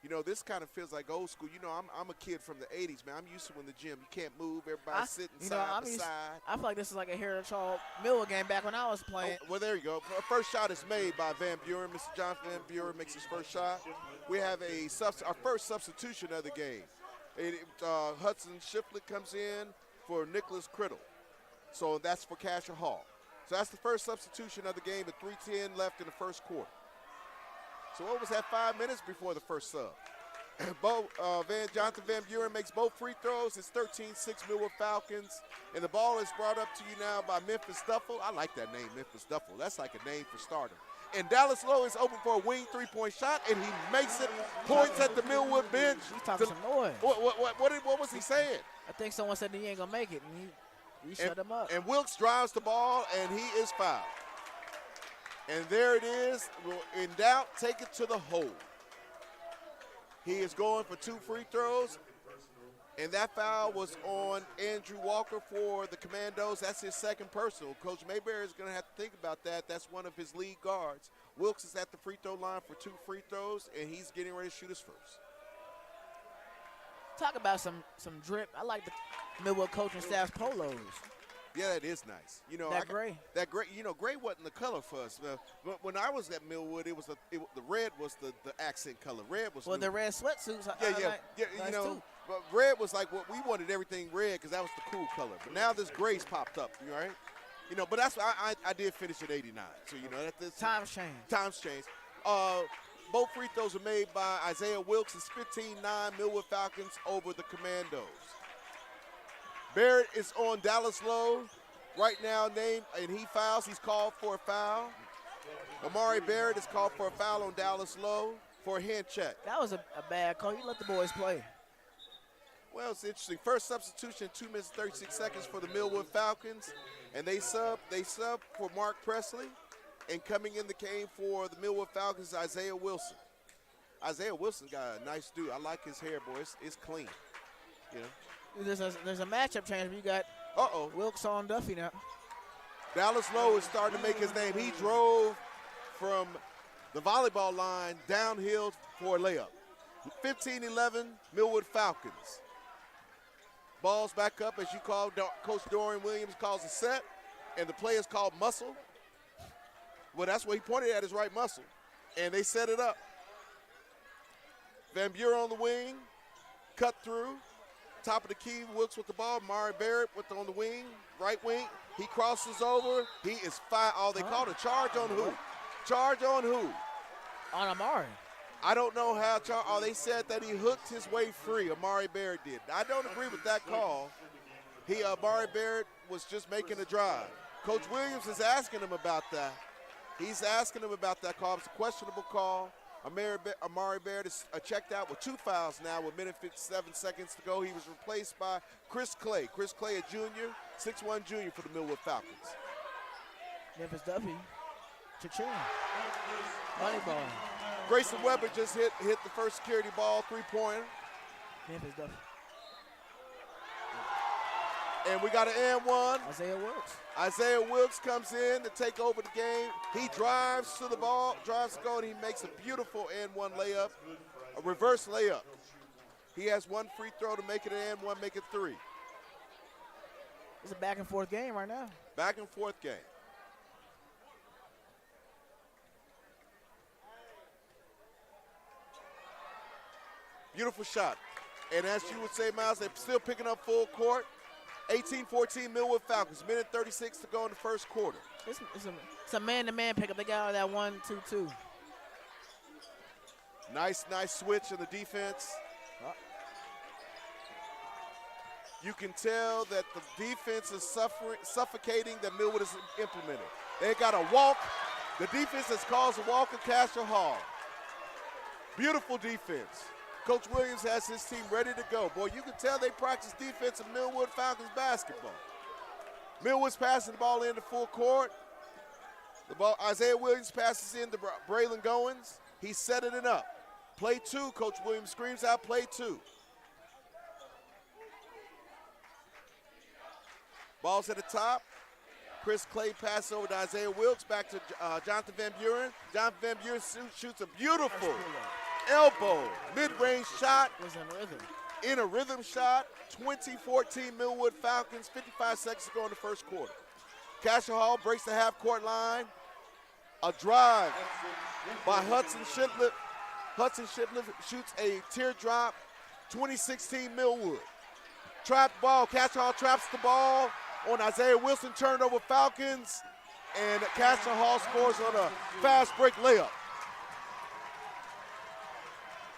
Speaker 1: You know, this kind of feels like old school. You know, I'm a kid from the 80s, man. I'm used to in the gym. You can't move. Everybody's sitting side by side.
Speaker 2: I feel like this is like a Heritage Hall Millwood game back when I was playing.
Speaker 1: Oh, well, there you go. First shot is made by Van Buren. Mr. Jonathan Van Buren makes his first shot. We have our first substitution of the game. Hudson Shiflett comes in for Nicholas Criddle. So that's for Cascia Hall. So that's the first substitution of the game at 3:10 left in the first quarter. So what was that, 5 minutes before the first sub? Jonathan Van Buren makes both free throws. It's 13-6 Millwood Falcons. And the ball is brought up to you now by Memphis Duffel. I like that name, Memphis Duffel. That's like a name for starter. And Dallas Lowe is open for a wing three-point shot, and he makes it. Points at the Millwood bench.
Speaker 2: He's talking some noise.
Speaker 1: What was he saying?
Speaker 2: I think someone said he ain't going to make it, and he shut him up.
Speaker 1: And Wilkes drives the ball, and he is fouled. And there it is. In doubt, take it to the hole. He is going for 2 free throws. And that foul was on Andrew Walker for the Commandos. That's his second personal. Coach Mayberry is going to have to think about that. That's one of his lead guards. Wilkes is at the free throw line for 2 free throws, and he's getting ready to shoot his first.
Speaker 2: Talk about some drip. I like the Millwood coaching staff's polos.
Speaker 1: Yeah, that is nice. You know,
Speaker 2: gray.
Speaker 1: That gray. You know, gray wasn't the color for us. But when I was at Millwood, the red was the accent color. Red was.
Speaker 2: Well,
Speaker 1: new.
Speaker 2: the red sweatsuits.
Speaker 1: Yeah. You know,
Speaker 2: too.
Speaker 1: but red was like what we wanted everything red because that was the cool color. But now this gray's popped up. You right? You know, but that's I did finish at 89. So you know that's
Speaker 2: times change.
Speaker 1: Times change. Both free throws are made by Isaiah Wilkes. It's 15-9 Millwood Falcons over the Commandos. Barrett is on Dallas Lowe right now named, and he fouls. He's called for a foul. Amari Barrett is called for a foul on Dallas Lowe for a hand check.
Speaker 2: That was a bad call. You let the boys play.
Speaker 1: Well, it's interesting. First substitution, 2 minutes 36 seconds for the Millwood Falcons, and they sub for Mark Presley, and coming in the game for the Millwood Falcons, Isaiah Wilson. Isaiah Wilson got a nice dude. I like his hair, boy. It's clean. You know.
Speaker 2: There's a matchup change. You got Wilkes on Duffy now.
Speaker 1: Dallas Lowe is starting to make his name. He drove from the volleyball line downhill for a layup. 15-11 Millwood Falcons. Ball's back up, as you call. Coach Dorian Williams calls a set, and the play is called muscle. Well, that's what he pointed at, his right muscle. And they set it up. Van Buren on the wing, cut through. Top of the key, Wilkes with the ball. Mari Barrett on the wing, right wing. He crosses over. He is fired. Oh, they called a charge on who? Charge on who?
Speaker 2: On Amari.
Speaker 1: I don't know how. They said that he hooked his way free. Amari Barrett did. I don't agree with that call. Amari Barrett was just making a drive. Coach Williams is asking him about that. He's asking him about that call. It's a questionable call. Amari Barrett is checked out with 2 fouls now with 1:57 seconds to go. He was replaced by Chris Clay. Chris Clay, a junior, 6'1" junior for the Millwood Falcons.
Speaker 2: Memphis Duffy. Cha-ching. Money ball.
Speaker 1: Grayson Weber just hit the first security ball, 3-pointer.
Speaker 2: Memphis Duffy.
Speaker 1: And we got an and one.
Speaker 2: Isaiah
Speaker 1: Wilkes comes in to take over the game. He drives to the ball, drives to go, and he makes a beautiful and one layup, a reverse layup. He has 1 free throw to make it an and one, make it 3.
Speaker 2: It's a back and forth game right now.
Speaker 1: Back and forth game. Beautiful shot. And as you would say, Miles, they're still picking up full court. 18-14 Millwood Falcons. 1:36 to go in the first quarter.
Speaker 2: It's a man-to-man pickup. They got all that 1-2-2.
Speaker 1: Nice switch in the defense. You can tell that the defense is suffocating that Millwood is implemented. They got a walk. The defense has caused a walk at Cascia Hall. Beautiful defense. Coach Williams has his team ready to go. Boy, you can tell they practice defense in Millwood Falcons basketball. Millwood's passing the ball into full court. The ball, Isaiah Williams passes in to Braylon Goins. He's setting it up. Play 2, Coach Williams screams out, play 2. Ball's at the top. Chris Clay passes over to Isaiah Wilkes, back to Jonathan Van Buren. Jonathan Van Buren shoots a beautiful elbow, mid-range shot.
Speaker 2: Was in rhythm.
Speaker 1: In a rhythm shot, 2014 Millwood Falcons, 55 seconds to go in the first quarter. Cascia Hall breaks the half-court line. A drive by Hudson Shipley. Hudson Shipley shoots a teardrop, 2016 Millwood. Trapped ball, Cascia Hall traps the ball on Isaiah Wilson, turnover Falcons, and Cascia Hall scores on a fast break layup.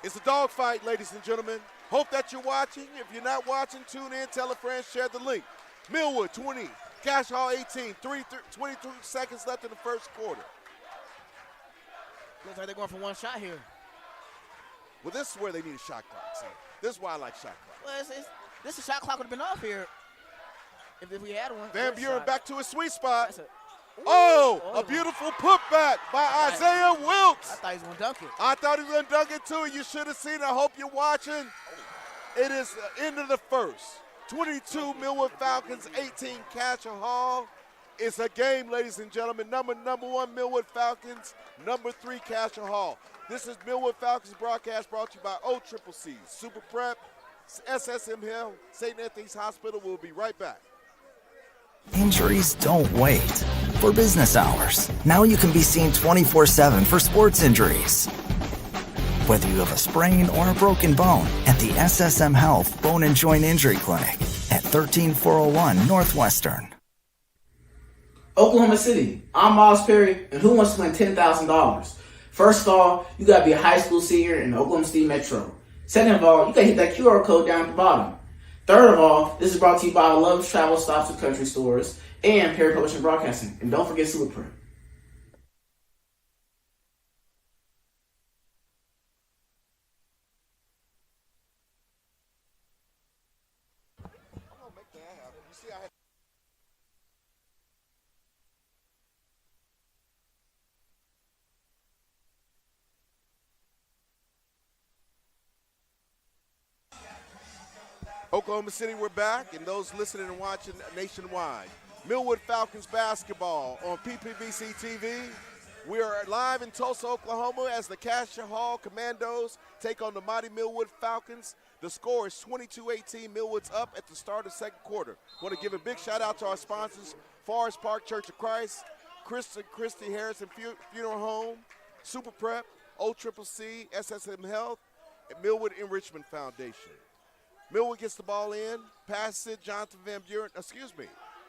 Speaker 1: It's a dogfight, ladies and gentlemen. Hope that you're watching. If you're not watching, tune in, tell a friend, share the link. Millwood 20, Cascia Hall 18, 22 seconds left in the first quarter.
Speaker 2: Looks like they're going for one shot here.
Speaker 1: Well, this is where they need a shot clock. See? This is why I like shot clock.
Speaker 2: Well, this shot clock would have been off here if we had one.
Speaker 1: Van Buren back to his sweet spot.
Speaker 2: Oh,
Speaker 1: a beautiful putback by Isaiah Wilkes.
Speaker 2: I thought he was going to dunk it.
Speaker 1: I thought he was going to dunk it too. You should have seen it. I hope you're watching. It is the end of the first. 22 Millwood Falcons, 18 Cascia Hall. It's a game, ladies and gentlemen. Number 1 Millwood Falcons, number 3 Cascia Hall. This is Millwood Falcons broadcast brought to you by OCCC, Super Prep, SSM Hill, St. Anthony's Hospital. We'll be right back.
Speaker 3: Injuries don't wait. For business hours, now you can be seen 24/7 for sports injuries. Whether you have a sprain or a broken bone, at the SSM Health Bone and Joint Injury Clinic at 13401 Northwestern.
Speaker 10: Oklahoma City, I'm Miles Perry, and who wants to win $10,000? First of all, you gotta be a high school senior in the Oklahoma City Metro. Second of all, you gotta hit that QR code down at the bottom. Third of all, this is brought to you by Love's Travel Stops and Country Stores and Perry Publishing Broadcasting. And don't forget Super Prep.
Speaker 1: Oklahoma City, we're back, and those listening and watching nationwide. Millwood Falcons basketball on PPBC TV. We are live in Tulsa, Oklahoma, as the Cascia Hall Commandos take on the mighty Millwood Falcons. The score is 22-18. Millwood's up at the start of the second quarter. Want to give a big shout out to our sponsors, Forest Park Church of Christ, Christy Harrison Funeral Home, Super Prep, OCCC, SSM Health, and Millwood Enrichment Foundation. Millwood gets the ball in, passes it, Jonathan Van Buren,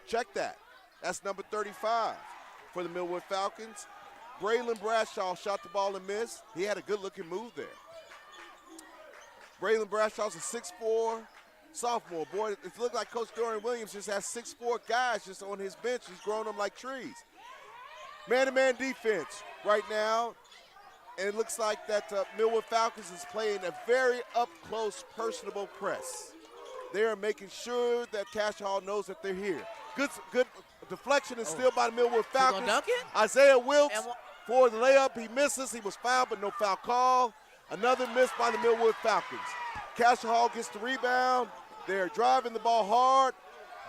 Speaker 1: check that. That's number 35 for the Millwood Falcons. Braylon Bradshaw shot the ball and missed. He had a good-looking move there. Braylon Bradshaw's a 6'4", sophomore. Boy, it looked like Coach Dorian Williams just has 6'4" guys just on his bench. He's growing them like trees. Man-to-man defense right now. And it looks like that Millwood Falcons is playing a very up-close, personable press. They are making sure that Cascia Hall knows that they're here. Good deflection is still by the Millwood Falcons.
Speaker 2: Dunk it?
Speaker 1: Isaiah Wilkes for the layup. He misses. He was fouled, but no foul call. Another miss by the Millwood Falcons. Cascia Hall gets the rebound. They're driving the ball hard.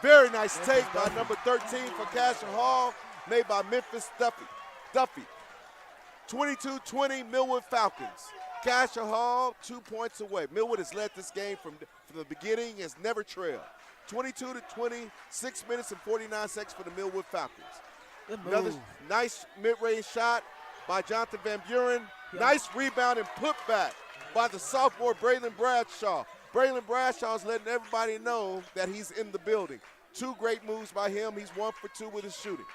Speaker 1: Very nice take by number 13 for Cascia Hall, made by Memphis Duffy. 22-20 Millwood Falcons. Cascia Hall 2 points away. Millwood has led this game from the beginning, has never trailed. 22-20, 6 minutes and 49 seconds for the Millwood Falcons. Another nice mid-range shot by Jonathan Van Buren. Yeah. Nice rebound and putback by the sophomore Braylon Bradshaw. Braylon Bradshaw is letting everybody know that he's in the building. 2 great moves by him. He's 1 for 2 with his shooting.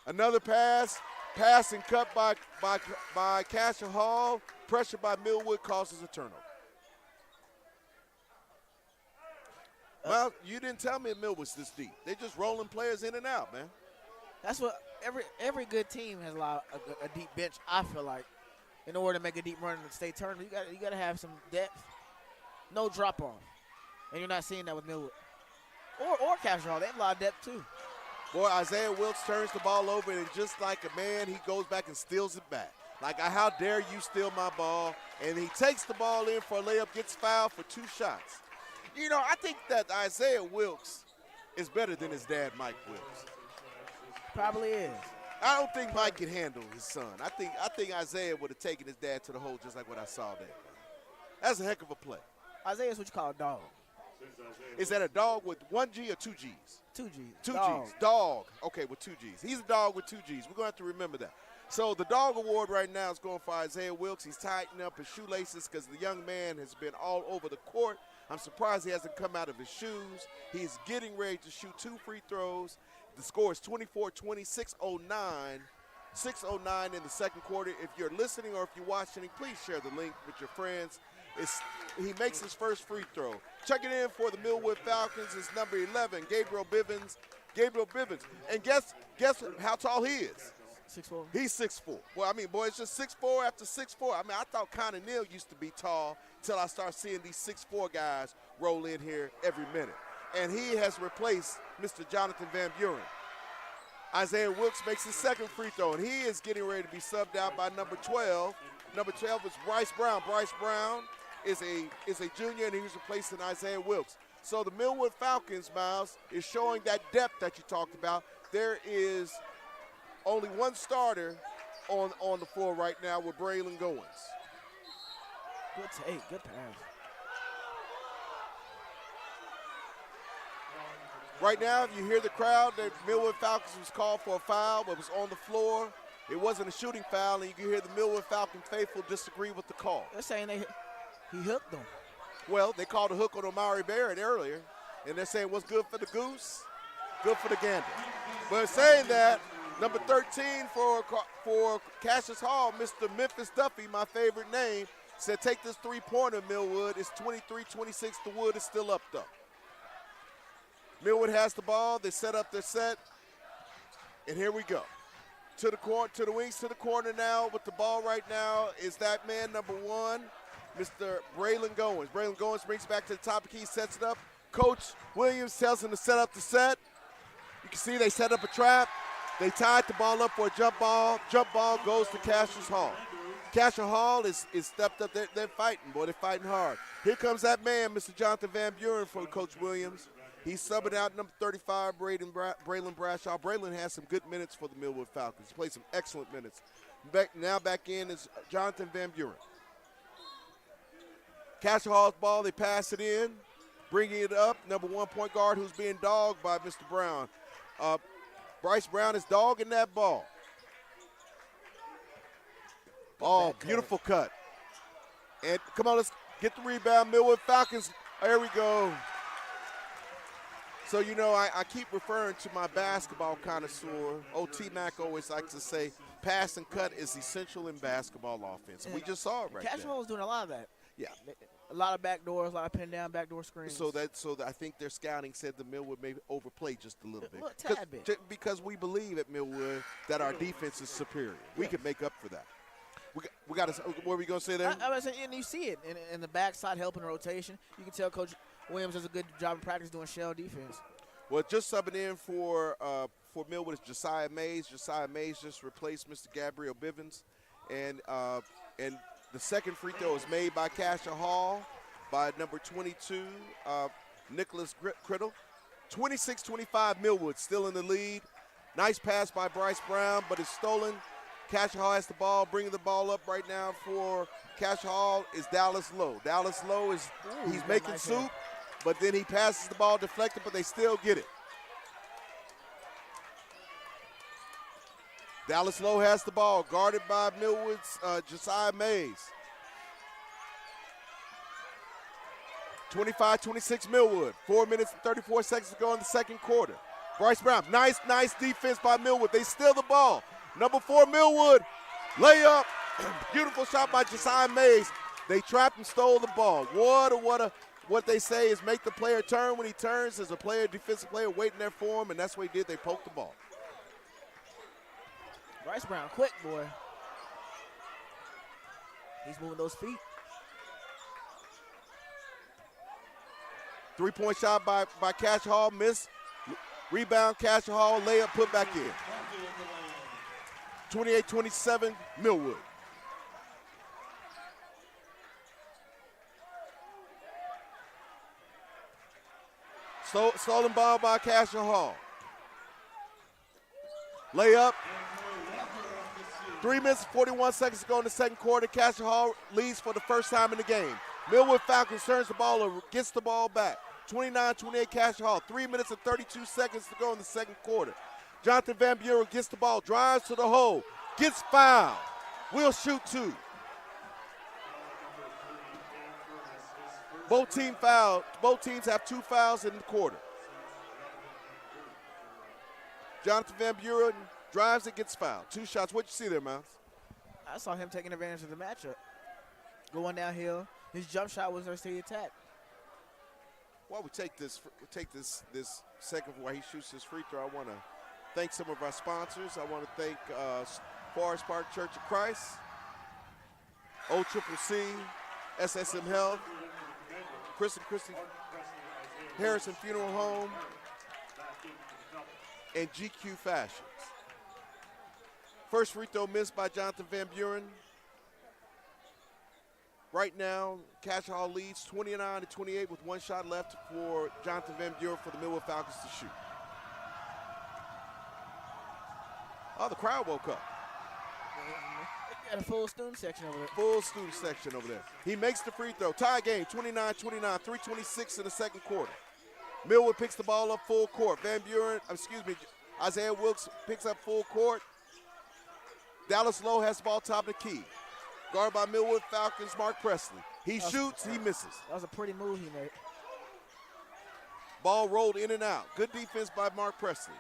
Speaker 1: Another pass and cut by Cascia Hall. Pressure by Millwood causes a turnover. Well, you didn't tell me Millwood's this deep. They're just rolling players in and out, man.
Speaker 2: That's what every good team has a deep bench, I feel like. in order to make a deep run in the state tournament. You got to have some depth, no drop off, and you're not seeing that with Millwood or Cascia. They have a lot of depth too.
Speaker 1: Boy, Isaiah Wilkes turns the ball over, and just like a man, he goes back and steals it back. Like, how dare you steal my ball? And he takes the ball in for a layup, gets fouled for 2 shots. You know, I think that Isaiah Wilkes is better than his dad, Mike Wilkes.
Speaker 2: Probably is.
Speaker 1: I don't think Mike can handle his son. I think Isaiah would have taken his dad to the hole just like what I saw there. That's a heck of a play.
Speaker 2: Isaiah's what you call a dog.
Speaker 1: Is that a dog with 1 G or 2 G's?
Speaker 2: 2 G's.
Speaker 1: 2
Speaker 2: Dog.
Speaker 1: G's. Dog. Okay, with 2 G's. He's a dog with 2 G's. We're going to have to remember that. So the dog award right now is going for Isaiah Wilkes. He's tightening up his shoelaces because the young man has been all over the court. I'm surprised he hasn't come out of his shoes. He's getting ready to shoot 2 free throws. The score is 24-20, 6:09 in the second quarter. If you're listening or if you're watching, please share the link with your friends. He makes his first free throw. Checking in for the Millwood Falcons is number 11, Gabriel Bivens. And guess how tall he is?
Speaker 2: 6'4".
Speaker 1: He's 6'4". Well, I mean, boy, it's just 6'4" after 6'4". I mean, I thought Connor Neal used to be tall until I start seeing these 6'4" guys roll in here every minute. And he has replaced Mr. Jonathan Van Buren. Isaiah Wilkes makes his second free throw, and he is getting ready to be subbed out by number 12. Number 12 is Bryce Brown. Bryce Brown is a junior, and he's replacing Isaiah Wilkes. So the Millwood Falcons, Miles, is showing that depth that you talked about. There is only one starter on the floor right now with Braylon Goins.
Speaker 2: Good take, good pass.
Speaker 1: Right now, if you hear the crowd, the Millwood Falcons was called for a foul, but it was on the floor. It wasn't a shooting foul, and you can hear the Millwood Falcon faithful disagree with the call.
Speaker 2: They're saying he hooked them.
Speaker 1: Well, they called a hook on Omari Barrett earlier, and they're saying what's good for the goose, good for the gander. But saying that, number 13 for Cassius Hall, Mr. Memphis Duffy, my favorite name, said take this three-pointer, Millwood. It's 23-26. The Wood is still up, though. Millwood has the ball. They set up their set, and here we go. To the wings, to the corner now with the ball right now is that man, number 1, Mr. Braylon Goins. Braylon Goins brings it back to the top of the key, sets it up. Coach Williams tells him to set up the set. You can see they set up a trap. They tied the ball up for a jump ball. Jump ball goes to Cassius Hall. Cascia Hall is stepped up. They're fighting, boy. They're fighting hard. Here comes that man, Mr. Jonathan Van Buren from Coach Williams. He's subbing out number 35, Braylon Brashaw. Braylon has some good minutes for the Millwood Falcons. He played some excellent minutes. Back in is Jonathan Van Buren. Cascia Hall's ball, they pass it in, bringing it up. Number 1 point guard who's being dogged by Mr. Brown. Bryce Brown is dogging that ball. Oh, beautiful cut. And come on, let's get the rebound. Millwood Falcons, there we go. So, you know, I keep referring to my basketball connoisseur. O.T. Mack always likes to say, pass and cut is essential in basketball offense. And we just saw it right
Speaker 2: Cascia
Speaker 1: there.
Speaker 2: was doing a lot of that.
Speaker 1: Yeah.
Speaker 2: A lot of back doors, a lot of pin down, backdoor screens.
Speaker 1: So I think their scouting said the Millwood may overplay just a little bit.
Speaker 2: A tad bit.
Speaker 1: Because we believe at Millwood that our defense is superior. We can make up for that. We got to. What were we going to say there?
Speaker 2: I was saying, and you see it in the backside helping rotation. You can tell Coach Williams does a good job in practice doing shell defense.
Speaker 1: Well, just subbing in for Millwood is Josiah Mays. Josiah Mays just replaced Mr. Gabriel Bivens, and the second free throw is made by Cascia Hall by number 22, Nicholas Criddle. 26-25, Millwood still in the lead. Nice pass by Bryce Brown, but it's stolen. Cascia Hall has the ball, bringing the ball up right now for Cascia Hall is Dallas Lowe. Dallas Lowe he's making nice soup, but then he passes the ball deflected, but they still get it. Dallas Lowe has the ball, guarded by Millwood's Josiah Mays. 25-26 Millwood. 4 minutes and 34 seconds to go in the second quarter. Bryce Brown, nice defense by Millwood. They steal the ball. Number 4, Millwood, layup. Beautiful shot by Josiah Mays. They trapped and stole the ball. What they say is make the player turn. When he turns, there's a defensive player waiting there for him, and that's what he did. They poked the ball.
Speaker 2: Bryce Brown, quick, boy. He's moving those feet.
Speaker 1: 3-point shot by Cascia Hall, miss. Rebound, Cascia Hall, layup, put back in. 28-27, Millwood. Stolen ball by Cascia Hall. Layup. 3 minutes and 41 seconds to go in the second quarter. Cascia Hall leads for the first time in the game. Millwood Falcons turns the ball over, gets the ball back. 29-28 Cascia Hall. 3 minutes and 32 seconds to go in the second quarter. Jonathan Van Buren gets the ball, drives to the hole, gets fouled. Will shoot two. Both teams have 2 fouls in the quarter. Jonathan Van Buren drives and gets fouled. 2 shots. What you see there, Miles?
Speaker 2: I saw him taking advantage of the matchup. Going downhill. His jump shot was their city attack.
Speaker 1: While we take this second while he shoots his free throw, I want to thank some of our sponsors. I want to thank Forest Park Church of Christ, OCCC, SSM Health, Christy Harrison Funeral Home, and GQ Fashions. First free throw missed by Jonathan Van Buren. Right now, Cascia Hall leads 29-28 with 1 shot left for Jonathan Van Buren for the Millwood Falcons to shoot. Oh, the crowd woke up.
Speaker 2: Got a full student section over there.
Speaker 1: Full student section over there. He makes the free throw. Tie game, 29-29, 3:26 in the second quarter. Millwood picks the ball up full court. Isaiah Wilkes picks up full court. Dallas Lowe has the ball top of the key. Guarded by Millwood Falcons, Mark Presley. He shoots, he misses.
Speaker 2: That was a pretty move he made.
Speaker 1: Ball rolled in and out. Good defense by Mark Presley.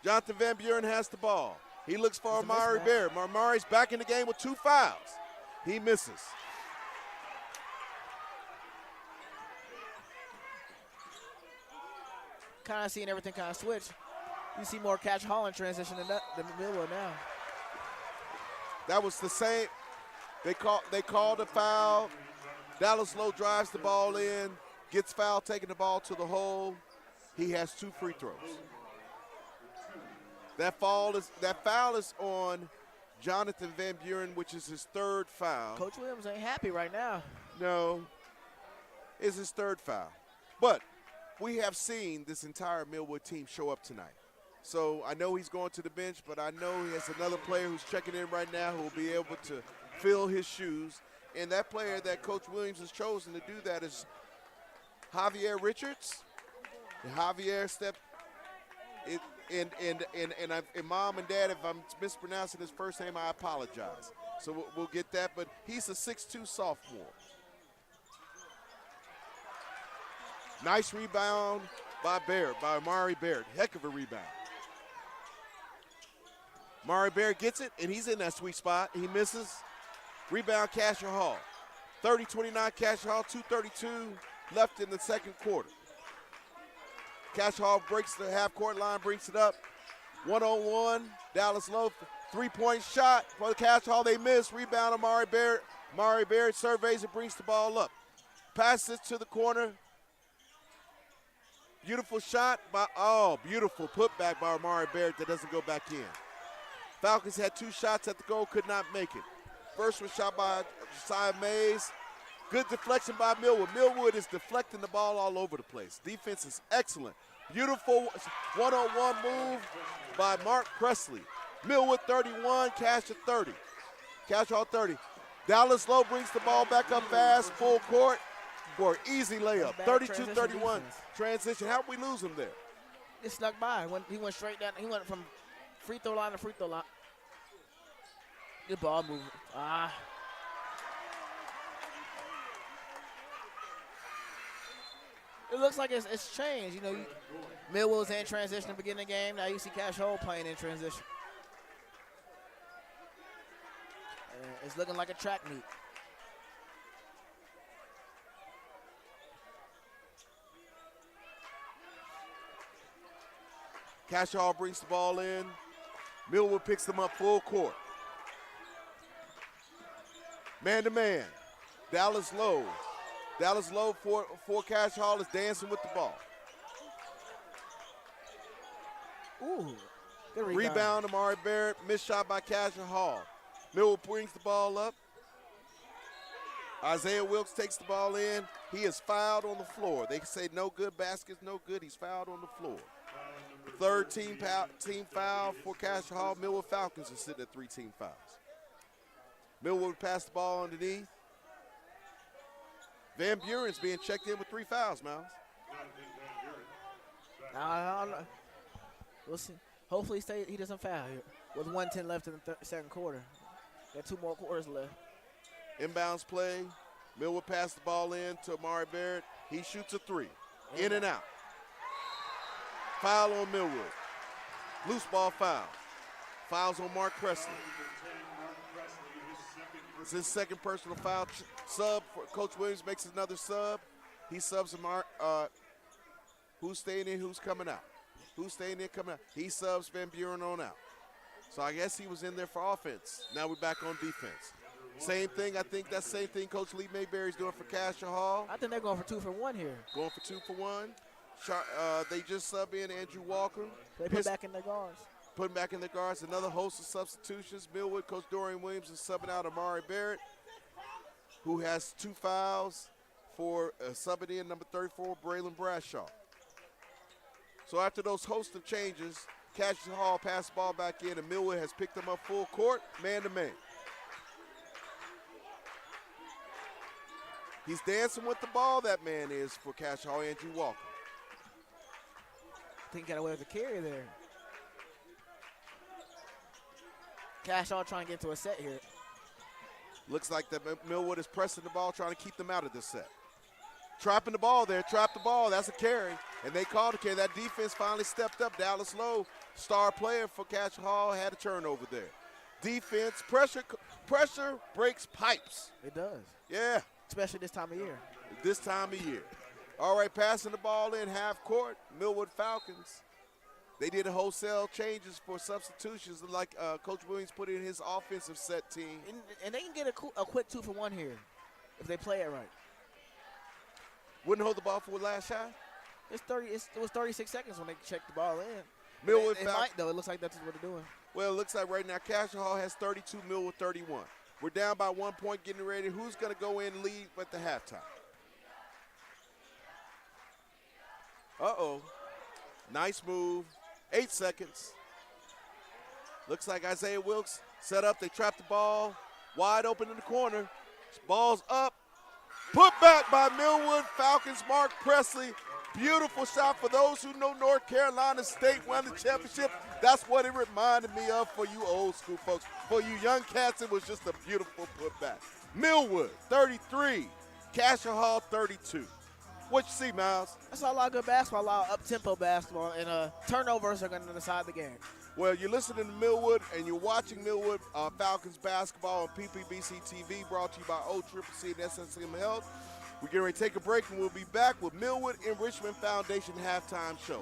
Speaker 1: Jonathan Van Buren has the ball. He looks for Amari Baird. Amari's back in the game with 2 fouls. He misses.
Speaker 2: Kind of seeing everything kind of switch. You see more Cascia Hall in transition than Millwood now.
Speaker 1: That was the same. They called a foul. Dallas Lowe drives the ball in, gets fouled, taking the ball to the hole. He has 2 free throws. That foul is on Jonathan Van Buren, which is his 3rd foul.
Speaker 2: Coach Williams ain't happy right now.
Speaker 1: No, it's his 3rd foul. But we have seen this entire Millwood team show up tonight. So I know he's going to the bench, but I know he has another player who's checking in right now who will be able to fill his shoes. And that player that Coach Williams has chosen to do that is Javier Richards. And Javier stepped it. And Mom and Dad, if I'm mispronouncing his first name, I apologize. So we'll get that, but he's a 6'2 sophomore. Nice rebound by Amari Baird. Heck of a rebound. Amari Baird gets it, and he's in that sweet spot. He misses. Rebound, Cascia Hall. 30-29, Cascia Hall, 2:32 left in the second quarter. Cascia Hall breaks the half-court line, brings it up. 1-on-1, Dallas Lowe, 3-point shot for the Cascia Hall. They miss. Rebound, Amari Baird. Amari Baird surveys and brings the ball up. Passes to the corner. Beautiful shot beautiful putback by Amari Baird that doesn't go back in. Falcons had 2 shots at the goal, could not make it. First was shot by Josiah Mays. Good deflection by Millwood. Millwood is deflecting the ball all over the place. Defense is excellent. Beautiful 1-on-1 move by Mark Presley. Millwood 31, Cascia 30. Cascia Hall 30. Dallas Lowe brings the ball back up fast, full court for an easy layup. 32-31 transition. How did we lose him there?
Speaker 2: It snuck by. He went straight down. He went from free throw line to free throw line. Good ball movement. It looks like it's changed. You know, Millwood was in transition at the beginning of the game. Now you see Cascia Hall playing in transition. It's looking like a track meet.
Speaker 1: Cascia Hall brings the ball in. Millwood picks them up full court. Man-to-man. Dallas Lowe. Dallas Lowe for Cascia Hall is dancing with the ball.
Speaker 2: Ooh, good
Speaker 1: Rebound, Amari Barrett. Missed shot by Cascia Hall. Millwood brings the ball up. Isaiah Wilkes takes the ball in. He is fouled on the floor. They say no good, baskets no good. He's fouled on the floor. Third team foul for Cascia Hall. Millwood Falcons are sitting at 3 team fouls. Millwood passed the ball underneath. Van Buren's being checked in with 3 fouls, Miles.
Speaker 2: We'll see. Hopefully he doesn't foul here. With 1:10 left in the second quarter. Got 2 more quarters left.
Speaker 1: Inbounds play. Millwood passed the ball in to Amari Barrett. He shoots a 3. In and out. Foul on Millwood. Loose ball foul. Fouls on Mark Presley. It's his second personal foul. Sub for Coach Williams makes another sub. He subs Mark. Who's staying in? Who's coming out? Who's staying in? Coming out? He subs Van Buren on out. So I guess he was in there for offense. Now we're back on defense. Same thing. I think that's the same thing Coach Lee Mayberry's doing for Cascia Hall.
Speaker 2: I think they're going for 2 for 1 here.
Speaker 1: Going for 2 for 1. They just sub in Andrew Walker.
Speaker 2: They put back in their guards.
Speaker 1: Putting back in the guards. Another host of substitutions. Millwood, Coach Dorian Williams is subbing out Amari Barrett, who has 2 fouls for subbing in number 34, Braylon Bradshaw. So after those host of changes, Cascia Hall passed the ball back in, and Millwood has picked them up full court, man-to-man. He's dancing with the ball, that man is, for Cascia Hall, Andrew Walker.
Speaker 2: I think he got away with the carry there. Cascia Hall trying to get into a set here.
Speaker 1: Looks like that Millwood is pressing the ball, trying to keep them out of this set. Trapping the ball there, trap the ball, that's a carry. And they called a carry. That defense finally stepped up. Dallas Lowe, star player for Cascia Hall, had a turnover there. Defense, pressure breaks pipes.
Speaker 2: It does.
Speaker 1: Yeah.
Speaker 2: Especially this time of year.
Speaker 1: This time of year. All right, passing the ball in half court, Millwood Falcons. They did a wholesale changes for substitutions like Coach Williams put in his offensive set team.
Speaker 2: And they can get a quick 2 for 1 here if they play it right.
Speaker 1: Wouldn't hold the ball for a last shot?
Speaker 2: It was 36 seconds when they checked the ball in.
Speaker 1: Millwood
Speaker 2: Falcons. Might, though. It looks like that's what they're doing.
Speaker 1: Well, it looks like right now Cascia Hall has 32, Millwood 31. We're down by 1 point, getting ready. Who's going to go in and lead at the halftime? Uh-oh. Nice move. 8 seconds. Looks like Isaiah Wilkes set up. They trap the ball. Wide open in the corner. Ball's up. Put back by Millwood Falcons, Mark Presley. Beautiful shot. For those who know North Carolina State won the championship, that's what it reminded me of for you old school folks. For you young cats, it was just a beautiful putback. Millwood, 33. Cascia Hall, 32. What you see, Miles?
Speaker 2: I saw a lot of good basketball, a lot of up-tempo basketball, and turnovers are going to decide the game.
Speaker 1: Well, you're listening to Millwood, and you're watching Millwood Falcons basketball on PPBC TV, brought to you by OCCC and SSM Health. We're getting ready to take a break, and we'll be back with Millwood Enrichment Foundation halftime show.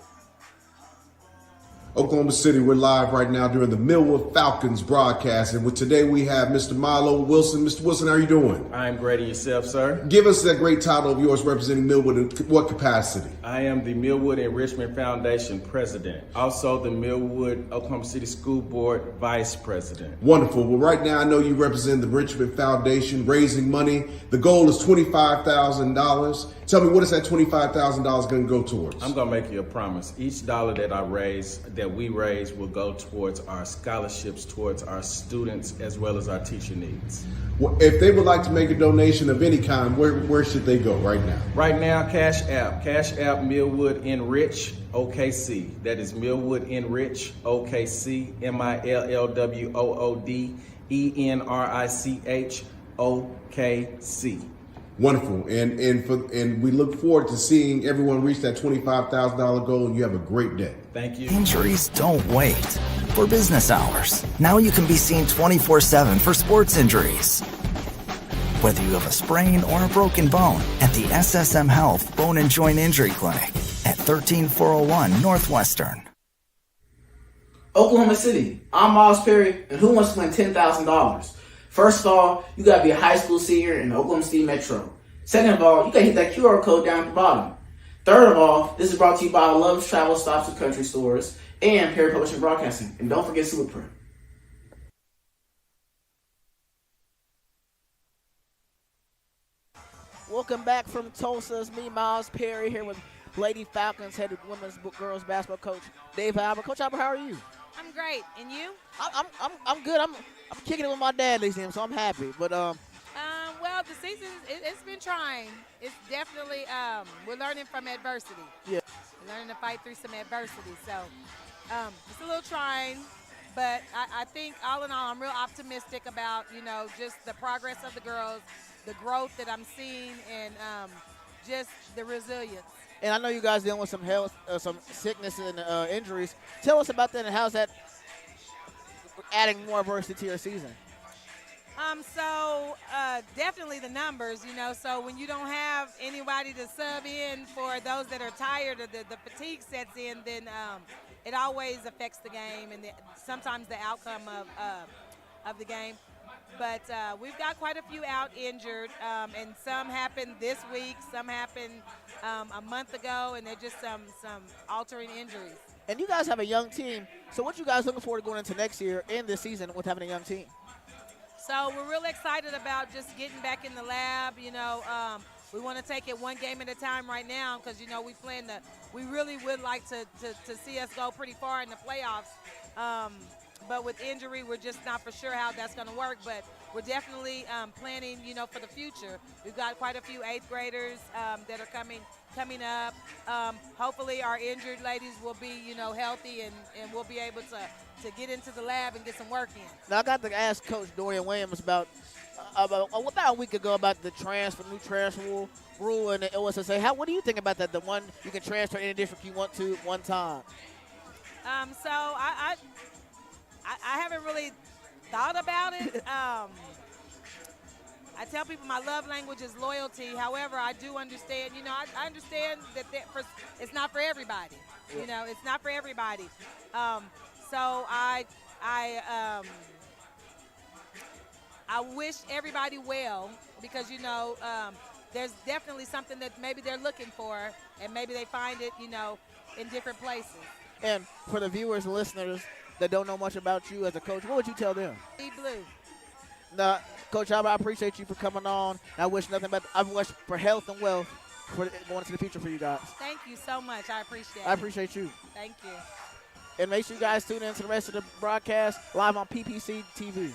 Speaker 6: Oklahoma City, we're live right now during the Millwood Falcons broadcast. And today we have Mr. Milo Wilson. Mr. Wilson, how are you doing?
Speaker 5: I'm great. And yourself, sir?
Speaker 6: Give us that great title of yours representing Millwood in what capacity?
Speaker 5: I am the Millwood Enrichment Foundation president. Also the Millwood Oklahoma City School Board vice president.
Speaker 6: Wonderful. Well, right now I know you represent the Enrichment Foundation, raising money. The goal is $25,000. Tell me, what is that $25,000 going to go towards?
Speaker 5: I'm going to make you a promise. Each dollar that we raise will go towards our scholarships, towards our students, as well as our teacher needs.
Speaker 6: Well, if they would like to make a donation of any kind, where should they go right now?
Speaker 5: Right now, Cash App Millwood Enrich OKC. That is Millwood Enrich OKC, MILLWOOD ENRICH OKC.
Speaker 6: Wonderful, and we look forward to seeing everyone reach that $25,000 goal, and you have a great day.
Speaker 5: Thank you.
Speaker 3: Injuries don't wait. For business hours, now you can be seen 24/7 for sports injuries. Whether you have a sprain or a broken bone, at the SSM Health Bone and Joint Injury Clinic at 13401 Northwestern.
Speaker 10: Oklahoma City, I'm Miles Perry, and who wants to win $10,000? First of all, you gotta be a high school senior in the Oklahoma City Metro. Second of all, you gotta hit that QR code down at the bottom. Third of all, this is brought to you by Love's Travel Stops and Country Stores and Perry Publishing Broadcasting. And don't forget Superprint.
Speaker 2: Welcome back from Tulsa. It's me, Miles Perry, here with Lady Falcons head women's girls basketball coach Dave Albert. Coach Albert, how are you?
Speaker 13: I'm great, and you?
Speaker 2: I'm good. I'm kicking it with my dad these days, so I'm happy. But
Speaker 13: well, the season it's been trying. It's definitely we're learning from adversity.
Speaker 2: Yeah,
Speaker 13: we're learning to fight through some adversity. So it's a little trying, but I think all in all, I'm real optimistic about just the progress of the girls, the growth that I'm seeing, and just the resilience.
Speaker 2: And I know you guys dealing with some health, some sickness and injuries. Tell us about that and how's that adding more adversity to your season?
Speaker 13: So definitely the numbers, so when you don't have anybody to sub in for those that are tired or the fatigue sets in, then it always affects the game and sometimes the outcome of the game. But we've got quite a few out injured, and some happened this week, some happened a month ago, and they're just some altering injuries.
Speaker 2: And you guys have a young team, so what you guys looking forward to going into next year and this season with having a young team?
Speaker 13: So we're really excited about just getting back in the lab. We want to take it one game at a time right now because, we really would like to see us go pretty far in the playoffs. But with injury, we're just not for sure how that's going to work. But we're definitely planning, for the future. We've got quite a few 8th graders that are coming up. Hopefully our injured ladies will be, healthy and we'll be able to get into the lab and get some work in.
Speaker 2: Now, I got to ask Coach Dorian Williams about a week ago about the new transfer rule and the OSSA. What do you think about that? The one you can transfer any district you want to one time.
Speaker 13: So I haven't really thought about it. I tell people my love language is loyalty. However, I do understand, I understand that it's not for everybody.
Speaker 2: Yeah.
Speaker 13: It's not for everybody. So I wish everybody well because, there's definitely something that maybe they're looking for and maybe they find it, in different places.
Speaker 2: And for the viewers and listeners that don't know much about you as a coach, what would you tell them?
Speaker 13: Be blue.
Speaker 2: Now, Coach Albert, I appreciate you for coming on. I wish for health and wealth for going into the future for you guys.
Speaker 13: Thank you so much. I appreciate it.
Speaker 2: I appreciate you.
Speaker 13: Thank you.
Speaker 2: And make sure you guys tune in to the rest of the broadcast live on PPBC TV.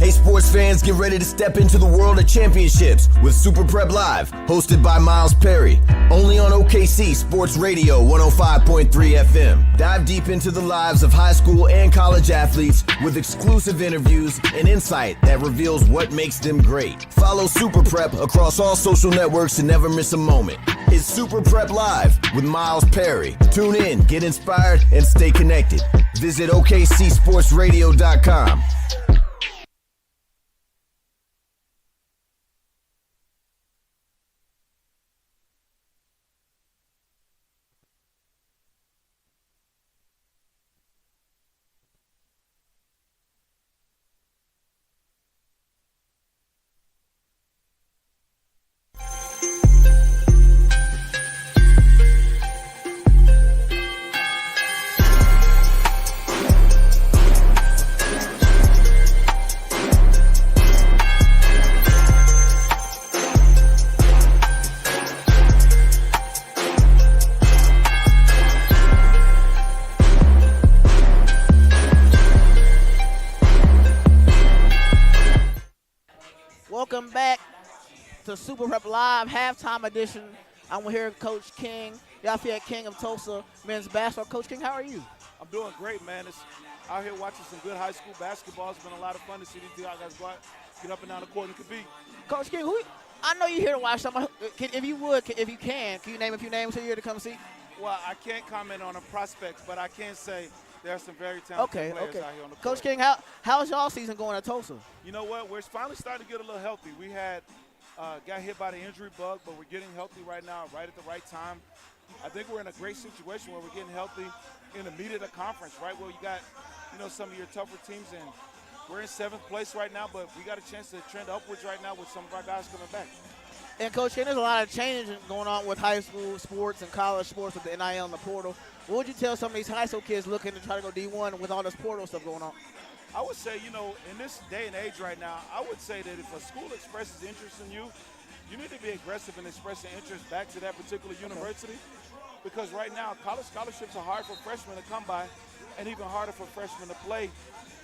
Speaker 7: Hey sports fans, get ready to step into the world of championships with Super Prep Live, hosted by Miles Perry, only on OKC Sports Radio 105.3 FM. Dive deep into the lives of high school and college athletes with exclusive interviews and insight that reveals what makes them great. Follow Super Prep across all social networks to never miss a moment. It's Super Prep Live with Miles Perry. Tune in, get inspired, and stay connected. Visit OKCSportsRadio.com.
Speaker 2: Welcome back to Super Prep Live halftime edition. I'm here with Coach King, Lafayette King of Tulsa men's basketball. Coach King, how are you?
Speaker 14: I'm doing great, man. It's out here watching some good high school basketball. It's been a lot of fun to see these guys go out, get up and down the court and compete.
Speaker 2: Coach King, I know you're here to watch something. If you can you name a few names who you're here to come see?
Speaker 14: Well, I can't comment on the prospects, but I can say there are some very talented players out here on the court.
Speaker 2: Coach King, how's y'all season going at Tulsa?
Speaker 14: You know what? We're finally starting to get a little healthy. We had got hit by the injury bug, but we're getting healthy right now, right at the right time. I think we're in a great situation where we're getting healthy in the meat of the conference, right? Where you got, some of your tougher teams, and we're in 7th place right now, but we got a chance to trend upwards right now with some of our guys coming back.
Speaker 2: And Coach King, there's a lot of changes going on with high school sports and college sports with the NIL and the portal. What would you tell some of these high school kids looking to try to go D1 with all this portal stuff going on?
Speaker 14: I would say, in this day and age right now, I would say that if a school expresses interest in you, you need to be aggressive in expressing interest back to that particular university. Because right now, college scholarships are hard for freshmen to come by and even harder for freshmen to play.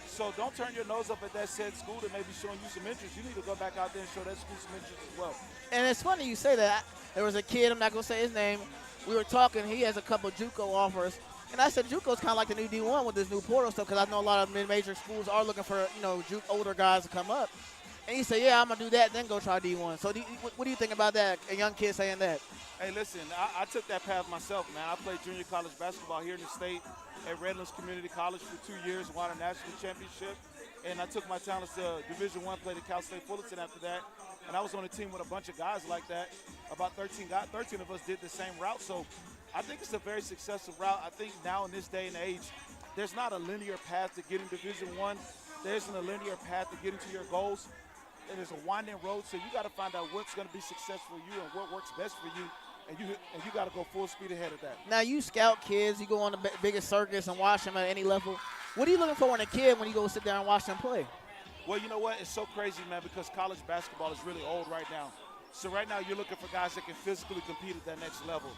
Speaker 14: So don't turn your nose up at that said school that may be showing you some interest. You need to go back out there and show that school some interest as well.
Speaker 2: And it's funny you say that. There was a kid, I'm not going to say his name. We were talking. He has a couple JUCO offers. And I said JUCO's kind of like the new D1 with this new portal stuff because I know a lot of mid-major schools are looking for, older guys to come up. And he said, yeah, I'm going to do that, then go try D1. So what do you think about that, a young kid saying that?
Speaker 14: Hey, listen, I took that path myself, man. I played junior college basketball here in the state at Redlands Community College for 2 years, won a national championship. And I took my talents to Division I, played at Cal State Fullerton after that. And I was on a team with a bunch of guys like that. About 13 of us did the same route. So I think it's a very successful route. I think now in this day and age, there's not a linear path to getting Division I. There isn't a linear path to getting to your goals. And there's a winding road, so you got to find out what's going to be successful for you and what works best for you, and you got to go full speed ahead of that.
Speaker 2: Now, you scout kids. You go on the biggest circus and watch them at any level. What are you looking for in a kid when you go sit down and watch them play?
Speaker 14: Well, you know what? It's so crazy, man, because college basketball is really old right now. So right now you're looking for guys that can physically compete at that next level.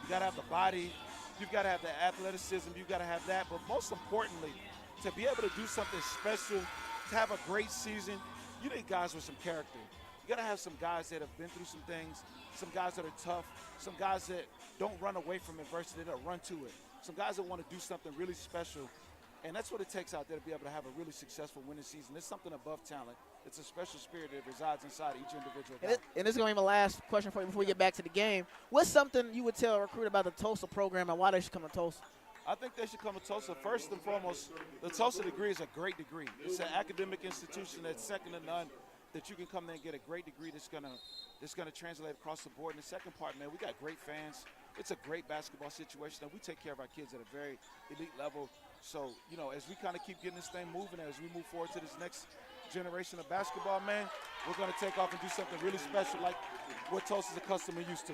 Speaker 14: You got to have the body. You've got to have the athleticism. You've got to have that. But most importantly, to be able to do something special, to have a great season, you need guys with some character. You got to have some guys that have been through some things, some guys that are tough, some guys that don't run away from adversity, that run to it, some guys that want to do something really special. And that's what it takes out there to be able to have a really successful winning season. It's something above talent. It's a special spirit that resides inside each individual guy.
Speaker 2: And this is going to be my last question for you before we get back to the game. What's something you would tell a recruit about the Tulsa program and why they should come to Tulsa?
Speaker 14: I think they should come to Tulsa. First and foremost, the Tulsa degree is a great degree. It's an academic institution that's second to none, that you can come there and get a great degree that's gonna translate across the board. And the second part, man, we got great fans. It's a great basketball situation, and we take care of our kids at a very elite level. So, as we kind of keep getting this thing moving, as we move forward to this next generation of basketball, man, we're going to take off and do something really special like what Tulsa's accustomed and used to.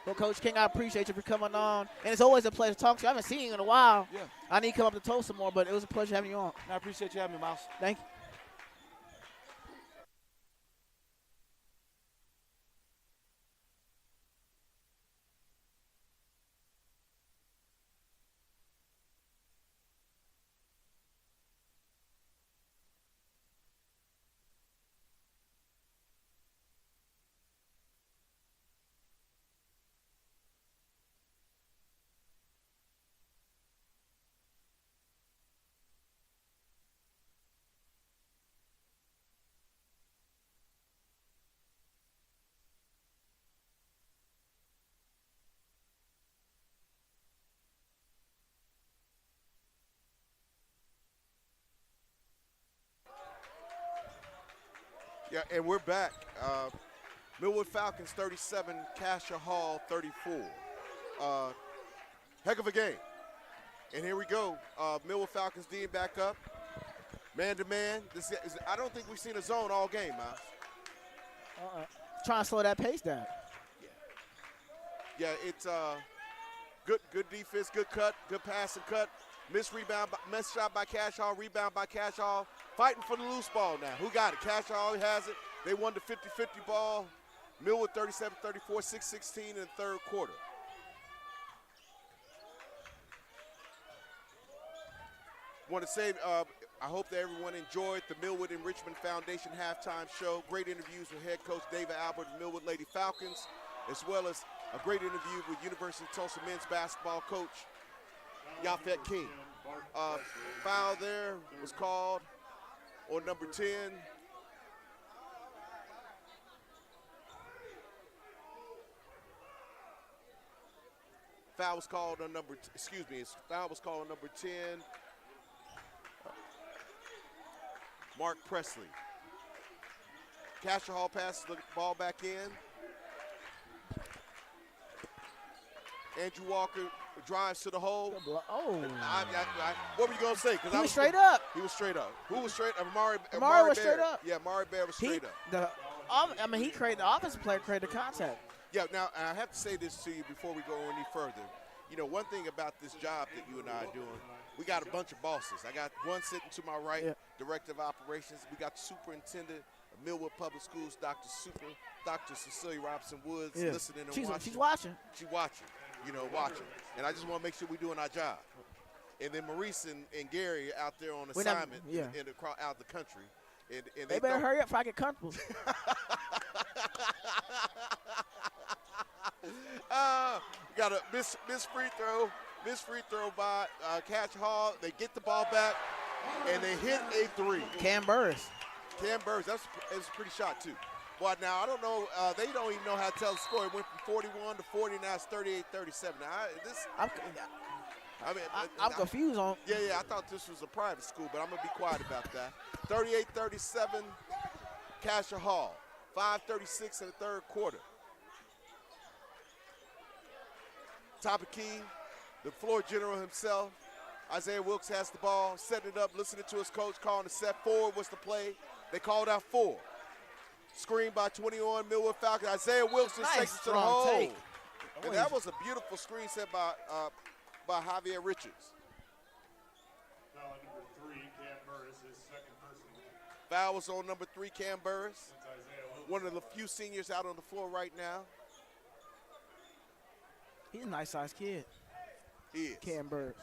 Speaker 2: Well, Coach King, I appreciate you for coming on. And it's always a pleasure to talk to you. I haven't seen you in a while.
Speaker 14: Yeah.
Speaker 2: I need to come up to Tulsa more, but it was a pleasure having you on.
Speaker 14: I appreciate you having me, Miles.
Speaker 2: Thank you.
Speaker 1: Yeah, and we're back. Millwood Falcons 37, Cascia Hall 34. Heck of a game. And here we go. Millwood Falcons D back up. Man-to-man. I don't think we've seen a zone all game, Miles.
Speaker 2: Trying to slow that pace down.
Speaker 1: Yeah, it's good defense, good cut, good pass and cut. Missed shot by Cascia Hall, rebound by Cascia Hall. Fighting for the loose ball now. Who got it? Cascia Hall has it. They won the 50-50 ball. Millwood 37-34, 6-16 in the third quarter. Want to say, I hope that everyone enjoyed the Millwood and Richmond Foundation halftime show. Great interviews with head coach David Albert of Millwood Lady Falcons, as well as a great interview with University of Tulsa men's basketball coach Yafet King. Foul there was called on number 10. Foul was called on number, foul was called on number 10. Mark Presley. Cascia Hall passes the ball back in. Andrew Walker drives to the hole.
Speaker 2: Oh.
Speaker 1: What were you going to say?
Speaker 2: He was straight up.
Speaker 1: He was straight up. Who was straight up?
Speaker 2: Amari was
Speaker 1: Bear.
Speaker 2: straight up.
Speaker 1: Yeah, Amari Bear was straight up.
Speaker 2: He created the offensive player, created the contact.
Speaker 1: Yeah, now, I have to say this to you before we go any further. You know, one thing about this job that you and I are doing, we got a bunch of bosses. I got one sitting to my right, Director of Operations. We got the Superintendent of Millwood Public Schools, Dr. Cecilia Robinson-Woods, listening and watching.
Speaker 2: She's watching.
Speaker 1: She's watching, watching. And I just want to make sure we're doing our job. And then Maurice and Gary out there on assignment out the country. And
Speaker 2: they better hurry up before I get comfortable.
Speaker 1: Got a miss free throw by Cascia Hall. They get the ball back, and they hit a three.
Speaker 2: Cam Burris,
Speaker 1: that's a pretty shot, too. Boy, now, I don't know. They don't even know how to tell the score. It went from 41 to 40. Now it's 38-37. Now,
Speaker 2: I'm confused on.
Speaker 1: Yeah, I thought this was a private school, but I'm going to be quiet about that. 38-37, Cascia Hall. 5:36 in the third quarter. Top of key, the floor general himself, Isaiah Wilkes has the ball, setting it up, listening to his coach, calling the set. Forward was the play. They called out 4. Screen by 21, Millwood Falcons. Isaiah Wilkes just takes it to the hole. And that was a beautiful screen set by Javier Richards.
Speaker 4: Foul on number 3, Cam Burris, his second personal.
Speaker 1: Foul was on number 3, Cam Burris. One of the few seniors out on the floor right now.
Speaker 2: He's a nice-sized kid.
Speaker 1: He is.
Speaker 2: Cam Burris.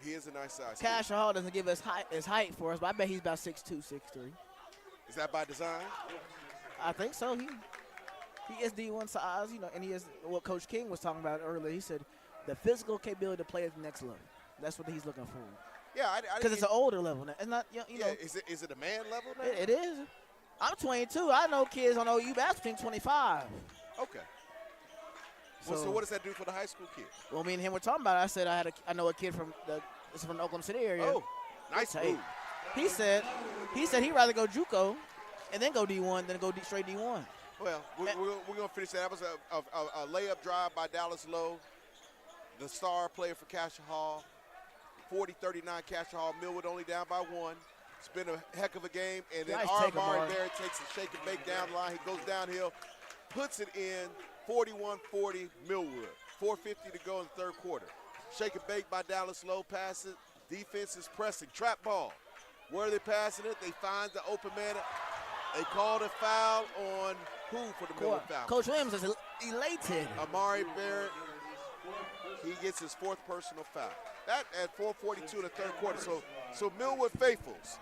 Speaker 1: He is a nice-sized kid.
Speaker 2: Cascia Hall doesn't give us his height for us, but I bet he's about 6'2", 6'3".
Speaker 1: Is that by design?
Speaker 2: I think so. He is D1 size, and he is what Coach King was talking about earlier. He said the physical capability to play at the next level. That's what he's looking for.
Speaker 1: Yeah,
Speaker 2: because it's an older level now. It's not,
Speaker 1: Is it a man level now?
Speaker 2: It is. I'm 22. I know kids on OU basketball team 25.
Speaker 1: Okay. So what does that do for the high school kid?
Speaker 2: Well, me and him were talking about it. I said I know a kid from the Oklahoma City area.
Speaker 1: Oh, nice move.
Speaker 2: He said he'd rather go JUCO and then go D1 than go straight D1.
Speaker 1: Well, we're going to finish that. That was a layup drive by Dallas Lowe, the star player for Cascia Hall. 40-39 Cascia Hall. Millwood only down by 1. It's been a heck of a game. And then Amari Barrett takes a shake and bake down the line. He goes downhill, puts it in. 41-40 Millwood. 4:50 to go in the third quarter. Shake and bake by Dallas Lowe. Pass it. Defense is pressing. Trap ball. Where are they passing it? They find the open man. They called a foul on who for the Millwood Falcons?
Speaker 2: Coach Williams is elated.
Speaker 1: Amari Barrett. He gets his 4th personal foul. That at 4:42 in the third quarter. So Millwood faithfuls.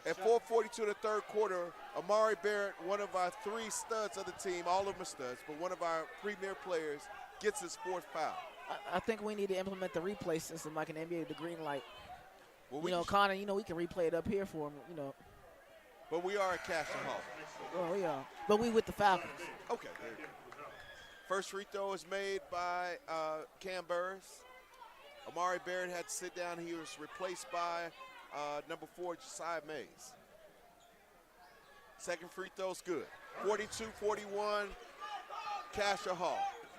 Speaker 1: At 4:42 in the third quarter, Amari Barrett, one of our 3 studs of the team, all of them are studs, but one of our premier players gets his 4th foul.
Speaker 2: I think we need to implement the replay system like an NBA, the green light. Well, Connor, we can replay it up here for him,
Speaker 1: But we are at Cascia Hall.
Speaker 2: Oh, yeah. But we with the Falcons.
Speaker 1: Okay. First free throw is made by Cam Burris. Amari Barrett had to sit down. He was replaced by number 4, Josiah Mays. Second free throw's good. 42-41, Cascia Hall.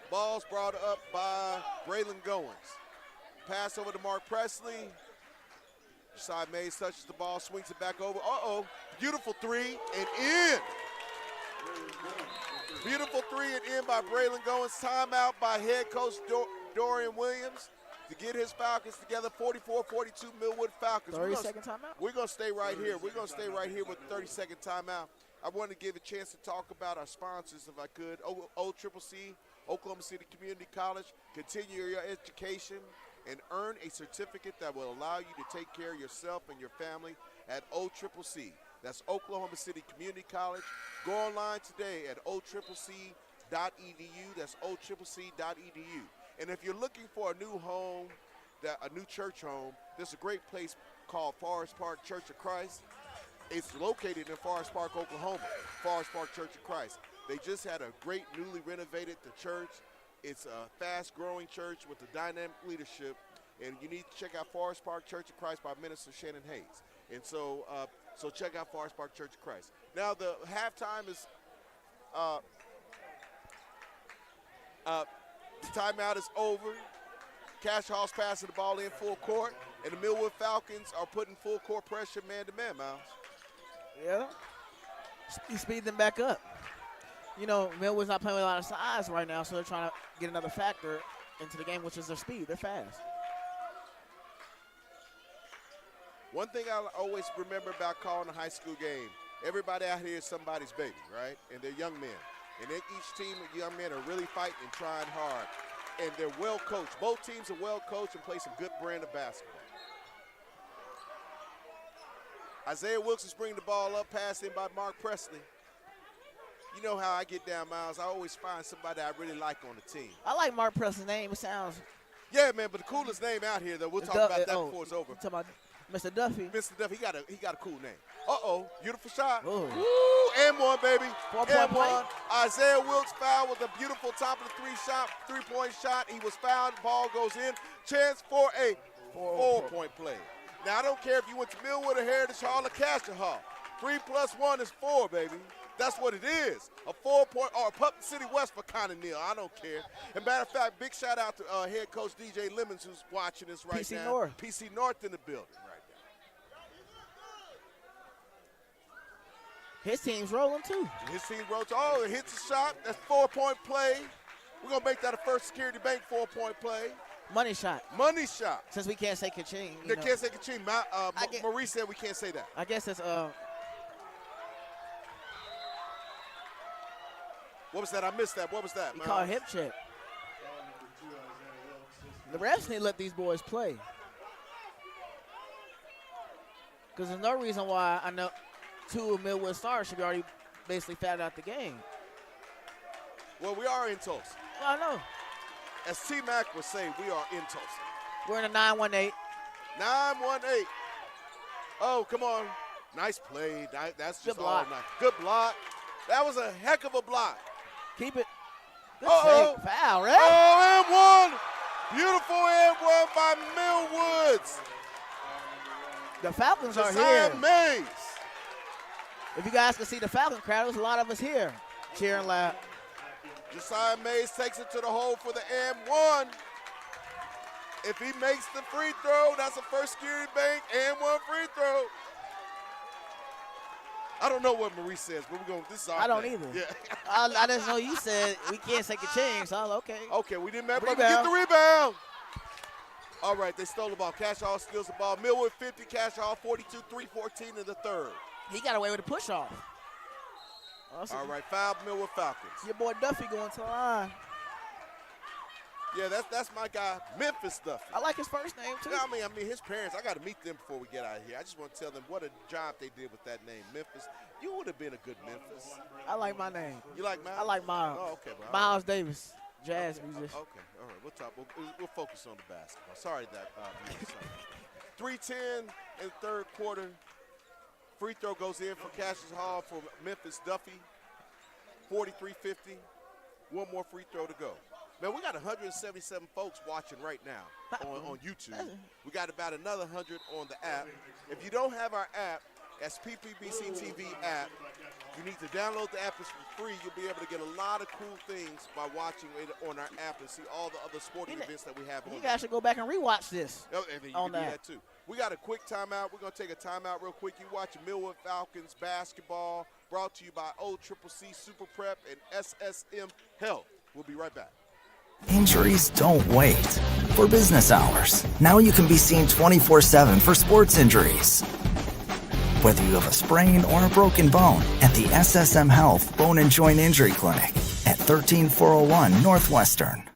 Speaker 1: Ball's brought up by Braylon Goins. Pass over to Mark Presley. Side Mays touches the ball, swings it back over. Beautiful three and in. Beautiful three and in by Braylon Goins. Timeout by head coach Dorian Williams to get his Falcons together. 44-42 Millwood Falcons.
Speaker 2: 30-second timeout?
Speaker 1: We're going to stay right here. We're going to stay right here with 30-second timeout. I want to give a chance to talk about our sponsors if I could. OCCC, Oklahoma City Community College. Continue your education and earn a certificate that will allow you to take care of yourself and your family at OCCC. That's Oklahoma City Community College. Go online today at occc.edu. That's occc.edu. And if you're looking for a new home, a new church home, there's a great place called Forest Park Church of Christ. It's located in Forest Park, Oklahoma, Forest Park Church of Christ. They just had a great newly renovated the church. It's a fast-growing church with a dynamic leadership, and you need to check out Forest Park Church of Christ by Minister Shannon Hayes. And so check out Forest Park Church of Christ. Now the halftime is the timeout is over. Cascia Hall's passing the ball in full court, and the Millwood Falcons are putting full court pressure man-to-man, Miles.
Speaker 2: Yeah. You speed them back up. You know, Millwood's not playing with a lot of size right now, so they're trying to get another factor into the game, which is their speed. They're fast.
Speaker 1: One thing I always remember about calling a high school game, everybody out here is somebody's baby, right? And they're young men. And each team of young men are really fighting and trying hard. And they're well coached. Both teams are well coached and play some good brand of basketball. Isaiah Wilkes is bringing the ball up, passed in by Mark Presley. You know how I get down, Miles. I always find somebody I really like on the team.
Speaker 2: I like Mark Presley's name. It sounds.
Speaker 1: Yeah, man, but the coolest name out here, though, we'll talk about that before it's over.
Speaker 2: Talking about Mr. Duffy.
Speaker 1: Mr. Duffy, he got a cool name. Beautiful shot.
Speaker 2: Ooh.
Speaker 1: Woo, and one, baby.
Speaker 2: 4-point play.
Speaker 1: Isaiah Wilkes fouled with a beautiful top of the three-point shot. He was fouled. Ball goes in. Chance for a 4-point play. Now, I don't care if you went to Millwood or Heritage Hall or Cascia Hall. 3 plus 1 is 4, baby. That's what it is. A 4-point or Pumpkin City West for Connie Neal. I don't care. And matter of fact, big shout out to head coach DJ Lemons who's watching this right now.
Speaker 2: PC North.
Speaker 1: PC North in the building right now.
Speaker 2: His team's rolling too.
Speaker 1: His team rolls. It hits a shot. That's 4-point play. We're going to make that a First Security Bank 4-point play.
Speaker 2: Money shot.
Speaker 1: Money shot.
Speaker 2: Since we can't say ka-ching.
Speaker 1: They can't say ka-ching. Maurice said we can't say that.
Speaker 2: I guess it's
Speaker 1: What was that? I missed that. What was that?
Speaker 2: He called a hip check. The refs need to let these boys play. Because there's no reason why I know 2 of Millwood stars should be already basically fouled out the game.
Speaker 1: Well, we are in Tulsa.
Speaker 2: I know.
Speaker 1: As T-Mac would say, we are in Tulsa.
Speaker 2: We're in a 9-1-8.
Speaker 1: 9-1-8. Oh, come on. Nice play. That's just all nice. Good block. That was a heck of a block.
Speaker 2: Keep it. Good save. Foul, right?
Speaker 1: And one. Beautiful and one by Millwoods.
Speaker 2: The Falcons are
Speaker 1: Josiah
Speaker 2: here.
Speaker 1: Mays.
Speaker 2: If you guys can see the Falcon crowd, there's a lot of us here cheering loud.
Speaker 1: Josiah Mays takes it to the hole for the and one. If he makes the free throw, that's a First Security Bank and one free throw. I don't know what Maurice says, but we're going to, this is our
Speaker 2: I don't
Speaker 1: thing.
Speaker 2: either.
Speaker 1: Yeah.
Speaker 2: I just know you said we can't take a change, so I'm okay.
Speaker 1: Okay, we didn't matter, but we get the rebound. All right, they stole the ball. Cascia Hall steals the ball. Millwood 50, Cascia Hall 42, 3:14 in the third.
Speaker 2: He got away with a push-off.
Speaker 1: All right, foul Millwood Falcons.
Speaker 2: Your boy Duffy going to the line.
Speaker 1: Yeah, that's my guy, Memphis Duffy.
Speaker 2: I like his first name, too.
Speaker 1: Yeah, I mean, his parents, I got to meet them before we get out of here. I just want to tell them what a job they did with that name, Memphis. You would have been a good Memphis.
Speaker 2: I like my name.
Speaker 1: You like Miles?
Speaker 2: I like Miles.
Speaker 1: Oh, okay, bro.
Speaker 2: Miles Davis, jazz musician.
Speaker 1: Okay, all right, we'll talk. We'll focus on the basketball. Sorry that. 3:10 in the third quarter. Free throw goes in for Cascia Hall for Memphis Duffy. 43-50. One more free throw to go. Man, we got 177 folks watching right now on YouTube. We got about another 100 on the app. If you don't have our app, that's PPBC TV app. You need to download the app. It's for free. You'll be able to get a lot of cool things by watching it on our app and see all the other sporting events that we have on
Speaker 2: You
Speaker 1: there.
Speaker 2: guys should go back and rewatch this.
Speaker 1: Oh, and then you
Speaker 2: on
Speaker 1: can do
Speaker 2: that.
Speaker 1: that too. We got a quick timeout. We're going to take a timeout real quick. You watching Millwood Falcons basketball, brought to you by OCCC Super Prep and SSM Health. We'll be right back.
Speaker 3: Injuries don't wait. For business hours, now you can be seen 24/7 for sports injuries. Whether you have a sprain or a broken bone, at the SSM Health Bone and Joint Injury Clinic at 13401 Northwestern.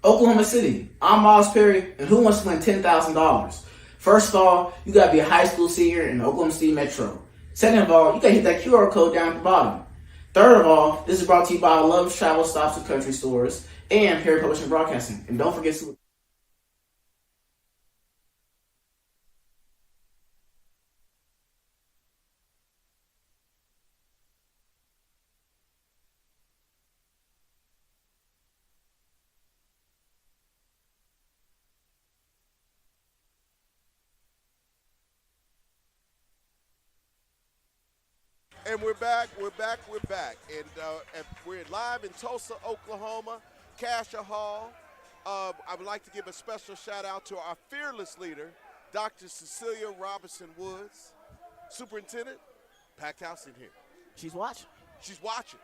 Speaker 10: Oklahoma City, I'm Miles Perry, and who wants to win $10,000? First of all, you gotta be a high school senior in the Oklahoma City Metro. Second of all, you gotta hit that QR code down at the bottom. Third of all, this is brought to you by Love's Travel Stops and Country Stores and Perry Publishing and Broadcasting. And don't forget to...
Speaker 1: And we're back. And we're live in Tulsa, Oklahoma, Cascia Hall. I would like to give a special shout out to our fearless leader, Dr. Cecilia Robinson Woods. Superintendent, packed house in here.
Speaker 2: She's watching.
Speaker 1: She's watching.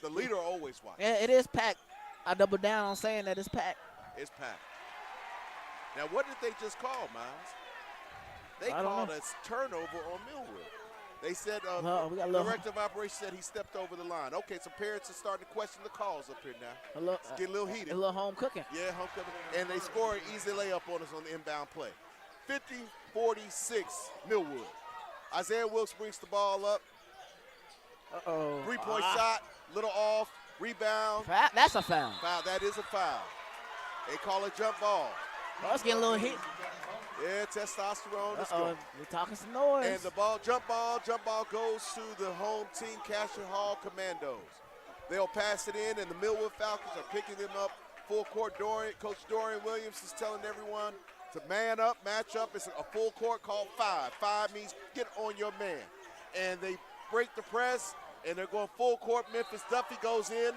Speaker 1: The leader always watches.
Speaker 2: Yeah, it is packed. I double down on saying that it's packed.
Speaker 1: It's packed. Now, what did they just call, Miles? They called us turnover on Millwood. They said director of operations said he stepped over the line. Okay, so parents are starting to question the calls up here now. It's getting a little heated.
Speaker 2: A little home cooking.
Speaker 1: Yeah, home cooking. And they score an easy layup on us on the inbound play. 50-46 Millwood. Isaiah Wilkes brings the ball up.
Speaker 2: Uh-oh.
Speaker 1: Three-point shot, little off, rebound.
Speaker 2: That's a foul.
Speaker 1: That is a foul. They call it jump ball.
Speaker 2: Oh, it's getting a little heat.
Speaker 1: Yeah, testosterone. Let's go.
Speaker 2: We're talking some noise.
Speaker 1: And the jump ball goes to the home team, Cascia Hall Commandos. They'll pass it in, and the Millwood Falcons are picking them up full court. Coach Dorian Williams is telling everyone to man up, match up. It's a full court called 5. 5 means get on your man. And they break the press, and they're going full court. Memphis Duffy goes in,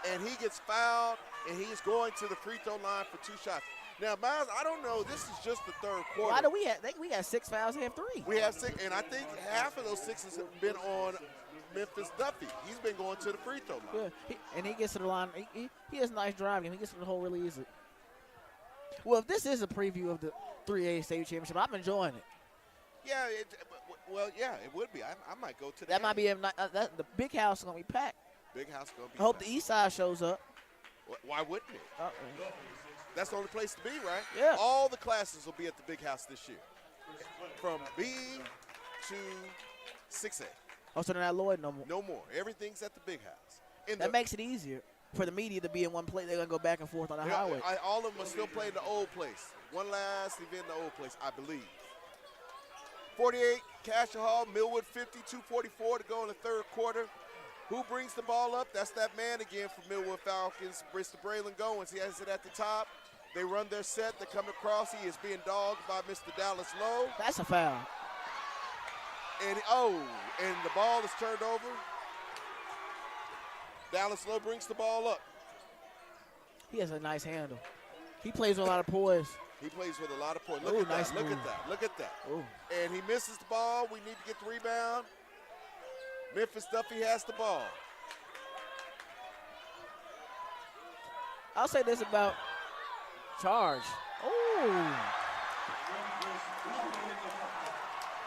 Speaker 1: and he gets fouled, and he's going to the free throw line for 2 shots. Now, Miles, I don't know. This is just the third quarter.
Speaker 2: Why do we have? We got 6 fouls. They have 3.
Speaker 1: We have 6, and I think half of those 6s have been on Memphis Duffy. He's been going to the free throw line.
Speaker 2: Yeah, and he gets to the line. He has a nice drive game. He gets to the hole really easily. Well, if this is a preview of the 3A state championship, I'm enjoying it.
Speaker 1: Yeah, it would be. I might go to
Speaker 2: that. Might be the big house is gonna be packed.
Speaker 1: Big house gonna be.
Speaker 2: I hope the east side shows up.
Speaker 1: Why wouldn't it? That's the only place to be, right?
Speaker 2: Yeah.
Speaker 1: All the classes will be at the big house this year, from B to 6A.
Speaker 2: Oh, so they're not Lloyd no more.
Speaker 1: No more. Everything's at the big house.
Speaker 2: That makes it easier for the media to be in one place. They're gonna go back and forth on the highway.
Speaker 1: All of them are still playing the old place. One last event in the old place, I believe. 48, Cascia Hall, Millwood 50, 2:44 to go in the third quarter. Who brings the ball up? That's that man again for Millwood Falcons, Mr. Braylon Goins. He has it at the top. They run their set. They come across. He is being dogged by Mr. Dallas Lowe.
Speaker 2: That's a foul.
Speaker 1: And the ball is turned over. Dallas Lowe brings the ball up.
Speaker 2: He has a nice handle. He plays with a lot of poise.
Speaker 1: He plays with a lot of poise. Look at that. Look at that.
Speaker 2: Ooh.
Speaker 1: And he misses the ball. We need to get the rebound. Memphis Duffy has the ball.
Speaker 2: I'll say this about charge. Oh.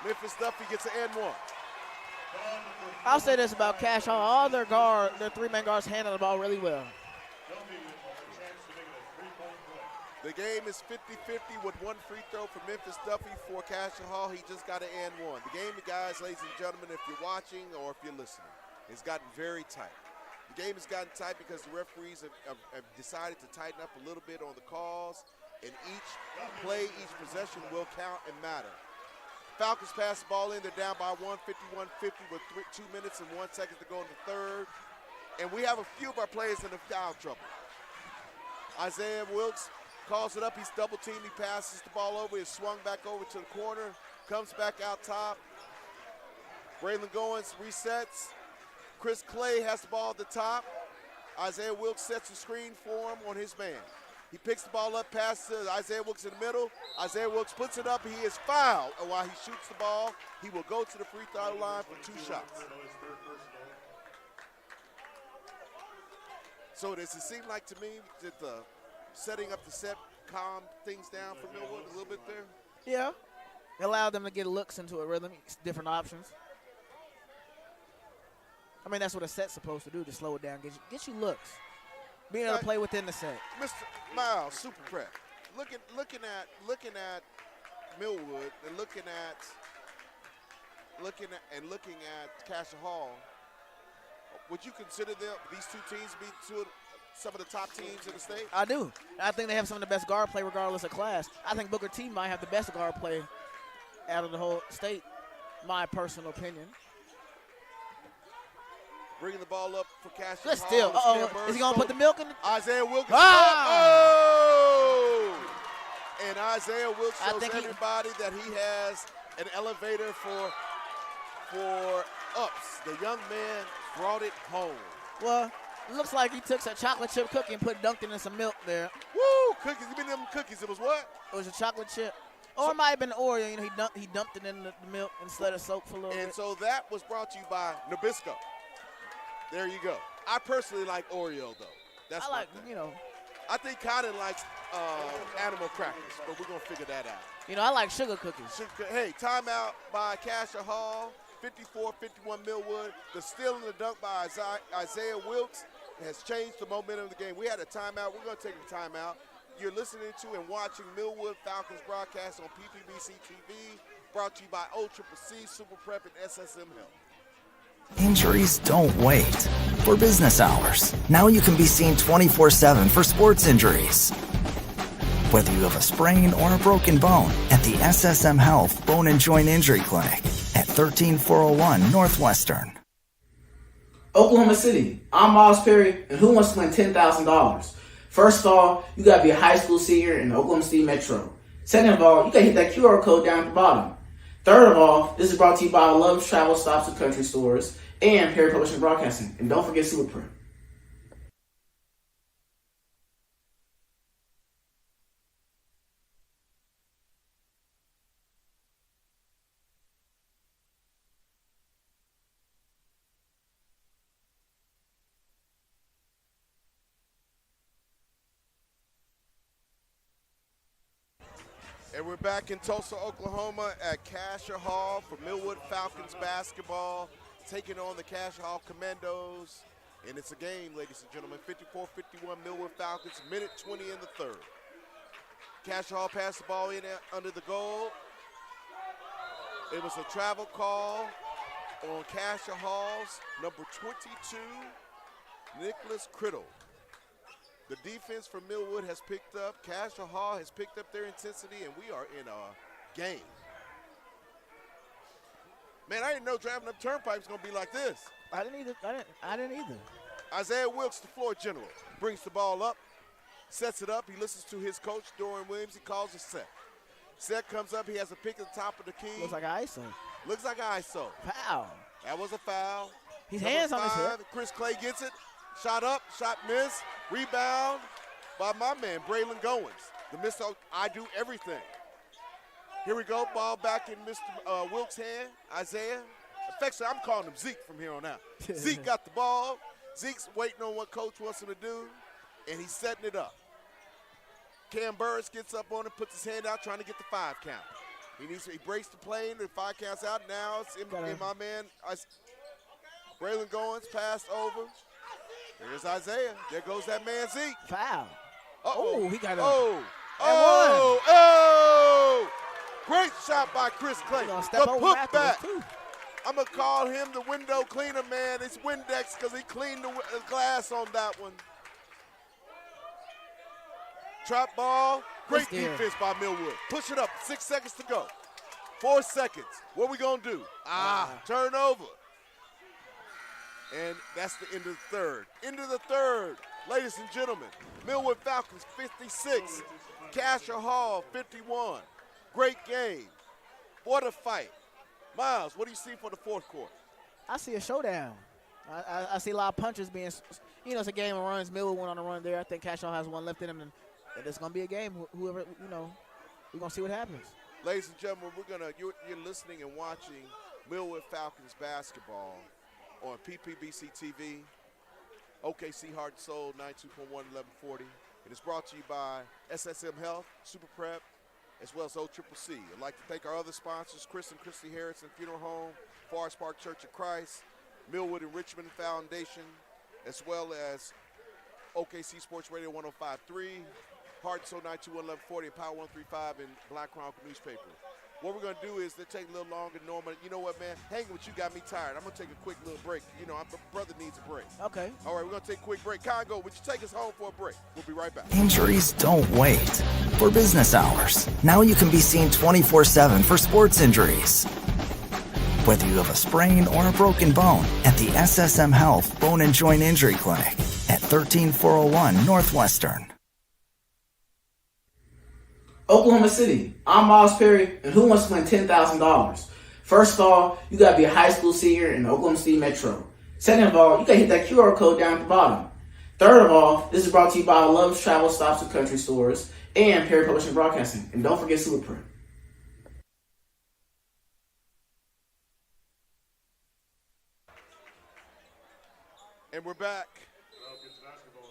Speaker 1: Memphis Duffy gets an and 1.
Speaker 2: I'll say this about Cascia Hall. All their 3-man guards handle the ball really well.
Speaker 1: The game is 50-50 with 1 free throw for Memphis Duffy for Cascia Hall. He just got an and 1. The game, guys, ladies and gentlemen, if you're watching or if you're listening, it's gotten very tight. The game has gotten tight because the referees have decided to tighten up a little bit on the calls, and each play, each possession will count and matter. Falcons pass the ball in. They're down by 51-50 with 2 minutes and 1 second to go in the third. And we have a few of our players in the foul trouble. Isaiah Wilkes calls it up. He's double-teamed. He passes the ball over. He's swung back over to the corner. Comes back out top. Braylon Goins resets. Chris Clay has the ball at the top. Isaiah Wilkes sets the screen for him on his man. He picks the ball up, pass to Isaiah Wilkes in the middle. Isaiah Wilkes puts it up. He is fouled. And while he shoots the ball, he will go to the free throw line for 2 shots. So does it seem like to me that the setting up the set calmed things down for Millwood a little bit there?
Speaker 2: Yeah. It allowed them to get looks into a rhythm, different options. I mean, that's what a set's supposed to do, to slow it down, get you looks. Being able to play within the set.
Speaker 1: Mr. Miles, super prep. Looking at Millwood and looking at Cascia Hall, would you consider these two teams be some of the top teams in the state?
Speaker 2: I do. I think they have some of the best guard play regardless of class. I think Booker T might have the best guard play out of the whole state, my personal opinion.
Speaker 1: Bringing the ball up for Cascia
Speaker 2: Good
Speaker 1: Hall.
Speaker 2: steal. Is he going to put the milk in?
Speaker 1: Isaiah Wilkes. And Isaiah Wilkes shows everybody that he has an elevator for ups. The young man brought it home.
Speaker 2: Well, it looks like he took a chocolate chip cookie and dunked it in some milk there.
Speaker 1: Woo! Cookies. Give me them cookies. It was what?
Speaker 2: It was a chocolate chip. Or it might have been Oreo. You know, he dumped it in the milk and let it soak for a little bit.
Speaker 1: And so that was brought to you by Nabisco. There you go. I personally like Oreo, though. That's
Speaker 2: I like, you know.
Speaker 1: I think Cotton likes animal crackers, but we're going to figure that out.
Speaker 2: You know, I like sugar cookies.
Speaker 1: Hey, timeout by Cascia Hall, 54-51 Millwood. The steal and the dunk by Isaiah Wilkes has changed the momentum of the game. We had a timeout. We're going to take a timeout. You're listening to and watching Millwood Falcons broadcast on PPBC TV, brought to you by OCCC, Super Prep, and SSM Health.
Speaker 3: Injuries don't wait. For business hours, now you can be seen 24/7 for sports injuries. Whether you have a sprain or a broken bone, at the SSM Health Bone and Joint Injury Clinic at 13401 Northwestern.
Speaker 10: Oklahoma City, I'm Miles Perry, and who wants to win $10,000? First of all, you gotta be a high school senior in the Oklahoma City Metro. Second of all, you gotta hit that QR code down at the bottom. Third of all, this is brought to you by Love's Travel Stops and Country Stores and Perry Publishing Broadcasting. And don't forget Super Prep.
Speaker 1: And we're back in Tulsa, Oklahoma at Cascia Hall for Millwood Falcons basketball, taking on the Cascia Hall Commandos. And it's a game, ladies and gentlemen, 54-51 Millwood Falcons, minute 20 in the third. Cascia Hall passed the ball in under the goal. It was a travel call on Cascia Hall's number 22, Nicholas Criddle. The defense for Millwood has picked up. Cascia Hall has picked up their intensity, and we are in a game. Man, I didn't know driving up Turnpike was going to be like this.
Speaker 2: I didn't either.
Speaker 1: Isaiah Wilkes, the floor general, brings the ball up, sets it up. He listens to his coach, Dorian Williams. He calls a set. Set comes up. He has a pick at the top of the key.
Speaker 2: Looks like an ISO.
Speaker 1: Looks like an ISO.
Speaker 2: Foul.
Speaker 1: That was a foul.
Speaker 2: His hands on his hip.
Speaker 1: Chris Clay gets it. Shot up, shot missed. Rebound by my man, Braylon Goins. The Mr. I do everything. Here we go. Ball back in Mr. Wilkes' hand. Isaiah. Affectionately, I'm calling him Zeke from here on out. Zeke got the ball. Zeke's waiting on what coach wants him to do, and he's setting it up. Cam Burris gets up on him, puts his hand out, trying to get the 5 count. He breaks the plane, and 5 counts out. Now it's in my man, Braylon Goins, passed over. There's Isaiah. There goes that man Zeke.
Speaker 2: Foul.
Speaker 1: Uh-oh.
Speaker 2: He got a
Speaker 1: Great shot by Chris Clay. The put back. I'm going to call him the window cleaner, man. It's Windex because he cleaned the glass on that one. Trap ball. Great defense by Millwood. Push it up. 6 seconds to go. 4 seconds. What we going to do? Turnover. And that's the end of the third. End of the third, ladies and gentlemen. Millwood Falcons 56, Cascia Hall 51. Great game. What a fight. Miles, what do you see for the fourth quarter?
Speaker 2: I see a showdown. I see a lot of punches being, it's a game of runs. Millwood went on a run there. I think Cascia has one left in him, and it's going to be a game. Whoever, we're going to see what happens.
Speaker 1: Ladies and gentlemen, you're listening and watching Millwood Falcons basketball on PPBC TV, OKC Heart and Soul, 92.1, 1140. It is brought to you by SSM Health, Super Prep, as well as OCCC. I'd like to thank our other sponsors, Chris and Christy Harrison Funeral Home, Forest Park Church of Christ, Millwood and Richmond Foundation, as well as OKC Sports Radio 105.3, Heart and Soul 92.1, 1140, and Power 135 in Black Chronicle newspaper. What we're going to do is they'll take a little longer than normal. You know what, man? Hanging with you got me tired. I'm going to take a quick little break. My brother needs a break.
Speaker 2: Okay.
Speaker 1: All right, we're going to take a quick break. Congo, would you take us home for a break? We'll be right back.
Speaker 3: Injuries don't wait. For business hours, now you can be seen 24/7 for sports injuries. Whether you have a sprain or a broken bone, at the SSM Health Bone and Joint Injury Clinic at 13401 Northwestern.
Speaker 10: Oklahoma City, I'm Miles Perry, and who wants to win $10,000? First of all, you got to be a high school senior in the Oklahoma City Metro. Second of all, you got to hit that QR code down at the bottom. Third of all, this is brought to you by Love's Travel Stops and Country Stores and Perry Publishing Broadcasting. And don't forget Superprint.
Speaker 1: And we're back.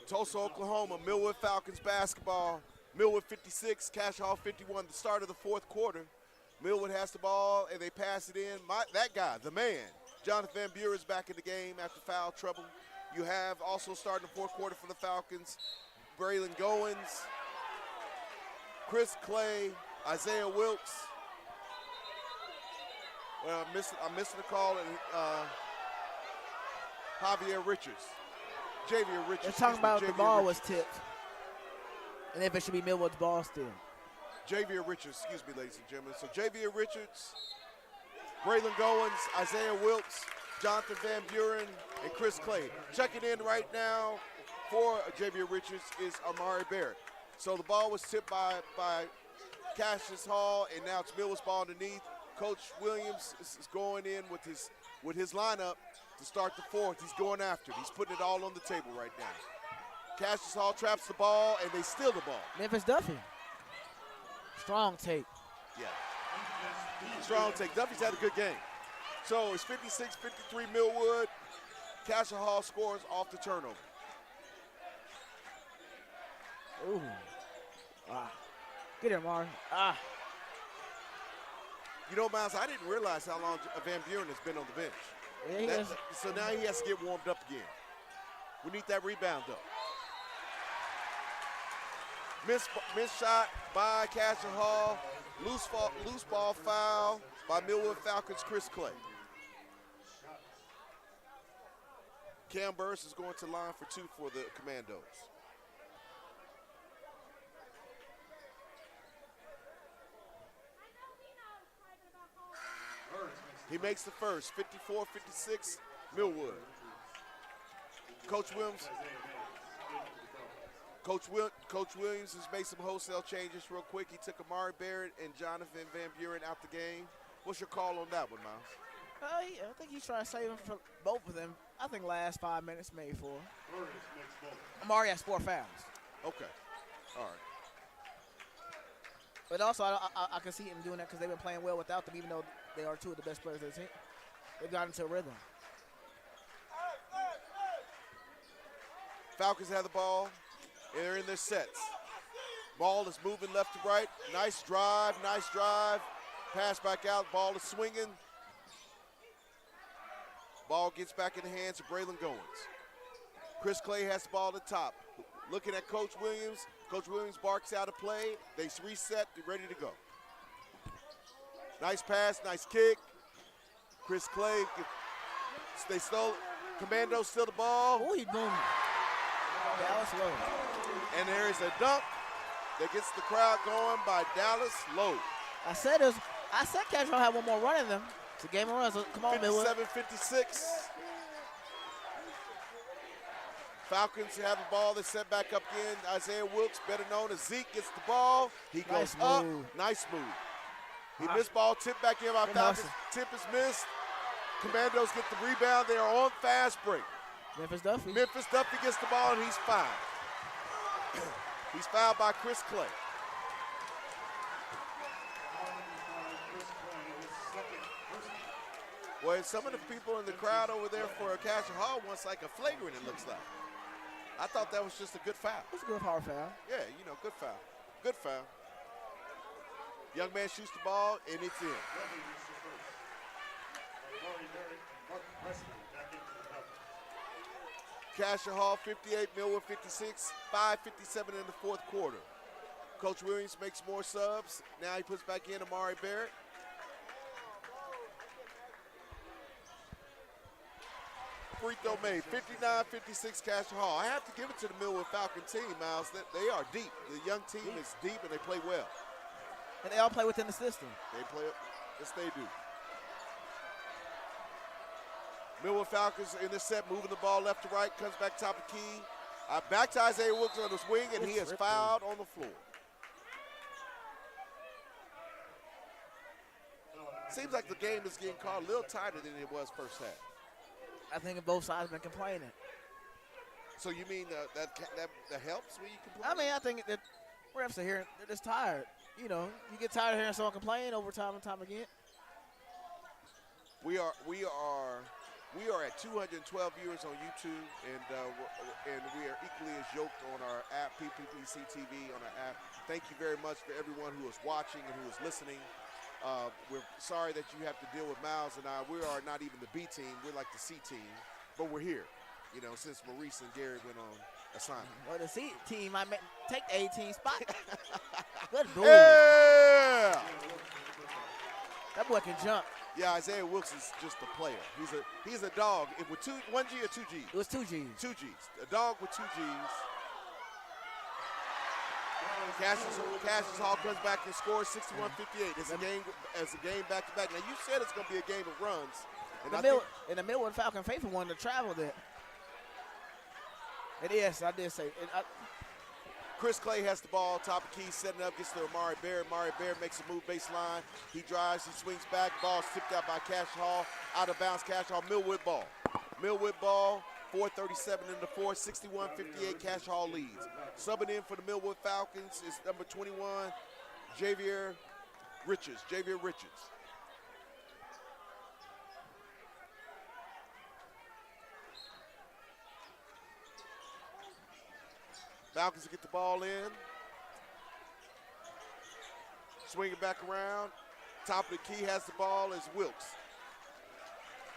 Speaker 1: Tulsa, Oklahoma, Millwood Falcons basketball. Millwood 56, Cascia Hall 51, the start of the fourth quarter. Millwood has the ball, and they pass it in. That guy, the man, Jonathan Van Buren is back in the game after foul trouble. You have also starting the fourth quarter for the Falcons, Braylon Goins, Chris Clay, Isaiah Wilkes. Well, I'm missing a call, and Javier Richards. Javier Richards.
Speaker 2: They're talking about if the ball was tipped. And if it should be Millwood's ball still.
Speaker 1: Javier Richards, excuse me, ladies and gentlemen. So Javier Richards, Braylon Goins, Isaiah Wilkes, Jonathan Van Buren, and Chris Clay. Checking in right now for Javier Richards is Amari Barrett. So the ball was tipped by Cassius Hall, and now it's Millwood's ball underneath. Coach Williams is going in with his lineup to start the fourth. He's going after it. He's putting it all on the table right now. Cassius Hall traps the ball, and they steal the ball.
Speaker 2: Memphis Duffy. Strong take.
Speaker 1: Yeah. Strong take. Duffy's had a good game. So it's 56-53 Millwood. Cascia Hall scores off the turnover.
Speaker 2: Ooh. Get him, Mar.
Speaker 1: You know, Miles, I didn't realize how long Van Buren has been on the bench.
Speaker 2: Yeah,
Speaker 1: so now he has to get warmed up again. We need that rebound, though. Missed shot by Cascia Hall. Loose ball foul by Millwood Falcons' Chris Clay. Cam Burris is going to line for two for the Commandos. He makes the first, 54-56, Millwood. Coach Williams has made some wholesale changes real quick. He took Amari Barrett and Jonathan Van Buren out the game. What's your call on that one, Miles?
Speaker 2: I think he's trying to save him for both of them. I think last 5 minutes, maybe 4. Amari has 4 fouls.
Speaker 1: Okay. All right.
Speaker 2: But also, I can see him doing that because they've been playing well without them, even though they are two of the best players of the team. They've got into a rhythm.
Speaker 1: Falcons have the ball. They're in their sets. Ball is moving left to right. Nice drive. Pass back out. Ball is swinging. Ball gets back in the hands of Braylon Goins. Chris Clay has the ball at the top. Looking at Coach Williams. Coach Williams barks out a play. They reset. They're ready to go. Nice pass. Nice kick. Chris Clay. They stole it. Commandos steal the ball.
Speaker 2: Oh, he boomed. Dallas Lowe.
Speaker 1: And there is a dunk that gets the crowd going by Dallas Lowe.
Speaker 2: I said Cascia had one more run in them. It's a game of runs. So come on, Millwood.
Speaker 1: 57-56. Falcons have the ball. They set back up again. Isaiah Wilkes, better known as Zeke, gets the ball. He goes up. Nice move. He missed ball, tipped back in by Falcons. Tip is missed. Commandos get the rebound. They are on fast break.
Speaker 2: Memphis Duffy.
Speaker 1: Memphis Duffy gets the ball, and he's fouled. He's fouled by Chris Clay. Well, some of the people in the crowd over there for Cascia Hall wants like a flagrant, it looks like. I thought that was just a good foul.
Speaker 2: It's a good hard foul.
Speaker 1: Yeah, good foul. Good foul. Young man shoots the ball, and it's in. Cascia Hall 58, Millwood 56, 5:57 in the fourth quarter. Coach Williams makes more subs. Now he puts back in Amari Barrett. Free throw made, 59-56 Cascia Hall. I have to give it to the Millwood Falcon team, Miles. They are deep. The young team is deep, and they play well.
Speaker 2: And they all play within the system.
Speaker 1: They play, yes, they do. Millwood Falcons in this set, moving the ball left to right, comes back top of key. Back to Isaiah Wilkes on his wing, and he is fouled on the floor. Seems like the game is getting called a little tighter than it was first half.
Speaker 2: I think both sides have been complaining.
Speaker 1: So you mean that helps when you complain?
Speaker 2: I mean, I think that refs are here, they're just tired. You get tired of hearing someone complain over time and time again.
Speaker 1: We are at 212 viewers on YouTube, and we are equally as yoked on our app, PPBC TV on our app. Thank you very much for everyone who is watching and who is listening. We're sorry that you have to deal with Miles and I. We are not even the B team. We're like the C team, but we're here, since Maurice and Gary went on assignment.
Speaker 2: Well, the C team, I may take the 18 spot. Good move.
Speaker 1: Yeah!
Speaker 2: That boy can jump.
Speaker 1: Yeah, Isaiah Wilkes is just a player. He's a dog. With one G or two G's?
Speaker 2: It was 2 G's.
Speaker 1: 2 G's. A dog with 2 G's. Cassius Hall comes back and scores 61-58. It's a game back-to-back. Now, you said it's going to be a game of runs.
Speaker 2: And the Millwood Falcon faithful wanted to travel there. And yes, I did say it.
Speaker 1: Chris Clay has the ball, top of key, setting up, gets to Amari Barrett. Amari Barrett makes a move baseline. He drives, he swings back. Ball tipped out by Cascia Hall. Out of bounds, Cascia Hall. Millwood ball. Millwood ball. 4:37 in the fourth, 61-58, Cascia Hall leads. Subbing in for the Millwood Falcons is number 21, Javier Richards. Falcons get the ball in. Swing it back around. Top of the key has the ball is Wilkes.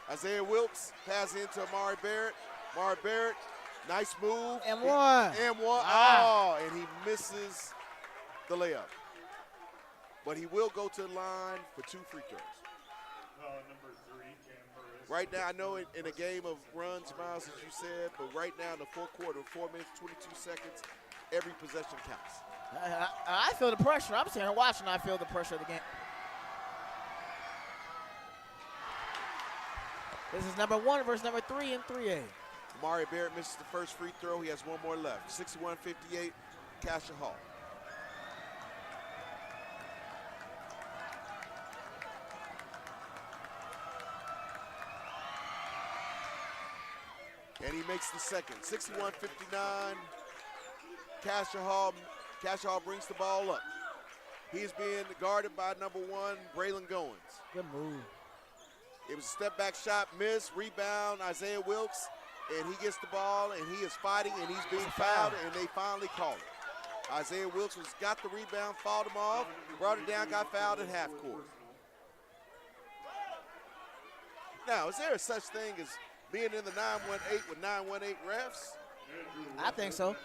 Speaker 1: Isaiah Wilkes passes into Amari Barrett. Amari Barrett, nice move.
Speaker 2: And one.
Speaker 1: Oh, and he misses the layup. But he will go to the line for 2 free throws.
Speaker 4: Number 3, Cam Burris.
Speaker 1: Right now, I know in a game of runs, Miles, as you said, but right now in the fourth quarter, 4 minutes, 22 seconds, every possession counts.
Speaker 2: I feel the pressure. I'm sitting here watching. I feel the pressure of the game. This is number 1 versus number 3 in 3A.
Speaker 1: Amari Barrett misses the first free throw. He has one more left. 61-58, Cascia Hall. And he makes the second. 61-59, Cascia Hall brings the ball up. He's being guarded by number 1, Braylon Goins.
Speaker 2: Good move.
Speaker 1: It was a step-back shot, miss, rebound, Isaiah Wilkes, and he gets the ball, and he is fighting, and he's being fouled, and they finally call it. Isaiah Wilkes got the rebound, fouled him off, brought it down, got fouled at half court. Now, is there such thing as being in the 918 with 918 refs?
Speaker 2: I think so.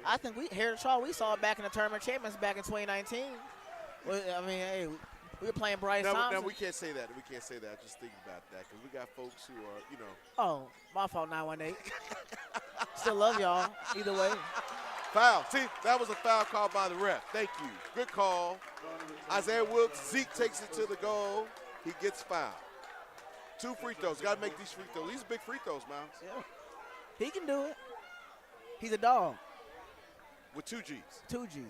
Speaker 2: I think we here at Shaw, we saw it back in the tournament champions back in 2019. Well, I mean, hey, we were playing Bryce Thompson.
Speaker 1: No, we can't say that. We can't say that. Just think about that, because we got folks who are,
Speaker 2: Oh, my fault, 918. Still love y'all, either way.
Speaker 1: Foul. See, that was a foul call by the ref. Thank you. Good call. Isaiah Wilkes, Zeke takes it to the goal. He gets fouled. 2 free throws. Got to make these free throws. These are big free throws, Miles.
Speaker 2: Yeah. He can do it. He's a dog.
Speaker 1: With 2 G's.
Speaker 2: 2 G's.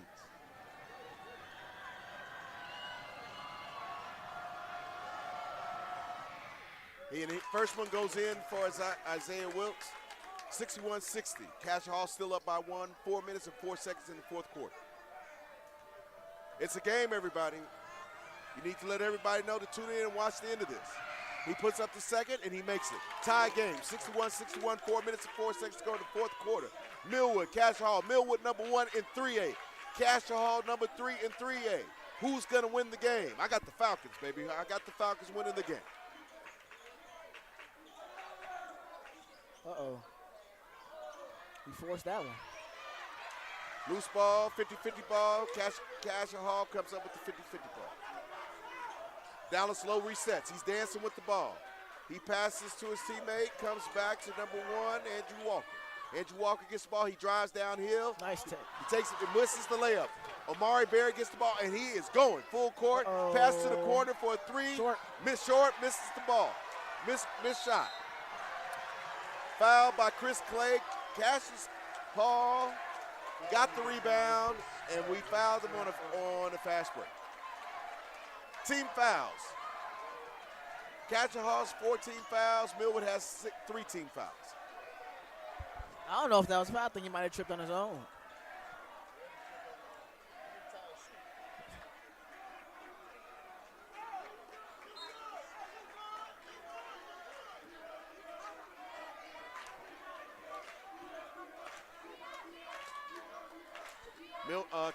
Speaker 1: First one goes in for Isaiah Wilkes, 61-60. Cascia Hall still up by 1, 4 minutes and 4 seconds in the fourth quarter. It's a game, everybody. You need to let everybody know to tune in and watch the end of this. He puts up the second, and he makes it. Tie game, 61-61, 4 minutes and 4 seconds to go in the fourth quarter. Millwood, Cascia Hall. Millwood number 1 in 3A. Cascia Hall number 3 in 3A. Who's going to win the game? I got the Falcons, baby. I got the Falcons winning the game.
Speaker 2: Uh-oh. He forced that one.
Speaker 1: Loose ball, 50-50 ball. Cascia Hall comes up with the 50-50 ball. Dallas low resets. He's dancing with the ball. He passes to his teammate, comes back to number 1, Andrew Walker. Andrew Walker gets the ball. He drives downhill.
Speaker 2: Nice take.
Speaker 1: He takes it and misses the layup. Omari Berry gets the ball, and he is going full court. Pass to the corner for a 3.
Speaker 2: Short.
Speaker 1: Misses the ball. Miss shot. Foul by Chris Clay. Cascia Hall got the rebound, and we fouled him on a fast break. Team fouls. Cascia Hall's 14 fouls. Millwood has 3 team fouls.
Speaker 2: I don't know if that was a foul. I think he might have tripped on his own.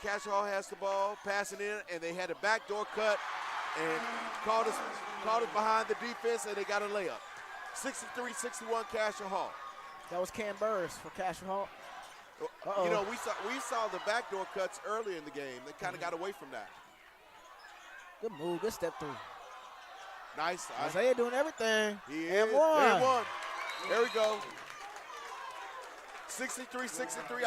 Speaker 1: Cascia Hall has the ball, passing in, and they had a backdoor cut and called us behind the defense, and they got a layup. 63-61 Cascia Hall.
Speaker 2: That was Cam Burris for Cascia Hall.
Speaker 1: You know, we saw the backdoor cuts earlier in the game. They kind of got away from that.
Speaker 2: Good move, good step through.
Speaker 1: Nice.
Speaker 2: Isaiah doing everything.
Speaker 1: He is.
Speaker 2: And one.
Speaker 1: There we go. 63-63.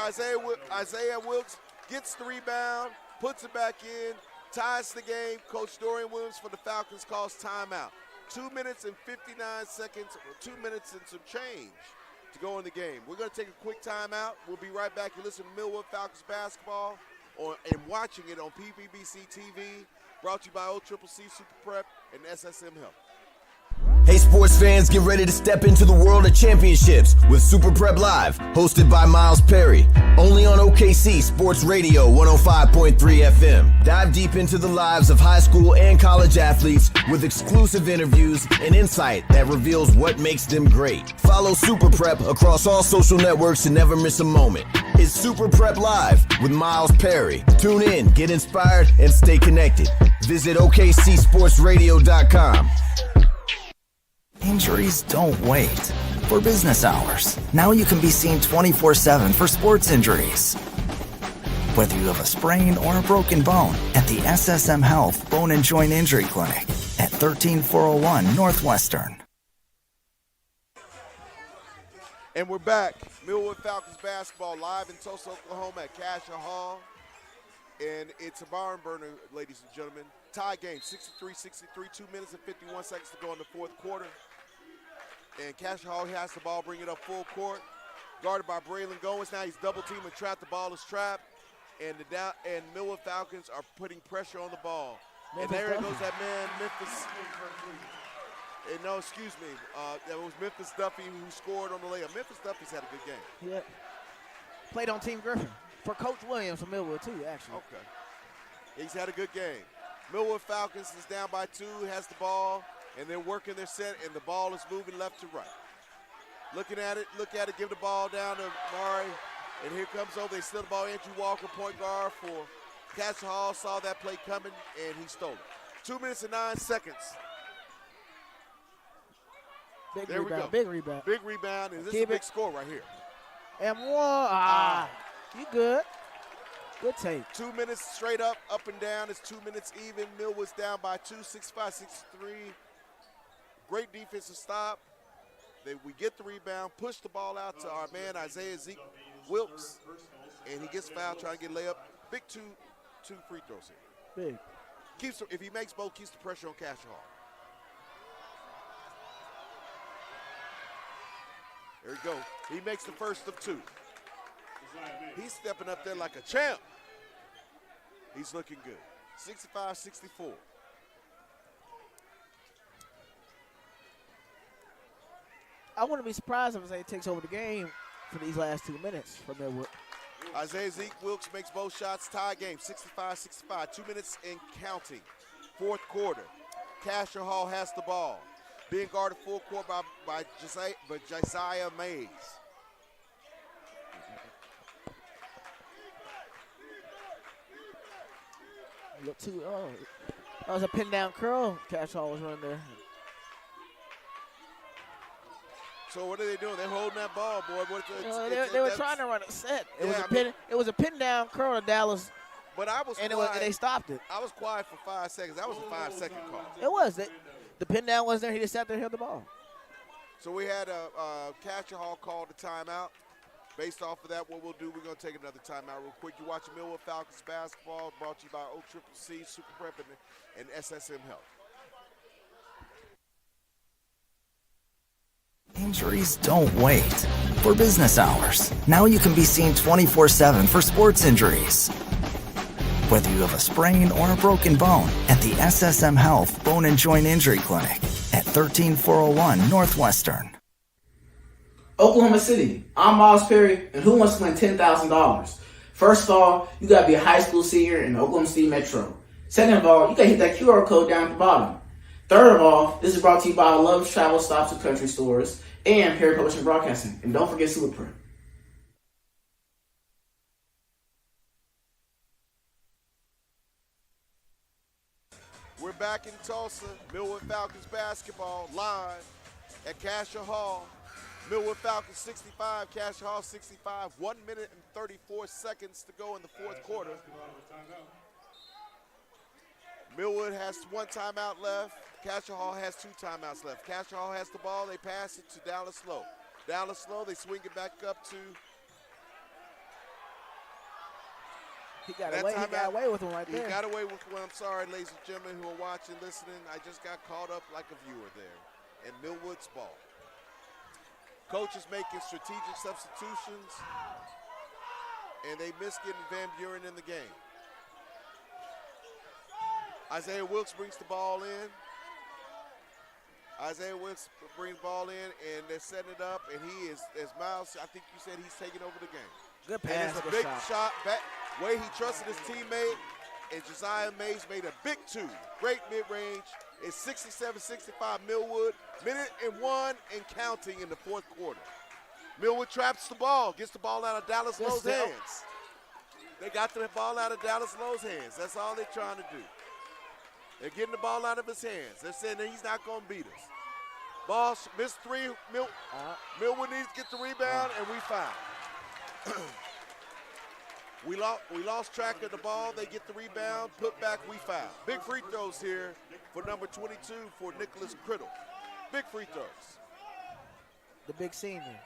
Speaker 1: Isaiah Wilkes gets the rebound, puts it back in, ties the game. Coach Dorian Williams for the Falcons calls timeout. 2 minutes and 59 seconds, or 2 minutes and some change to go in the game. We're going to take a quick timeout. We'll be right back. You listen to Millwood Falcons basketball and watching it on PPBC TV, brought to you by OCCC Super Prep and SSM Health.
Speaker 7: Hey sports fans, get ready to step into the world of championships with Super Prep Live, hosted by Miles Perry, only on OKC Sports Radio 105.3 FM. Dive deep into the lives of high school and college athletes with exclusive interviews and insight that reveals what makes them great. Follow Super Prep across all social networks to never miss a moment. It's Super Prep Live with Miles Perry. Tune in, get inspired, and stay connected. Visit OKCSportsRadio.com.
Speaker 3: Injuries don't wait. For business hours, now you can be seen 24/7 for sports injuries. Whether you have a sprain or a broken bone, at the SSM Health Bone and Joint Injury Clinic at 13401 Northwestern.
Speaker 1: And we're back. Millwood Falcons basketball live in Tulsa, Oklahoma at Cascia Hall. And it's a barn burner, ladies and gentlemen. Tie game, 63-63, 2 minutes and 51 seconds to go in the fourth quarter. And Cascia Hall has the ball, bring it up full court. Guarded by Braylon Goins. Now he's double teaming, trapped. The ball is trapped. And Millwood Falcons are putting pressure on the ball. And there goes that man, Memphis. And no, excuse me. That was Memphis Duffy who scored on the layup. Memphis Duffy's had a good game.
Speaker 2: Yeah. Played on Team Griffin. For Coach Williams from Millwood, too, actually.
Speaker 1: Okay. He's had a good game. Millwood Falcons is down by 2, has the ball, and they're working their set, and the ball is moving left to right. Look at it, give the ball down to Mari, and here comes over. They steal the ball. Andrew Walker, point guard for Cascia Hall, saw that play coming, and he stole it. 2 minutes and 9 seconds.
Speaker 2: Big
Speaker 1: there
Speaker 2: rebound,
Speaker 1: we go.
Speaker 2: big rebound.
Speaker 1: Big rebound, and this is a big score right here.
Speaker 2: And one. You good. Good take.
Speaker 1: 2 minutes straight up and down. It's 2 minutes even. Millwood's down by 2, 6-5, 6-3. Great defensive stop. We get the rebound, push the ball out to our man, Isaiah Wilkes, and he gets fouled trying to get layup. Big two free throws here.
Speaker 2: Big.
Speaker 1: If he makes both, keeps the pressure on Cascia Hall. There we go. He makes the first of 2. He's stepping up there like a champ. He's looking good. 65-64.
Speaker 2: I wouldn't be surprised if Isaiah takes over the game for these last 2 minutes for Millwood.
Speaker 1: Isaiah Zeke Wilkes makes both shots, tie game, 65-65, 2 minutes and counting. Fourth quarter, Cascia Hall has the ball. Being guarded full court by Josiah Mays.
Speaker 2: Look too, that was a pin down curl. Cascia Hall was running there.
Speaker 1: So what are they doing? They're holding that ball, boy.
Speaker 2: They were trying to run a set. It was a pin down curl to Dallas.
Speaker 1: But I was
Speaker 2: and
Speaker 1: quiet.
Speaker 2: they stopped it.
Speaker 1: I was quiet for 5 seconds. That was a 5-second call.
Speaker 2: It was. The pin down was there. He just sat there and held the ball.
Speaker 1: So we had Cascia Hall call the timeout. Based off of that, what we'll do, we're going to take another timeout real quick. You're watching Millwood Falcons basketball, brought to you by OCCC, Super Prep, and SSM Health.
Speaker 3: Injuries don't wait. For business hours, now you can be seen 24/7 for sports injuries. Whether you have a sprain or a broken bone, at the SSM Health Bone and Joint Injury Clinic at 13401 Northwestern.
Speaker 10: Oklahoma City, I'm Miles Perry, and who wants to win $10,000? First of all, you gotta be a high school senior in the Oklahoma City Metro. Second of all, you gotta hit that QR code down at the bottom. Third of all, this is brought to you by Love's Travel Stops and Country Stores and Perry Publishing Broadcasting. And don't forget Super Prep.
Speaker 1: We're back in Tulsa, Millwood Falcons basketball live at Cascia Hall. Millwood Falcons 65, Cascia Hall 65. 1 minute and 34 seconds to go in the fourth quarter. Millwood has one timeout left. Cascia Hall has 2 timeouts left. Cascia Hall has the ball. They pass it to Dallas Lowe. Dallas Lowe, they swing it back up to.
Speaker 2: He got away with one right there.
Speaker 1: He got away with one. I'm sorry, ladies and gentlemen who are watching, listening. I just got caught up like a viewer there. And Millwood's ball. Coach is making strategic substitutions, and they miss getting Van Buren in the game. Isaiah Wilkes brings the ball in. Isaiah Wilkes brings the ball in, and they're setting it up, and he is, as Miles, I think you said he's taking over the game.
Speaker 2: Good pass.
Speaker 1: And it's a big shot back. Way he trusted his teammate, and Josiah Mays made a big 2. Great mid-range. It's 67-65 Millwood. Minute and 1 and counting in the fourth quarter. Millwood traps the ball, gets the ball out of Dallas Lowe's hands. They got the ball out of Dallas Lowe's hands. That's all they're trying to do. They're getting the ball out of his hands. They're saying that he's not going to beat us. Ball missed 3. Millwood needs to get the rebound, and we foul. We lost track of the ball. They get the rebound, put back, we foul. Big free throws here for number 22 for Nicholas Criddle. Big free throws.
Speaker 2: The big senior.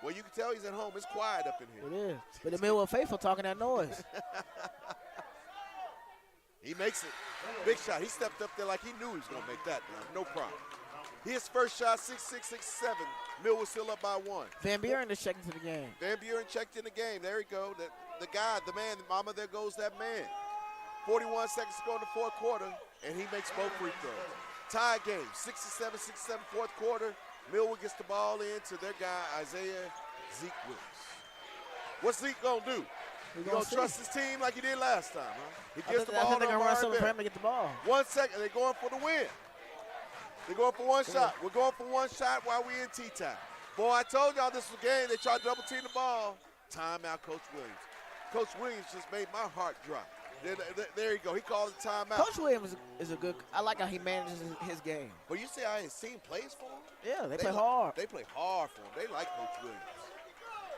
Speaker 1: Well, you can tell he's at home. It's quiet up in here.
Speaker 2: It is. But the Millwood faithful talking that noise.
Speaker 1: He makes it. Big shot. He stepped up there like he knew he was going to make that. No problem. His first shot, 6-6-6-7. Millwood still up by 1.
Speaker 2: Van Buren is checking into the game.
Speaker 1: Van Buren checked in the game. There he go. The guy, the man, mama, there goes that man. 41 seconds to go in the fourth quarter, and he makes both free throws. Tie game, 67-67 fourth quarter. Millwood gets the ball in to their guy, Isaiah Zeke Wilkes. What's Zeke going to do? He going to trust his team like he did last time, huh? He gets the ball.
Speaker 2: I think they're going to run something for him to get the ball.
Speaker 1: 1 second. They're going for the win. They're going for one shot. We're going for one shot while we're in tea time. Boy, I told y'all this was a game. They tried to double team the ball. Timeout, Coach Williams. Coach Williams just made my heart drop. There you go. He called the timeout.
Speaker 2: Coach Williams is a good – I like how he manages his game.
Speaker 1: But you see how his team plays for him?
Speaker 2: Yeah, they play hard.
Speaker 1: They play hard for him. They like Coach Williams.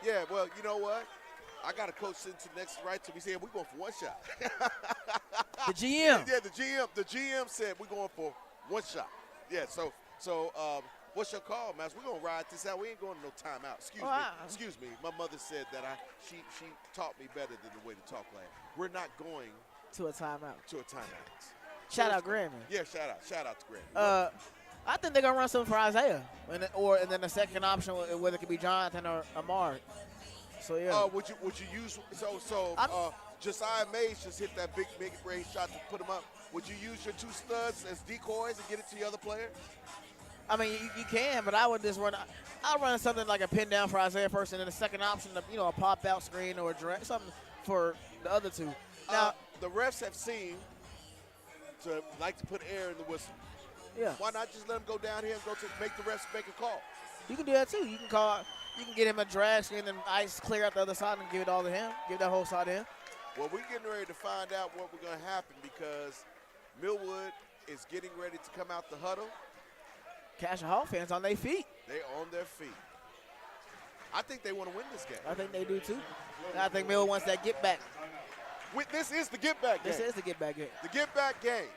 Speaker 1: Yeah, well, you know what? I got a coach sitting to the next right to me saying we're going for one shot.
Speaker 2: The GM.
Speaker 1: Yeah, the GM said we're going for one shot. Yeah, so what's your call, man? We're going to ride this out. We ain't going to no timeout. Excuse me. My mother said that she taught me better than the way to talk like. We're not going
Speaker 2: to a timeout.
Speaker 1: Shout
Speaker 2: out Graham.
Speaker 1: Yeah, shout out to Graham.
Speaker 2: I think they're going to run something for Isaiah. And then the second option, whether it could be Jonathan or Amar. So, yeah.
Speaker 1: Would you use – Josiah Mays just hit that big range shot to put him up. Would you use your 2 studs as decoys and get it to the other player?
Speaker 2: I mean, you can, but I would just run. I'll run something like a pin down for Isaiah first, and then the second option, a pop out screen or a direct, something for the other 2. Now,
Speaker 1: the refs have seemed to like to put air in the whistle.
Speaker 2: Yeah.
Speaker 1: Why not just let him go down here and make the refs make a call?
Speaker 2: You can do that too. You can get him a drag screen and ice clear out the other side and give it all to him. Give that whole side to him.
Speaker 1: Well, we're getting ready to find out what we're going to happen because Millwood is getting ready to come out the huddle.
Speaker 2: Cascia Hall fans on their feet.
Speaker 1: They're on their feet. I think they want to win this game.
Speaker 2: I think they do too. And I think Millwood wants that get back.
Speaker 1: This is the get back game.
Speaker 2: This is the get back game.
Speaker 1: The get back game.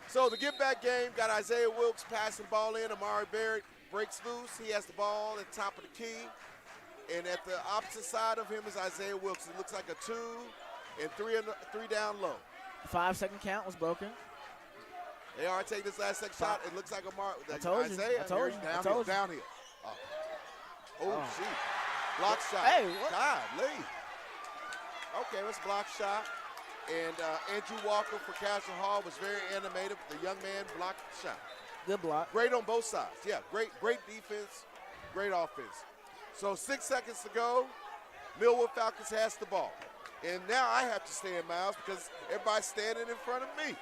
Speaker 1: So the get back game got Isaiah Wilkes passing ball in. Amari Barrett breaks loose. He has the ball at the top of the key. And at the opposite side of him is Isaiah Wilkes. It looks like a 2 and 3 down low.
Speaker 2: 5-second count was broken.
Speaker 1: They are taking this last second shot. It looks like
Speaker 2: I told you.
Speaker 1: Isaiah.
Speaker 2: I told you.
Speaker 1: Down here. Oh, shoot. Block shot.
Speaker 2: Hey, what?
Speaker 1: God, Lee. Okay, let's block shot. And Andrew Walker for Cascia Hall was very animated. The young man blocked the shot.
Speaker 2: Good block.
Speaker 1: Great on both sides. Yeah, great defense, great offense. So 6 seconds to go. Millwood Falcons has the ball. And now I have to stay in miles because everybody's standing in front of me.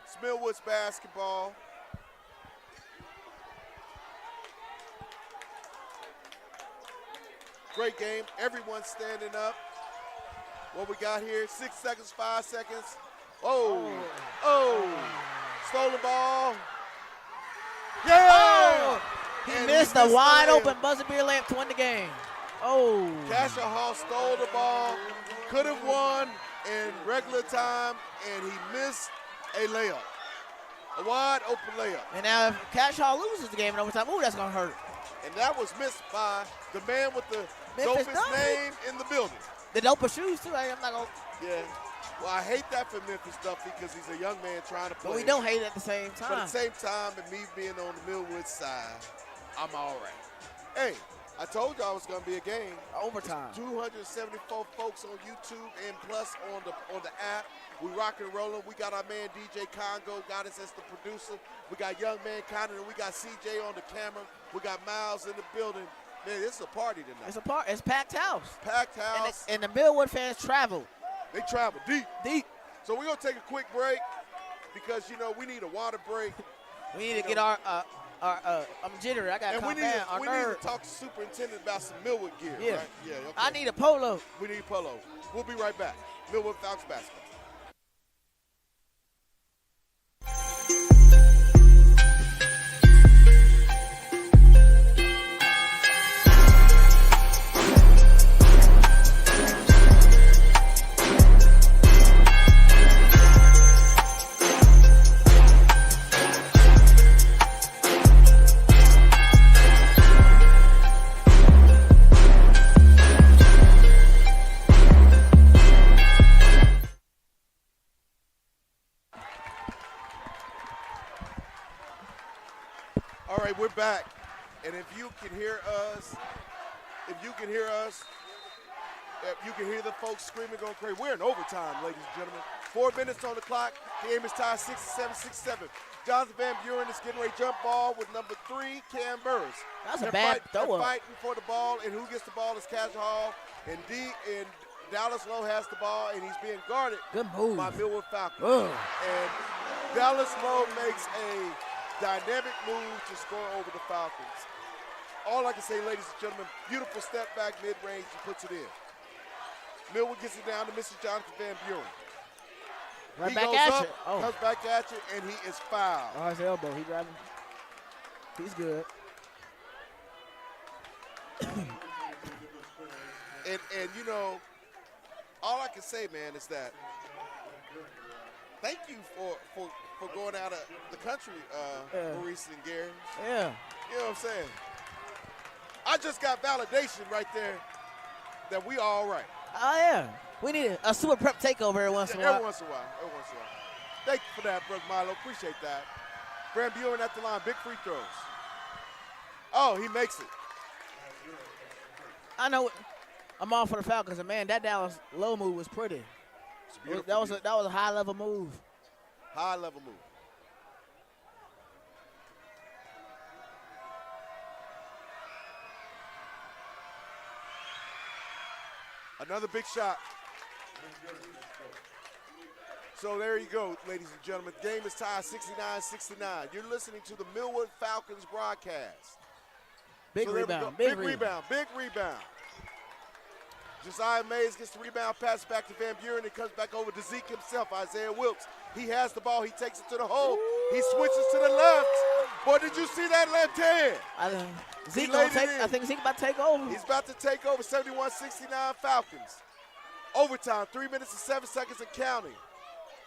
Speaker 1: It's Millwood's basketball. Great game. Everyone's standing up. What we got here, 6 seconds, 5 seconds. Oh. Stolen ball. Yeah!
Speaker 2: Oh. He missed a wide open buzzer beater layup to win the game. Oh.
Speaker 1: Cascia Hall stole the ball, could have won in regular time, and he missed a layup. A wide open layup.
Speaker 2: And now if Cascia Hall loses the game in overtime, that's going to hurt.
Speaker 1: And that was missed by the man with the
Speaker 2: Memphis
Speaker 1: dopest name in the building.
Speaker 2: The dopest shoes, too. I'm not going to.
Speaker 1: Yeah. Well, I hate that for Memphis Duffy because he's a young man trying to play.
Speaker 2: But we don't hate it at the same time.
Speaker 1: But at the same time, and me being on the Millwood side, I'm all right. Hey, I told you I was going to be a game.
Speaker 2: Overtime.
Speaker 1: 274 folks on YouTube and plus on the app. We rocking and rolling. We got our man DJ Congo, got us as the producer. We got young man Condon, and we got CJ on the camera. We got Miles in the building. Man, this is a party tonight.
Speaker 2: It's packed house.
Speaker 1: Packed house.
Speaker 2: And the Millwood fans travel.
Speaker 1: They travel deep. So we're going to take a quick break because, we need a water break.
Speaker 2: We need to get I'm jittery. I got to calm down.
Speaker 1: We need to talk to the superintendent about some Millwood gear.
Speaker 2: Yeah.
Speaker 1: Right? Yeah. Okay.
Speaker 2: I need a polo.
Speaker 1: We need a polo. We'll be right back. Millwood Falcons basketball. All right, we're back. And if you can hear us, you can hear the folks screaming, going crazy. We're in overtime, ladies and gentlemen. 4 minutes on the clock. The game is tied 6-7, 6-7. Jonathan Van Buren is getting ready to jump ball with number 3, Cam Burris.
Speaker 2: That's a bad throw.
Speaker 1: They're fighting for the ball, and who gets the ball is Cascia Hall. And Dallas Lowe has the ball, and he's being guarded by Millwood Falcons. And Dallas Lowe makes a dynamic move to score over the Falcons. All I can say, ladies and gentlemen, beautiful step back mid-range. He puts it in. Millwood gets it down to Mr. Jonathan Van Buren.
Speaker 2: Right back at you.
Speaker 1: Comes back at you, and he is fouled.
Speaker 2: Oh, his elbow. He grabbed him. He's good.
Speaker 1: and all I can say, man, is that thank you for going out of the country, Maurice and Gary.
Speaker 2: Yeah.
Speaker 1: You know what I'm saying? I just got validation right there that we all right.
Speaker 2: Oh, yeah. We need a super prep takeover every once in a while.
Speaker 1: Every once in a while. Thank you for that, brother Milo. Appreciate that. Van Buren at the line. Big free throws. Oh, he makes it.
Speaker 2: I know. I'm all for the Falcons, and man, that Dallas low move was pretty. That was a high level move.
Speaker 1: High level move. Another big shot. So there you go, ladies and gentlemen. The game is tied 69-69. You're listening to the Millwood Falcons broadcast.
Speaker 2: Big
Speaker 1: so
Speaker 2: rebound.
Speaker 1: Big rebound. Josiah Mays gets the rebound, passes back to Van Buren, and comes back over to Zeke himself, Isaiah Wilkes. He has the ball. He takes it to the hole. He switches to the left. Boy, did you see that left hand?
Speaker 2: I think Zeke about to take over.
Speaker 1: He's about to take over. 71-69 Falcons. Overtime, 3 minutes and 7 seconds and counting.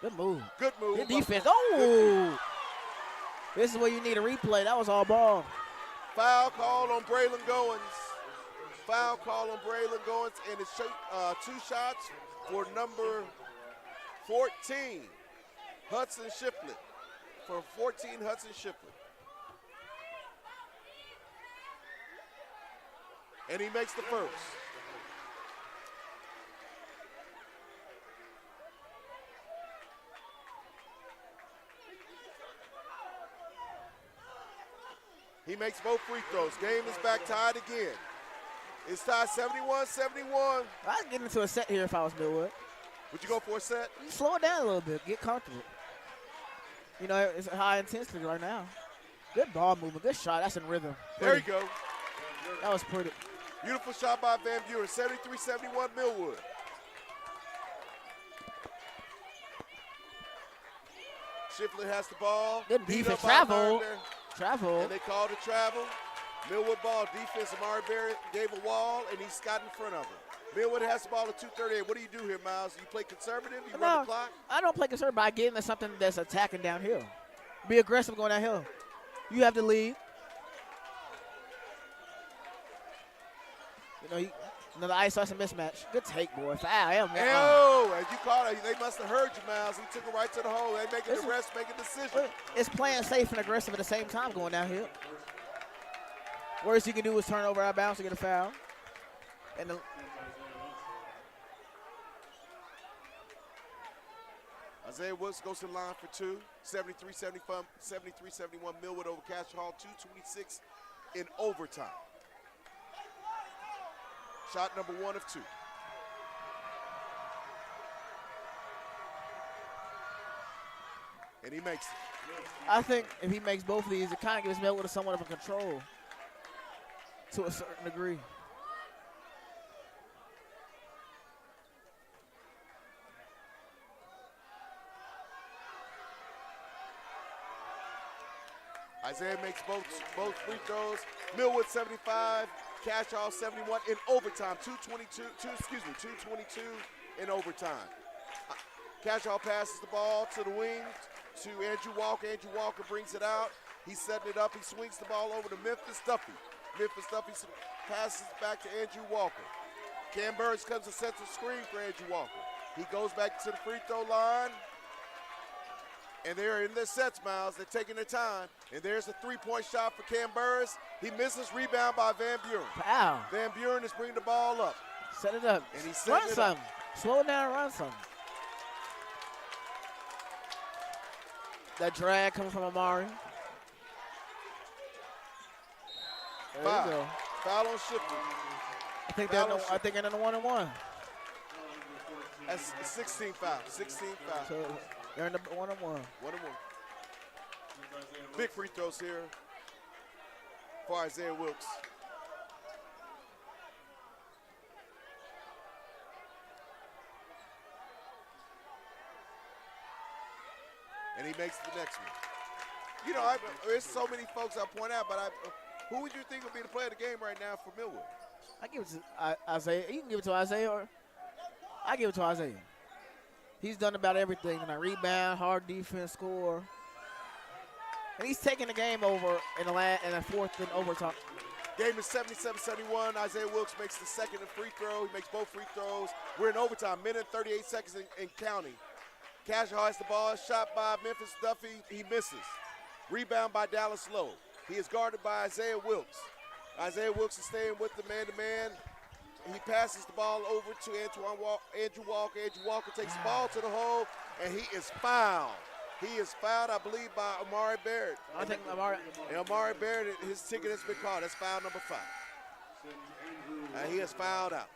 Speaker 2: Good move.
Speaker 1: Good move.
Speaker 2: Good defense. Oh! This is where you need a replay. That was all ball.
Speaker 1: Foul call on Braylon Goins. Foul call on Braylon Goins, and it's 2 shots for number 14, Hudson Shiflett. For 14, Hudson Shiflett. And he makes the first. He makes both free throws. Game is back tied again. It's tied 71-71.
Speaker 2: I'd get into a set here if I was Millwood.
Speaker 1: Would you go for a set?
Speaker 2: Slow it down a little bit. Get comfortable. You know, it's a high intensity right now. Good ball movement. Good shot. That's in rhythm.
Speaker 1: There you go.
Speaker 2: That was pretty.
Speaker 1: Beautiful shot by Van Buren. 73-71 Millwood. Shiflett has the ball.
Speaker 2: Good
Speaker 1: Beat
Speaker 2: defense.
Speaker 1: up by
Speaker 2: Travel.
Speaker 1: Marbury.
Speaker 2: Travel.
Speaker 1: And they called a travel. Millwood ball defense. Amari Barrett gave a wall, and he's got in front of him. Millwood has the ball at 2:38. What do you do here, Miles? You play conservative? You run the clock?
Speaker 2: I don't play conservative by getting to something that's attacking downhill. Be aggressive going downhill. You have the lead. You know, another isolation mismatch. Good take, boy. Foul.
Speaker 1: Oh, as you called it, they must have heard you, Miles. He took it right to the hole. They making the rest, make a decision.
Speaker 2: It's playing safe and aggressive at the same time going downhill. Worst you can do is turn over out of bounds to get a foul. And
Speaker 1: Isaiah Woods goes to the line for 2. 73-71 Millwood over Cascia Hall. 2:26 in overtime. Shot number 1 of 2. And he makes it.
Speaker 2: I think if he makes both of these, it kind of gives Millwood somewhat of a control to a certain degree.
Speaker 1: Isaiah makes both free throws. Millwood 75, Cascia Hall 71 in overtime. 2:22 in overtime. Cascia Hall passes the ball to the wing to Andrew Walker. Andrew Walker brings it out. He's setting it up. He swings the ball over to Memphis Duffy. Memphis Duffy passes back to Andrew Walker. Cam Burns comes to set the screen for Andrew Walker. He goes back to the free throw line. And they're in their sets, Miles. They're taking their time. And there's a three-point shot for Cam Burris. He misses. Rebound by Van Buren.
Speaker 2: Wow.
Speaker 1: Van Buren is bringing the ball up.
Speaker 2: Set it up.
Speaker 1: And he's setting it up.
Speaker 2: Slow it down and run some. That drag coming from Amari. There
Speaker 1: Foul.
Speaker 2: you go.
Speaker 1: Foul on Shiflett.
Speaker 2: I think they're in the 1-on-1.
Speaker 1: That's 16 fouls. 16 fouls.
Speaker 2: So they're in the 1-on-1.
Speaker 1: 1-1. Big free throws here for Isaiah Wilkes. And he makes the next one. You know, there's so many folks I point out, but who would you think would be the player of the game right now for Millwood?
Speaker 2: I give it to Isaiah. You can give it to Isaiah, or I give it to Isaiah. He's done about everything. And a rebound, hard defense, score. And he's taking the game over in the fourth and overtime.
Speaker 1: Game is 77-71. Isaiah Wilkes makes the second and free throw. He makes both free throws. We're in overtime, minute and 38 seconds and counting. Cascia has the ball, shot by Memphis Duffy. He misses. Rebound by Dallas Lowe. He is guarded by Isaiah Wilkes. Isaiah Wilkes is staying with the man-to-man. He passes the ball over to Andrew Walker. Andrew Walker takes the ball to the hole, and he is fouled. He is fouled, I believe, by Amari Barrett.
Speaker 2: I think Amari.
Speaker 1: And Amari Barrett, his ticket has been called. That's foul number 5. And he is fouled out.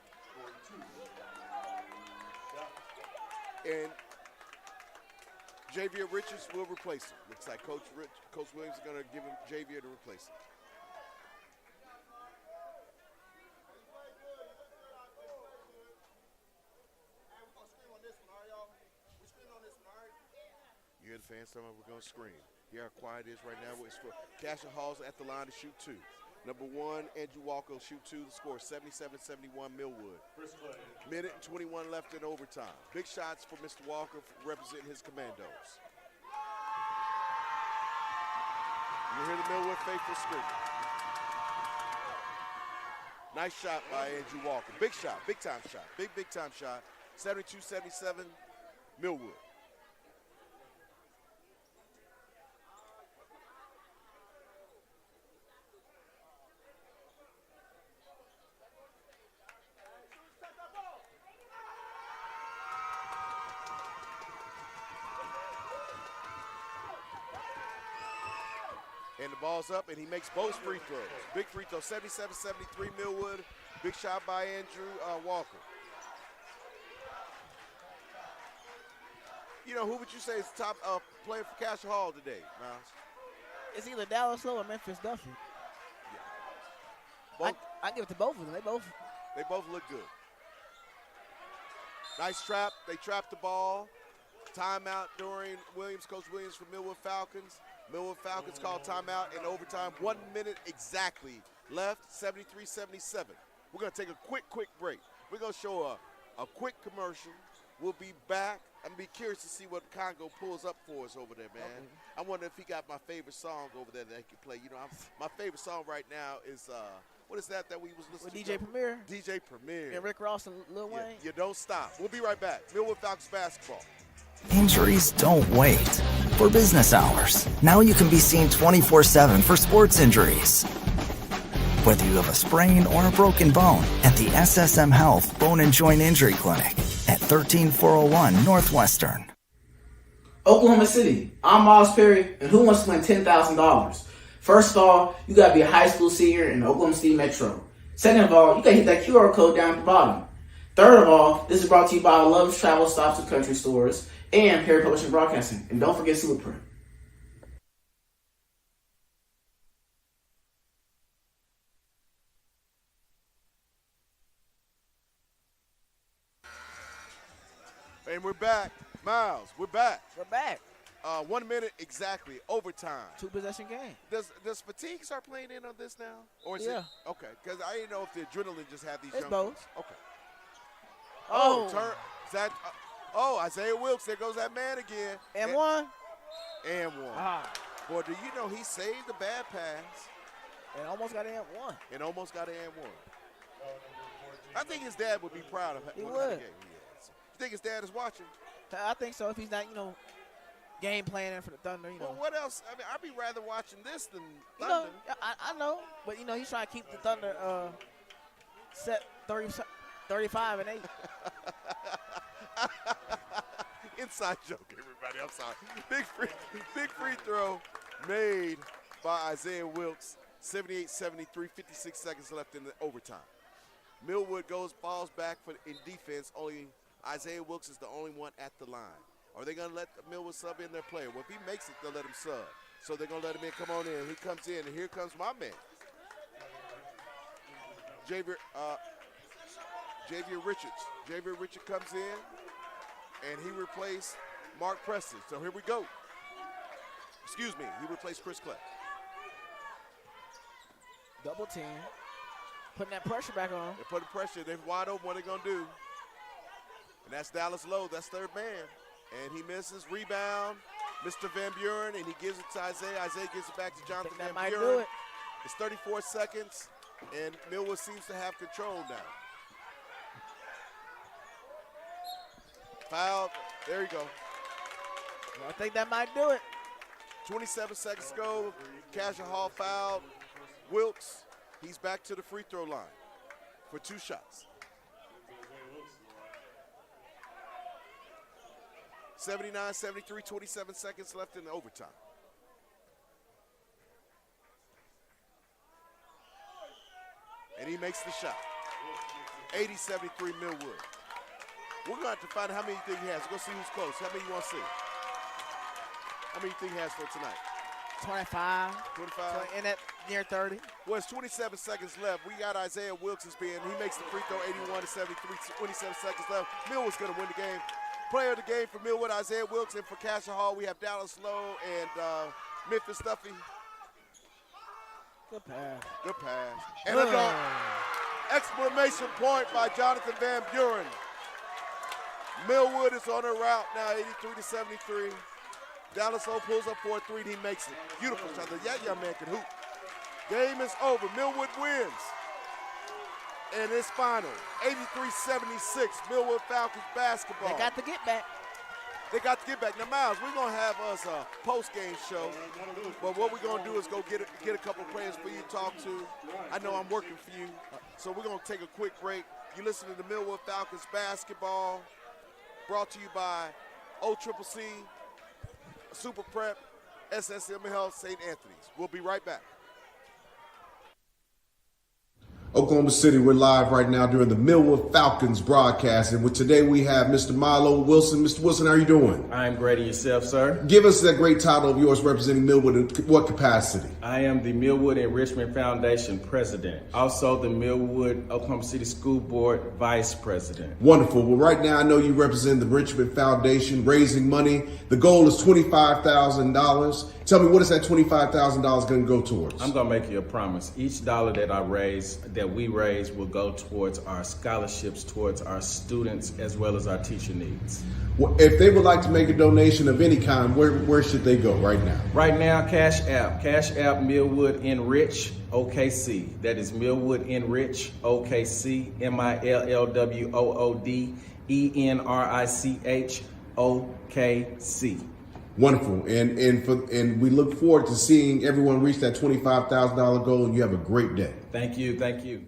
Speaker 1: And Javier Richards will replace him. Looks like Coach Williams is going to give him Javier to replace him. You hear the fans talking about we're going to scream. Here how quiet it is right now. It's for Cascia Hall's at the line to shoot 2. Number 1, Andrew Walker will shoot 2. The score 77-71 Millwood. Minute and 21 left in overtime. Big shots for Mr. Walker representing his Commandos. You hear the Millwood faithful screaming. Nice shot by Andrew Walker. Big shot, big time shot. Big time shot. 72-77 Millwood. And the ball's up, and he makes both free throws. Big free throw, 77-73 Millwood. Big shot by Andrew Walker. You know, who would you say is the top player for Cascia Hall today, Miles?
Speaker 2: It's either Dallas Lowe or Memphis Duffy.
Speaker 1: Yeah.
Speaker 2: I give it to both of them.
Speaker 1: They both look good. Nice trap. They trapped the ball. Timeout during Coach Williams for Millwood Falcons. Millwood Falcons called timeout in overtime. 1 minute exactly left, 73-77. We're going to take a quick break. We're going to show a quick commercial. We'll be back. I'm going to be curious to see what Congo pulls up for us over there, man. Okay. I wonder if he got my favorite song over there that he can play. You know, my favorite song right now is, what is that we was listening to?
Speaker 2: DJ Premier.
Speaker 1: DJ Premier.
Speaker 2: And Rick Ross and Lil Wayne.
Speaker 1: You don't stop. We'll be right back. Millwood Falcons basketball.
Speaker 3: Injuries don't wait. For business hours, now you can be seen 24/7 for sports injuries. Whether you have a sprain or a broken bone, at the SSM Health Bone and Joint Injury Clinic at 13401 Northwestern.
Speaker 10: Oklahoma City, I'm Miles Perry, and who wants to win $10,000? First of all, you gotta be a high school senior in the Oklahoma City Metro. Second of all, you gotta hit that QR code down at the bottom. Third of all, this is brought to you by Love's Travel Stops and Country Stores and Perry Publishing Broadcasting. And don't forget Superprint.
Speaker 1: And we're back. Miles, we're back.
Speaker 2: We're back.
Speaker 1: 1 minute exactly, overtime.
Speaker 2: 2-possession game.
Speaker 1: Does fatigue start playing in on this now? Or is
Speaker 2: yeah.
Speaker 1: It? Okay, because I didn't know if the adrenaline just had these
Speaker 2: it's
Speaker 1: young
Speaker 2: both.
Speaker 1: kids. Okay.
Speaker 2: Oh.
Speaker 1: Isaiah Wilkes, there goes that man again.
Speaker 2: And one.
Speaker 1: Boy, do you know he saved the bad pass.
Speaker 2: And almost got an one.
Speaker 1: I think his dad would be proud of
Speaker 2: he
Speaker 1: what
Speaker 2: would.
Speaker 1: kind of game he is. You think his dad is watching?
Speaker 2: I think so. If he's not, game planning for the Thunder,
Speaker 1: Well, what else? I mean, I'd be rather watching this than
Speaker 2: Thunder. I know. But, he's trying to keep the Thunder set 35 and 8.
Speaker 1: Inside joke, everybody. I'm sorry. Big free throw made by Isaiah Wilkes. 78-73, 56 seconds left in the overtime. Millwood falls back in defense. Only Isaiah Wilkes is the only one at the line. Are they going to let Millwood sub in their player? Well, if he makes it, they'll let him sub. So they're going to let him in. Come on in. He comes in, and here comes my man. Javier Richards. Javier Richards comes in, and he replaced Mark Preston. So here we go. Excuse me. He replaced Chris Clay.
Speaker 2: Double team. Putting that pressure back on.
Speaker 1: They're putting pressure. They're wide open. What are they going to do? And that's Dallas Lowe. That's third man. And he misses. Rebound. Mr. Van Buren. And he gives it to Isaiah. Isaiah gives it back to Jonathan Van
Speaker 2: might
Speaker 1: Buren.
Speaker 2: do it.
Speaker 1: It's 34 seconds. And Millwood seems to have control now. Foul. There you go.
Speaker 2: I think that might do it.
Speaker 1: 27 seconds to go. Cascia Hall fouled. Wilkes. He's back to the free throw line for 2 shots. 79-73, 27 seconds left in the overtime. And he makes the shot. 80-73 Millwood. We're going to have to find out how many you think he has. Go see who's close. How many you want to see? How many you think he has for tonight?
Speaker 2: 25.
Speaker 1: 25.
Speaker 2: So in that near 30.
Speaker 1: Well, it's 27 seconds left. We got Isaiah Wilkes as being, he makes the free throw, 81-73, 27 seconds left. Millwood's going to win the game. Player of the game for Millwood, Isaiah Wilkes, and for Cascia Hall, we have Dallas Lowe and Memphis Stuffy.
Speaker 2: Good pass.
Speaker 1: Good pass. And a dunk. Exclamation point by Jonathan Van Buren. Millwood is on a route now, 83-73. Dallas Lowe pulls up for a three, and he makes it. Beautiful shot. That young man can hoop. Game is over. Millwood wins. And it's final. 83-76, Millwood Falcons basketball.
Speaker 2: They got to get back.
Speaker 1: They got to get back. Now, Miles, we're going to have us a post-game show, but what we're going to do is go get a couple of players for you to talk to. I know I'm working for you, so we're going to take a quick break. You listen to the Millwood Falcons basketball, brought to you by OCCC, Super Prep, SSM Health, St. Anthony's. We'll be right back.
Speaker 6: Oklahoma City, we're live right now during the Millwood Falcons broadcast. And today we have Mr. Milo Wilson. Mr. Wilson, how are you doing?
Speaker 5: I'm great. And yourself, sir?
Speaker 6: Give us that great title of yours representing Millwood in what capacity?
Speaker 5: I am the Millwood Enrichment Foundation president. Also the Millwood Oklahoma City School Board vice president.
Speaker 6: Wonderful. Well, right now I know you represent the Enrichment Foundation, raising money. The goal is $25,000. Tell me, what is that $25,000 going to go towards?
Speaker 5: I'm going to make you a promise. Each dollar that we raise will go towards our scholarships, towards our students, as well as our teacher needs.
Speaker 6: Well, if they would like to make a donation of any kind, where should they go right now?
Speaker 5: Right now, Cash App Millwood Enrich OKC. That is Millwood Enrich OKC, MILLWOOD ENRICH OKC.
Speaker 6: Wonderful, and we look forward to seeing everyone reach that $25,000 goal. And you have a great day.
Speaker 5: Thank you. Thank you.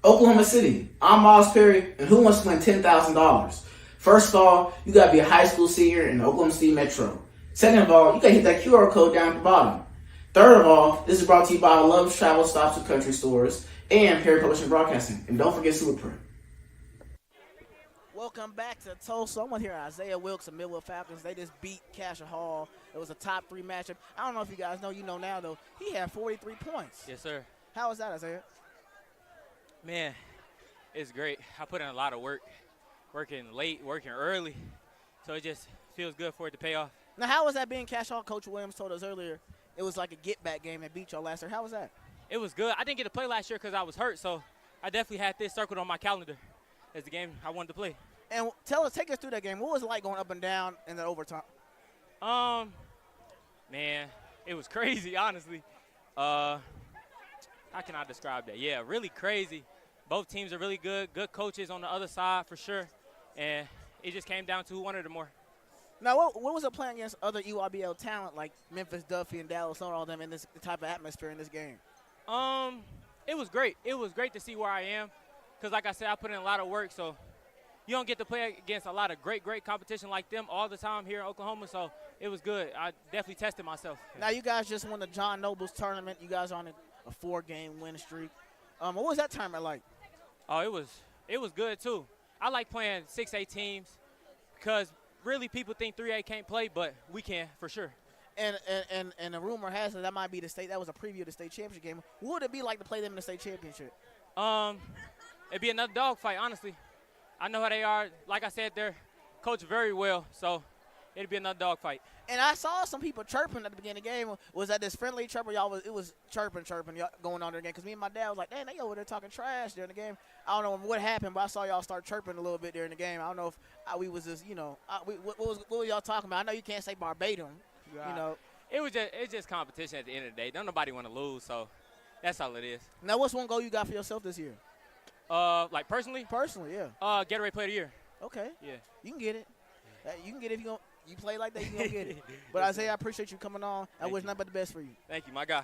Speaker 10: Oklahoma City, I'm Miles Perry, and who wants to win $10,000? First of all, you got to be a high school senior in the Oklahoma City Metro. Second of all, you got to hit that QR code down at the bottom. Third of all, this is brought to you by Love's Travel Stops and Country Stores and Perry Publishing and Broadcasting. And don't forget Super Prep.
Speaker 2: Welcome back to Tulsa. I'm going to hear Isaiah Wilkes and Millwood Falcons. They just beat Cascia Hall. It was a top 3 matchup. I don't know if you guys know, you know now, though. He had 43 points.
Speaker 15: Yes, sir.
Speaker 2: How was that, Isaiah?
Speaker 15: Man, it's great. I put in a lot of work, working late, working early, so it just feels good for it to pay off.
Speaker 2: Now, how was that being Cascia Hall? Coach Williams told us earlier it was like a get-back game that beat y'all last year. How was that?
Speaker 15: It was good. I didn't get to play last year because I was hurt, so I definitely had this circled on my calendar as the game I wanted to play.
Speaker 2: And take us through that game. What was it like going up and down in the overtime?
Speaker 15: Man, it was crazy, honestly. How can I describe that? Yeah, really crazy. Both teams are really good coaches on the other side for sure, and it just came down to who wanted it more.
Speaker 2: Now, what was it playing against other URBL talent like Memphis, Duffy, and Dallas, and all them in this type of atmosphere in this game?
Speaker 15: It was great. It was great to see where I am because, like I said, I put in a lot of work, so you don't get to play against a lot of great competition like them all the time here in Oklahoma, so it was good. I definitely tested myself.
Speaker 2: Now, you guys just won the John Nobles tournament. You guys are on a 4-game win streak. What was that tournament like?
Speaker 15: Oh, it was good, too. I like playing 6A teams because really people think 3A can't play, but we can for sure.
Speaker 2: And the rumor has it that might be the state. That was a preview of the state championship game. What would it be like to play them in the state championship?
Speaker 15: It'd be another dogfight, honestly. I know how they are. Like I said, they're coached very well, so it'd be another dogfight.
Speaker 2: And I saw some people chirping at the beginning of the game. Was that this friendly chirper? It was chirping y'all going on during the game. Because me and my dad was like, "Dang, they over there talking trash during the game." I don't know what happened, but I saw y'all start chirping a little bit during the game. I don't know if we was just, what were y'all talking about? I know you can't say verbatim,
Speaker 15: It's just competition at the end of the day. Don't nobody want to lose, so that's all it is.
Speaker 2: Now, what's one goal you got for yourself this year?
Speaker 15: Like personally?
Speaker 2: Personally, yeah.
Speaker 15: Gatorade Player of the Year.
Speaker 2: Okay.
Speaker 15: Yeah.
Speaker 2: You can get it. You can get it if you play like that, you can get it. But, Isaiah, I appreciate you coming on. I wish nothing but the best for you.
Speaker 15: Thank you, my guy.